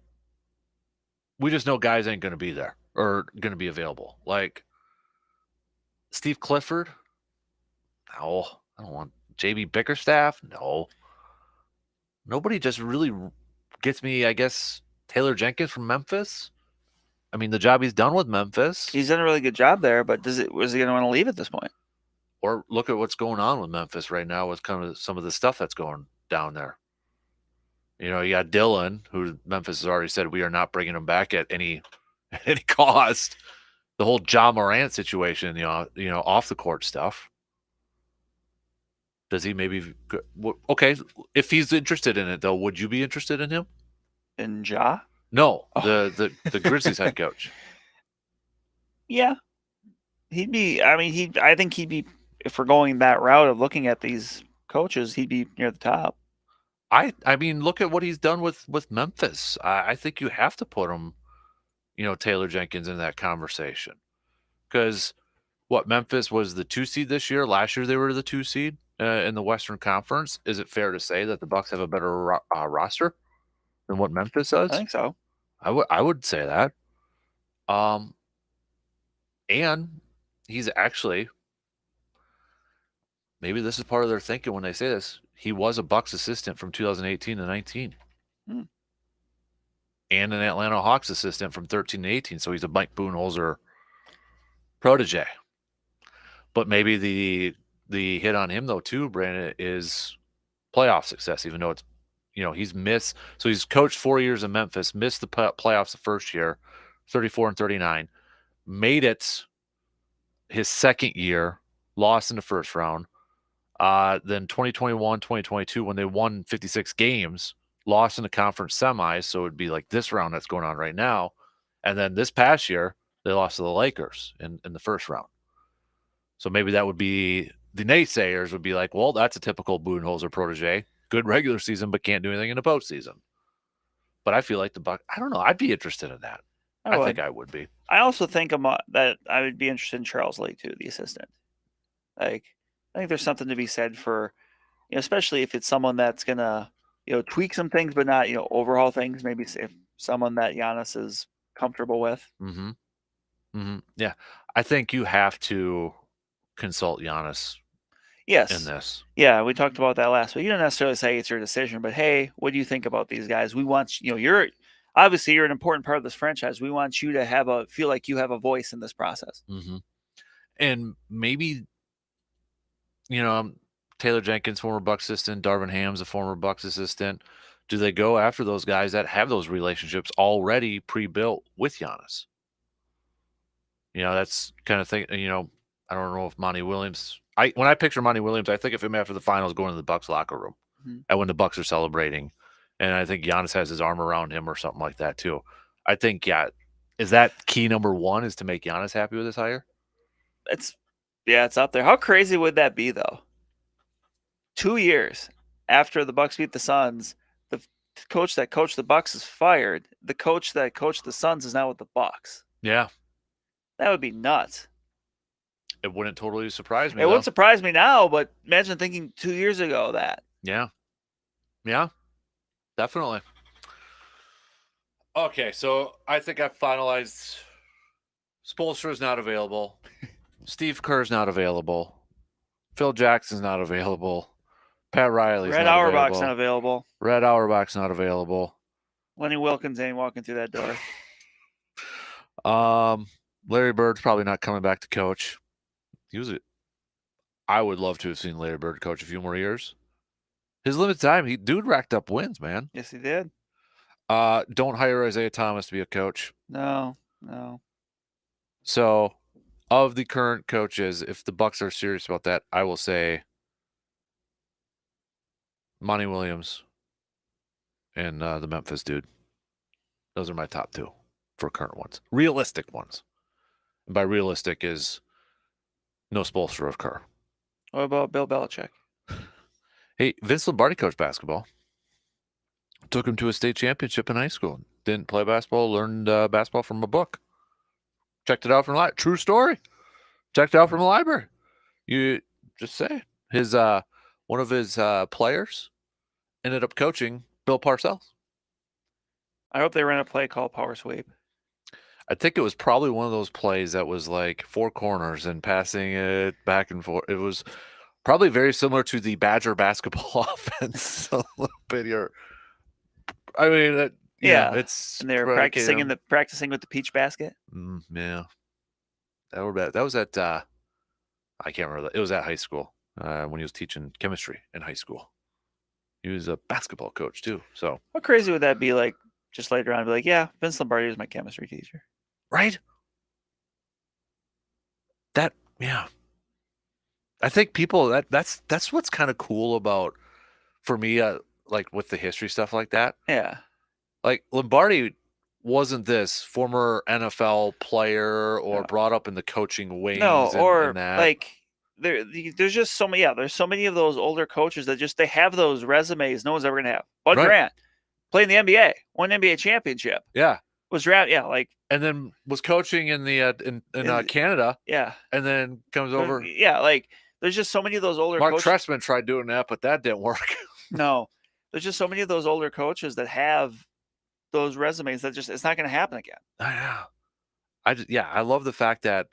we just know guys ain't going to be there or going to be available. Like Steve Clifford. No, I don't want JB Bickerstaff. No. Nobody just really gets me, I guess, Taylor Jenkins from Memphis. I mean, the job he's done with Memphis. He's done a really good job there, but was he going to want to leave at this point? Or look at what's going on with Memphis right now with kind of some of the stuff that's going down there. You got Dylan, who Memphis has already said we are not bringing him back at any cost. The whole Ja Morant situation, off the court stuff. Does he maybe – okay, if he's interested in it, though, would you be interested in him? In Ja? No, the Grizzlies head coach. Yeah. He'd be – I think he'd be – if we're going that route of looking at these coaches, he'd be near the top. I mean, look at what he's done with Memphis. I think you have to put him, Taylor Jenkins in that conversation. Because what, Memphis was the 2 seed this year. Last year they were the 2 seed in the Western Conference. Is it fair to say that the Bucks have a better roster than what Memphis does? I think so. I would say that. And he's actually, maybe this is part of their thinking when they say this. He was a Bucks assistant from 2018 to 19. Hmm. And an Atlanta Hawks assistant from 13 to 18. So he's a Mike Budenholzer protege. But maybe the hit on him though too, Brandon, is playoff success, even though it's, he's missed. So he's coached 4 years in Memphis, missed the playoffs the first year, 34 and 39, made it his second year, lost in the first round. Then 2021, 2022, when they won 56 games, lost in the conference semis. So it'd be like this round that's going on right now. And then this past year, they lost to the Lakers in the first round. So maybe that would be, the naysayers would be like, well, that's a typical Budenholzer protege. Good regular season, but can't do anything in the postseason. But I feel like the Bucks, I don't know. I'd be interested in that. I think I would be. I also think that I would be interested in Charles Lee too, the assistant. Like, I think there's something to be said for, especially if it's someone that's gonna, tweak some things, but not, overhaul things. Maybe if someone that Giannis is comfortable with. Mm-hmm. Mm-hmm. Yeah, I think you have to consult Giannis. Yes. In this. Yeah, we talked about that last week. You don't necessarily say it's your decision, but hey, what do you think about these guys? We want you're obviously you're an important part of this franchise. We want you to feel like you have a voice in this process. Mm-hmm. And maybe, Taylor Jenkins, former Bucks assistant, Darvin Ham's a former Bucks assistant. Do they go after those guys that have those relationships already pre-built with Giannis? That's kind of thing. I don't know if Monty Williams. When I picture Monty Williams, I think of him after the finals going to the Bucks locker room, and when the Bucks are celebrating, and I think Giannis has his arm around him or something like that too. I think, is that key number one, is to make Giannis happy with his hire? It's up there. How crazy would that be though? 2 years after the Bucks beat the Suns, the coach that coached the Bucks is fired. The coach that coached the Suns is now with the Bucks. Yeah, that would be nuts. It wouldn't totally surprise me. It wouldn't surprise me now, but imagine thinking 2 years ago that. Yeah, definitely. Okay, so I think I've finalized. Spoelstra is not available. Steve Kerr's not available. Phil Jackson's not available. Pat Riley's Red not Auerbach's available. not available. Red Auerbach's not available. Lenny Wilkins ain't walking through that door. Larry Bird's probably not coming back to coach. I would love to have seen Larry Bird coach a few more years. His limited time, dude racked up wins, man. Yes, he did. Don't hire Isaiah Thomas to be a coach. No. So, of the current coaches, if the Bucks are serious about that, I will say Monty Williams and the Memphis dude. Those are my top two for current ones. Realistic ones. And by realistic is no Spoelstra or Kerr. What about Bill Belichick? Hey, Vince Lombardi coached basketball. Took him to a state championship in high school. Didn't play basketball, learned basketball from a book. Checked it out from a true story. Checked it out from a library. You just say his one of his players ended up coaching Bill Parcells. I hope they ran a play called Power Sweep. I think it was probably one of those plays that was like four corners and passing it back and forth. It was probably very similar to the Badger basketball offense. A little bit here. I mean, it's and they were practicing with the peach basket. Yeah, that was at I can't remember. It was at high school when he was teaching chemistry in high school. He was a basketball coach too. So how crazy would that be? Like just later on, be like, yeah, Vince Lombardi was my chemistry teacher. Right? I think people that's what's kind of cool about, for me, like with the history stuff like that. Yeah. Like Lombardi wasn't this former NFL player or brought up in the coaching wings. Or that. Like there's just so many. Yeah, there's so many of those older coaches that they have those resumes no one's ever gonna have. Bud Grant played in the NBA, won an NBA championship. Yeah. Was drafted, yeah, like and then was coaching in the in Canada, yeah, and then comes over. yeah, like there's just so many of those older Mark coaches. Trestman tried doing that, but that didn't work. No, there's just so many of those older coaches that have those resumes that just it's not going to happen again. I know. I love the fact that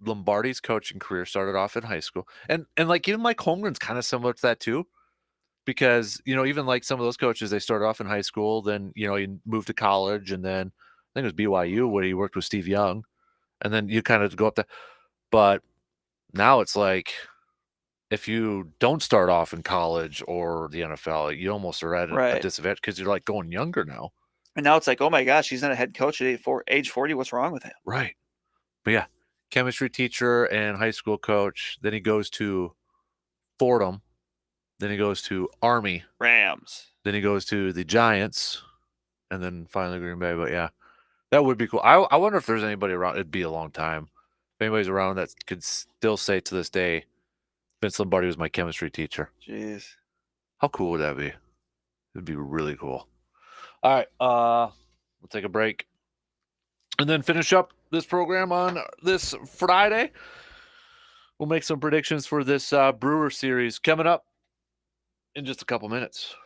Lombardi's coaching career started off in high school, and like even Mike Holmgren's kind of similar to that too, because even like some of those coaches, they started off in high school, then he moved to college, and then I think it was BYU where he worked with Steve Young, and then you kind of go up there. But now it's like if you don't start off in college or the NFL, you almost are at a Right. disadvantage because you're like going younger now. And now it's like, oh my gosh, he's not a head coach at age 40. What's wrong with him? Right. But yeah, chemistry teacher and high school coach. Then he goes to Fordham. Then he goes to Army. Rams. Then he goes to the Giants. And then finally Green Bay. But yeah, that would be cool. I wonder if there's anybody around. It'd be a long time. If anybody's around that could still say to this day, Vince Lombardi was my chemistry teacher. Jeez. How cool would that be? It'd be really cool. All right. We'll take a break and then finish up this program on this Friday. We'll make some predictions for this Brewer series coming up in just a couple minutes.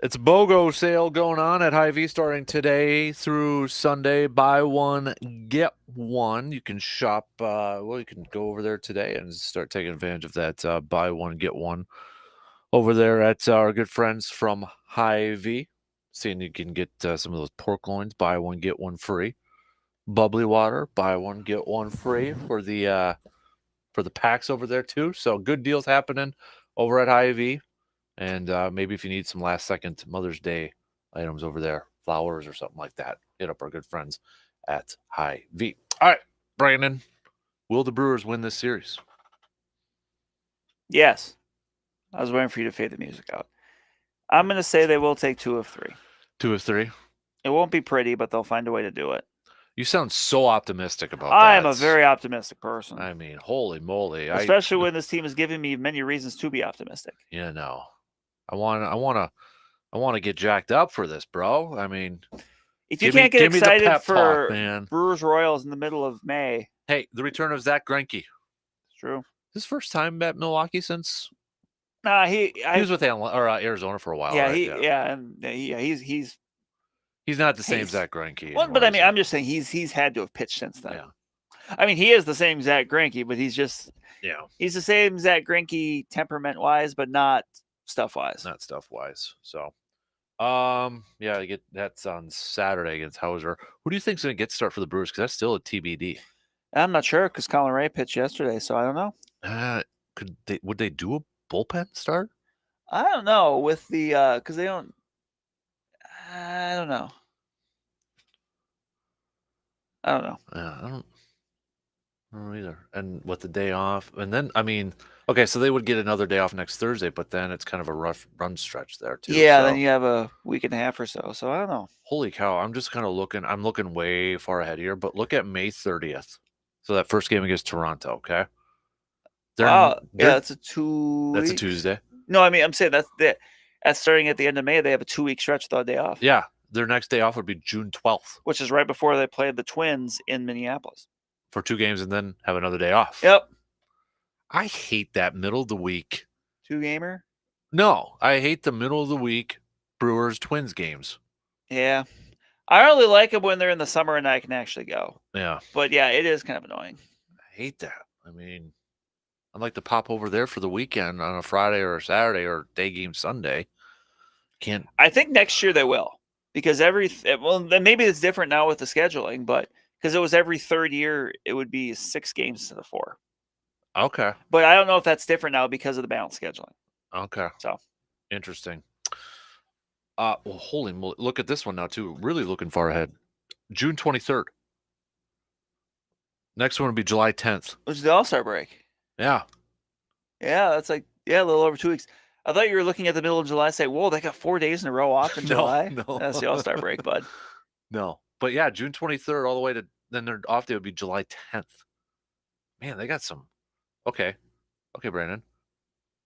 It's a BOGO sale going on at Hy-Vee starting today through Sunday. Buy one, get one. You can shop, you can go over there today and start taking advantage of that buy one, get one over there at our good friends from Hy-Vee. Seeing you can get some of those pork loins, buy one, get one free. Bubbly water, buy one, get one free for the packs over there too. So good deals happening over at Hy-Vee. And maybe if you need some last second Mother's Day items over there, flowers or something like that, hit up our good friends at Hy-Vee. All right, Brandon, will the Brewers win this series? Yes. I was waiting for you to fade the music out. I'm going to say they will take 2 of 3. 2 of 3. It won't be pretty, but they'll find a way to do it. You sound so optimistic about that. I am a very optimistic person. I mean, holy moly! Especially when this team is giving me many reasons to be optimistic. You know, I want to get jacked up for this, bro. I mean, if you can't get excited for man. Brewers Royals in the middle of May, hey, the return of Zach Greinke. It's true. His first time at Milwaukee since. He was with Arizona for a while. Yeah, right? He's not the same Zach Greinke. Well, but I mean, I'm just saying he's had to have pitched since then. Yeah. I mean, he is the same Zach Greinke, but he's just he's the same Zach Greinke temperament wise, but not stuff wise. Not stuff wise. So, that's on Saturday against Hauser. Who do you think's going to get start for the Brewers? Because that's still a TBD. I'm not sure because Colin Ray pitched yesterday, so I don't know. Would they do a bullpen start? I don't know with the because they don't. I don't know. Yeah, I don't know either. And with the day off, and then I mean, okay, so they would get another day off next Thursday, but then it's kind of a rough run stretch there too. Yeah, then you have a week and a half or so. So I don't know. Holy cow! I'm just kind of looking. I'm looking way far ahead here, but look at May 30th. So that first game against Toronto. Okay. That's a 2. That's a Tuesday. No, I mean I'm saying that's starting at the end of May. They have a 2-week stretch without a day off. Yeah, their next day off would be June 12th, which is right before they played the Twins in Minneapolis for 2 games and then have another day off. Yep. I hate that middle of the week 2-gamer. No, I hate the middle of the week Brewers Twins games. Yeah. I really like it when they're in the summer and I can actually go. Yeah. But yeah, it is kind of annoying. I hate that. I mean, I'd like to pop over there for the weekend on a Friday or a Saturday or day game Sunday. Can't. I think next year they will because then maybe it's different now with the scheduling, but because it was every third year, it would be 6 games instead of 4. Okay. But I don't know if that's different now because of the balanced scheduling. Okay. So interesting. Well, holy moly. Look at this one now, too. Really looking far ahead. June 23rd. Next one will be July 10th. Which is the All-Star break. Yeah. Yeah, that's a little over 2 weeks. I thought you were looking at the middle of July and say, whoa, they got 4 days in a row off in July. No. That's the All-Star break, bud. No. But yeah, June 23rd all the way to then their off day would be July 10th. Man, they got some. Okay, Brandon.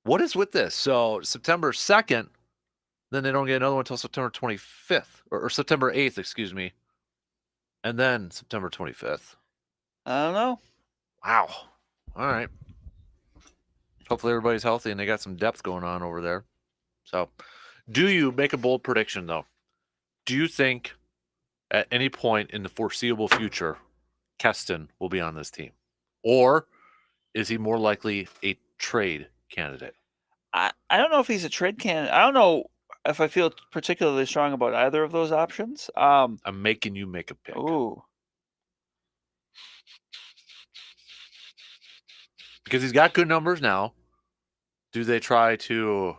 What is with this? So September 2nd, then they don't get another one until September 25th or September 8th, excuse me. And then September 25th. I don't know. Wow. All right. Hopefully everybody's healthy and they got some depth going on over there. So, do you make a bold prediction, though? Do you think at any point in the foreseeable future, Keston will be on this team? Or is he more likely a trade candidate? I don't know if he's a trade candidate. I don't know if I feel particularly strong about either of those options. I'm making you make a pick. Ooh. Because he's got good numbers now. Do they try to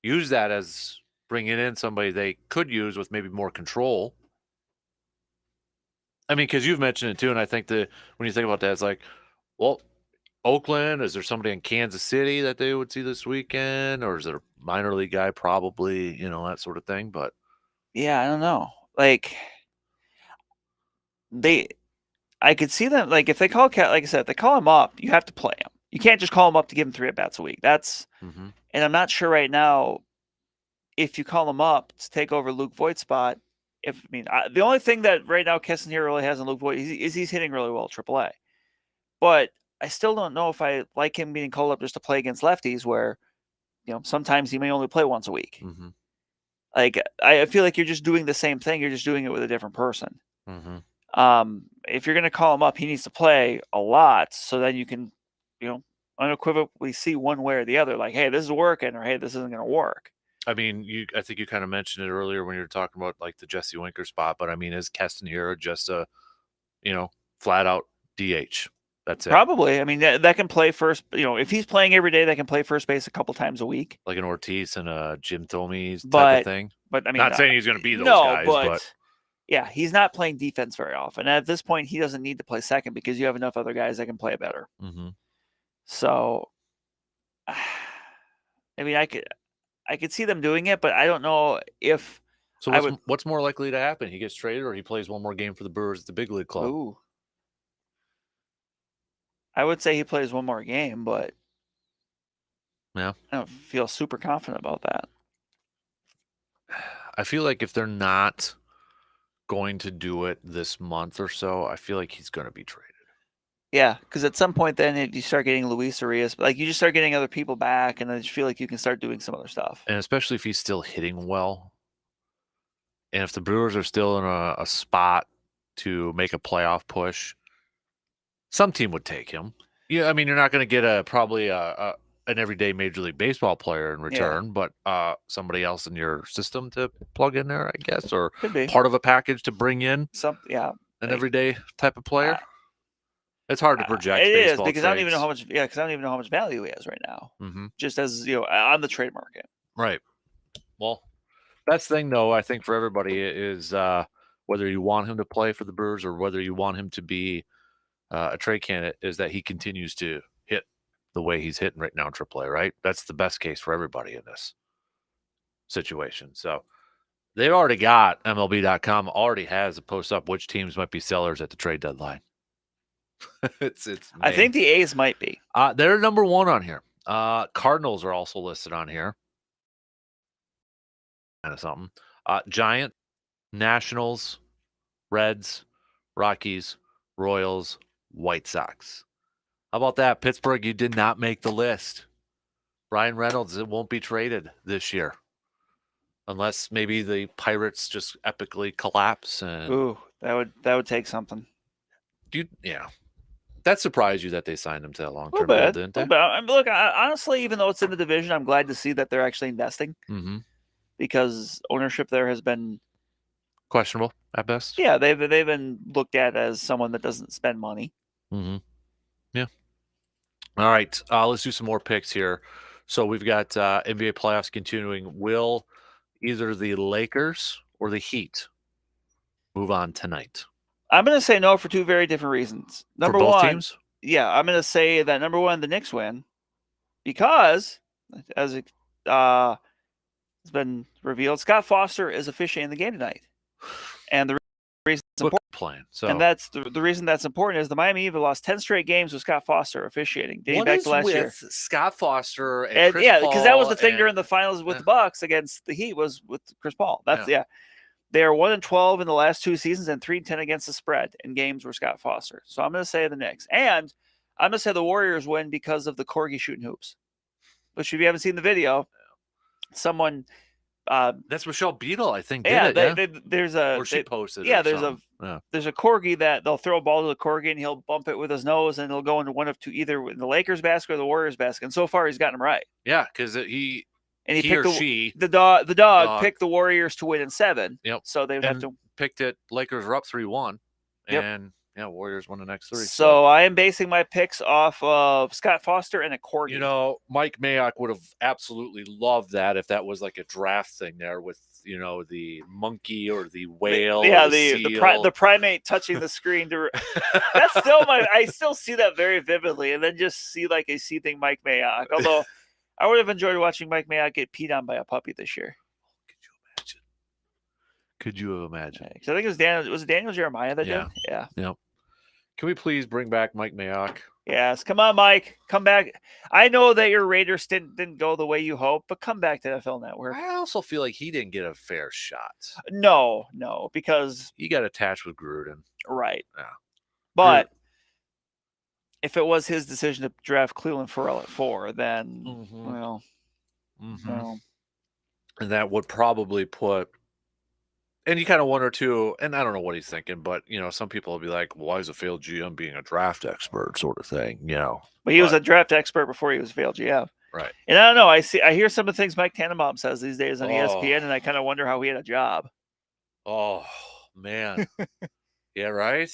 use that as bringing in somebody they could use with maybe more control? I mean, because you've mentioned it too, and I think that when you think about that, it's like, well, Oakland, is there somebody in Kansas City that they would see this weekend? Or is there a minor league guy? Probably, that sort of thing. But yeah, I don't know. Like, I could see them, like, if they call, like I said, if they call him up, you have to play him. You can't just call him up to give him 3 at-bats a week. That's, and I'm not sure right now if you call him up to take over Luke Voigt's spot. The only thing that right now Keston here really has on Luke Voigt is he's hitting really well at AAA. But I still don't know if I like him being called up just to play against lefties where, sometimes he may only play once a week. Like, I feel like you're just doing the same thing. You're just doing it with a different person. Mm-hmm. If you're going to call him up, he needs to play a lot, so then you can, unequivocally see one way or the other. Like, hey, this is working, or hey, this isn't going to work. I mean, I think you kind of mentioned it earlier when you were talking about like the Jesse Winker spot, but I mean, is Keston Hero just a, flat out DH? That's it. Probably. I mean, that can play first. If he's playing every day, that can play first base a couple times a week. Like an Ortiz and a Jim Thome type of thing. But I mean, not saying he's going to be those guys, but yeah, he's not playing defense very often. At this point, he doesn't need to play second because you have enough other guys that can play better. Mm-hmm. So, I mean, I could see them doing it, but I don't know if. So what's more likely to happen? He gets traded, or he plays one more game for the Brewers at the big league club? Ooh. I would say he plays one more game, but yeah, I don't feel super confident about that. I feel like if they're not going to do it this month or so, I feel like he's going to be traded. Yeah, because at some point then you start getting Luis Arias, like you just start getting other people back, and I just feel like you can start doing some other stuff. And especially if he's still hitting well, and if the Brewers are still in a spot to make a playoff push, some team would take him. Yeah, I mean, you're not going to get probably an everyday Major League Baseball player in return, but somebody else in your system to plug in there, I guess, or Could be part of a package to bring in an everyday type of player. It's hard to project. It baseball is because I don't even know trades. how much value he has right now. Mm-hmm. Just as on the trade market. Right. Well, best thing though, I think for everybody is whether you want him to play for the Brewers or whether you want him to be a trade candidate, is that he continues to hit the way he's hitting right now in AAA. Right. That's the best case for everybody in this situation. So they've already got MLB.com already has a post up which teams might be sellers at the trade deadline. it's I think the A's might be. They're number one on here. Cardinals are also listed on here. Kind of something. Giant, Nationals, Reds, Rockies, Royals, White Sox. How about that? Pittsburgh, you did not make the list. Ryan Reynolds, it won't be traded this year. Unless maybe the Pirates just epically collapse. And ooh, that would take something. Yeah. That surprised you that they signed him to that long-term deal, didn't they? I mean, look, honestly, even though it's in the division, I'm glad to see that they're actually investing. Mm-hmm. Because ownership there has been questionable at best. Yeah, they've been looked at as someone that doesn't spend money. Mm-hmm. Yeah. All right, let's do some more picks here. So we've got NBA playoffs continuing. Will either the Lakers or the Heat move on tonight? I'm going to say no for two very different reasons. Number for both one, teams? Yeah, I'm going to say that number one, the Knicks win because, as it has been revealed, Scott Foster is officiating the game tonight, and the reason it's important, playing. So, and that's the reason that's important is the Miami Heat have lost 10 straight games with Scott Foster officiating, dating back to last year. Scott Foster and Chris yeah, Paul because that was the thing during the finals with the Bucks against the Heat was with Chris Paul. That's They are 1-12 in the last two seasons and 3-10 against the spread in games where Scott Foster. So I'm going to say the Knicks. And I'm going to say the Warriors win because of the corgi shooting hoops. Which, if you haven't seen the video, someone... that's Michelle Beadle, I think, yeah, did it. She posted yeah, it. There's a corgi that they'll throw a ball to the corgi and he'll bump it with his nose and he'll go into one of two, either in the Lakers basket or the Warriors basket. And so far, he's gotten them right. Yeah, because he picked the dog picked the Warriors to win in 7. Yep. So they would have to picked it. Lakers were up 3-1. Yep. And Warriors won the next 3. So I am basing my picks off of Scott Foster and a corgi. Mike Mayock would have absolutely loved that if that was like a draft thing there with the monkey or the whale. The primate touching the screen. That's still I still see that very vividly, and then just see like a seething Mike Mayock. Although I would have enjoyed watching Mike Mayock get peed on by a puppy this year. Could you have imagined? Because I think it was Daniel Jeremiah that did. Yeah. Yep. Can we please bring back Mike Mayock? Yes. Come on, Mike. Come back. I know that your Raiders didn't go the way you hoped, but come back to NFL Network. I also feel like he didn't get a fair shot. No, because he got attached with Gruden. Right. Yeah. But if it was his decision to draft Cleveland Farrell at 4, then well. And that would probably put, and you kind of wonder too, and I don't know what he's thinking, but some people will be like, why is a failed GM being a draft expert sort of thing, But he was a draft expert before he was a failed GM. Right. And I don't know. I hear some of the things Mike Tannenbaum says these days on ESPN, and I kind of wonder how he had a job. Oh, man. Yeah, right?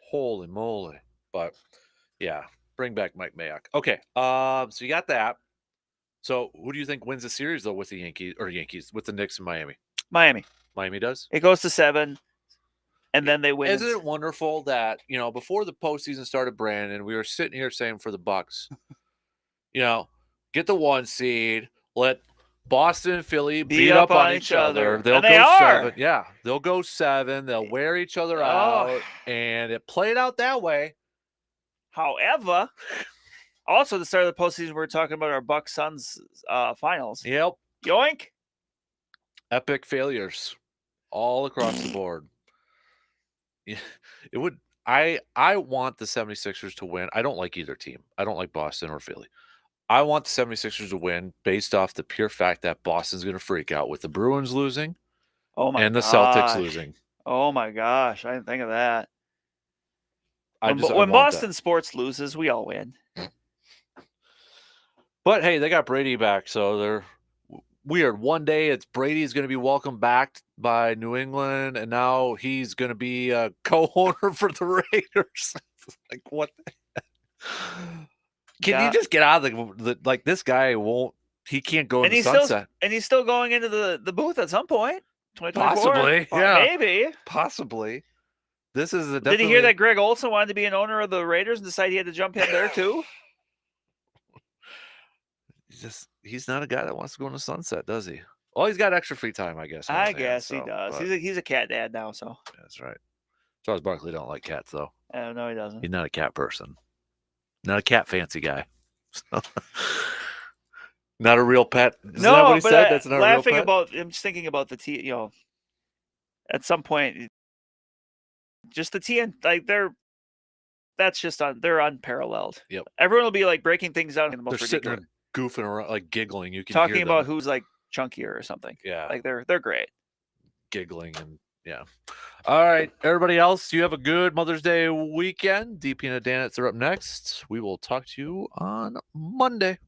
Holy moly. But, yeah, bring back Mike Mayock. Okay, so you got that. So who do you think wins the series, though, with the Yankees, with the Knicks in Miami? Miami. Miami does? It goes to 7, and then they win. Isn't it wonderful that, before the postseason started, Brandon, we were sitting here saying for the Bucks, get the 1 seed, let Boston and Philly beat up on each other. They'll go 7. Yeah, they'll go 7. They'll wear each other out, and it played out that way. However, also the start of the postseason, we're talking about our Bucks Suns finals. Yep. Yoink. Epic failures all across the board. Yeah, it would. I want the 76ers to win. I don't like either team. I don't like Boston or Philly. I want the 76ers to win based off the pure fact that Boston's going to freak out with the Bruins losing and the Celtics losing. Oh, my gosh. I didn't think of that. When want Boston that. sports loses, we all win. But, hey, they got Brady back, so they're weird. One day it's Brady's going to be welcomed back by New England, and now he's going to be a co-owner for the Raiders. Like, what the heck? Can you just get out of the like, this guy won't, he can't go into sunset. And he's still going into the booth at some point. 2024. Possibly. Yeah. Maybe. Possibly. This is Did he hear that Greg Olson wanted to be an owner of the Raiders and decide he had to jump in there too? He's not a guy that wants to go into sunset, does he? Well, he's got extra free time, I guess. I guess he does. He's a cat dad now, so. That's right. Charles Barkley don't like cats, though. No, he doesn't. He's not a cat person. Not a cat fancy guy. So, not a real pet. Isn't that what he said? That's not a real pet? I'm just thinking about the T. At some point, just the TN, like they're unparalleled. Yep. Everyone will be like breaking things down in the most ridiculous. Sitting there goofing around, like giggling. You can talking hear about who's like chunkier or something. Yeah, like they're great. Giggling and yeah. All right, everybody else, you have a good Mother's Day weekend. DP and Danitz are up next. We will talk to you on Monday.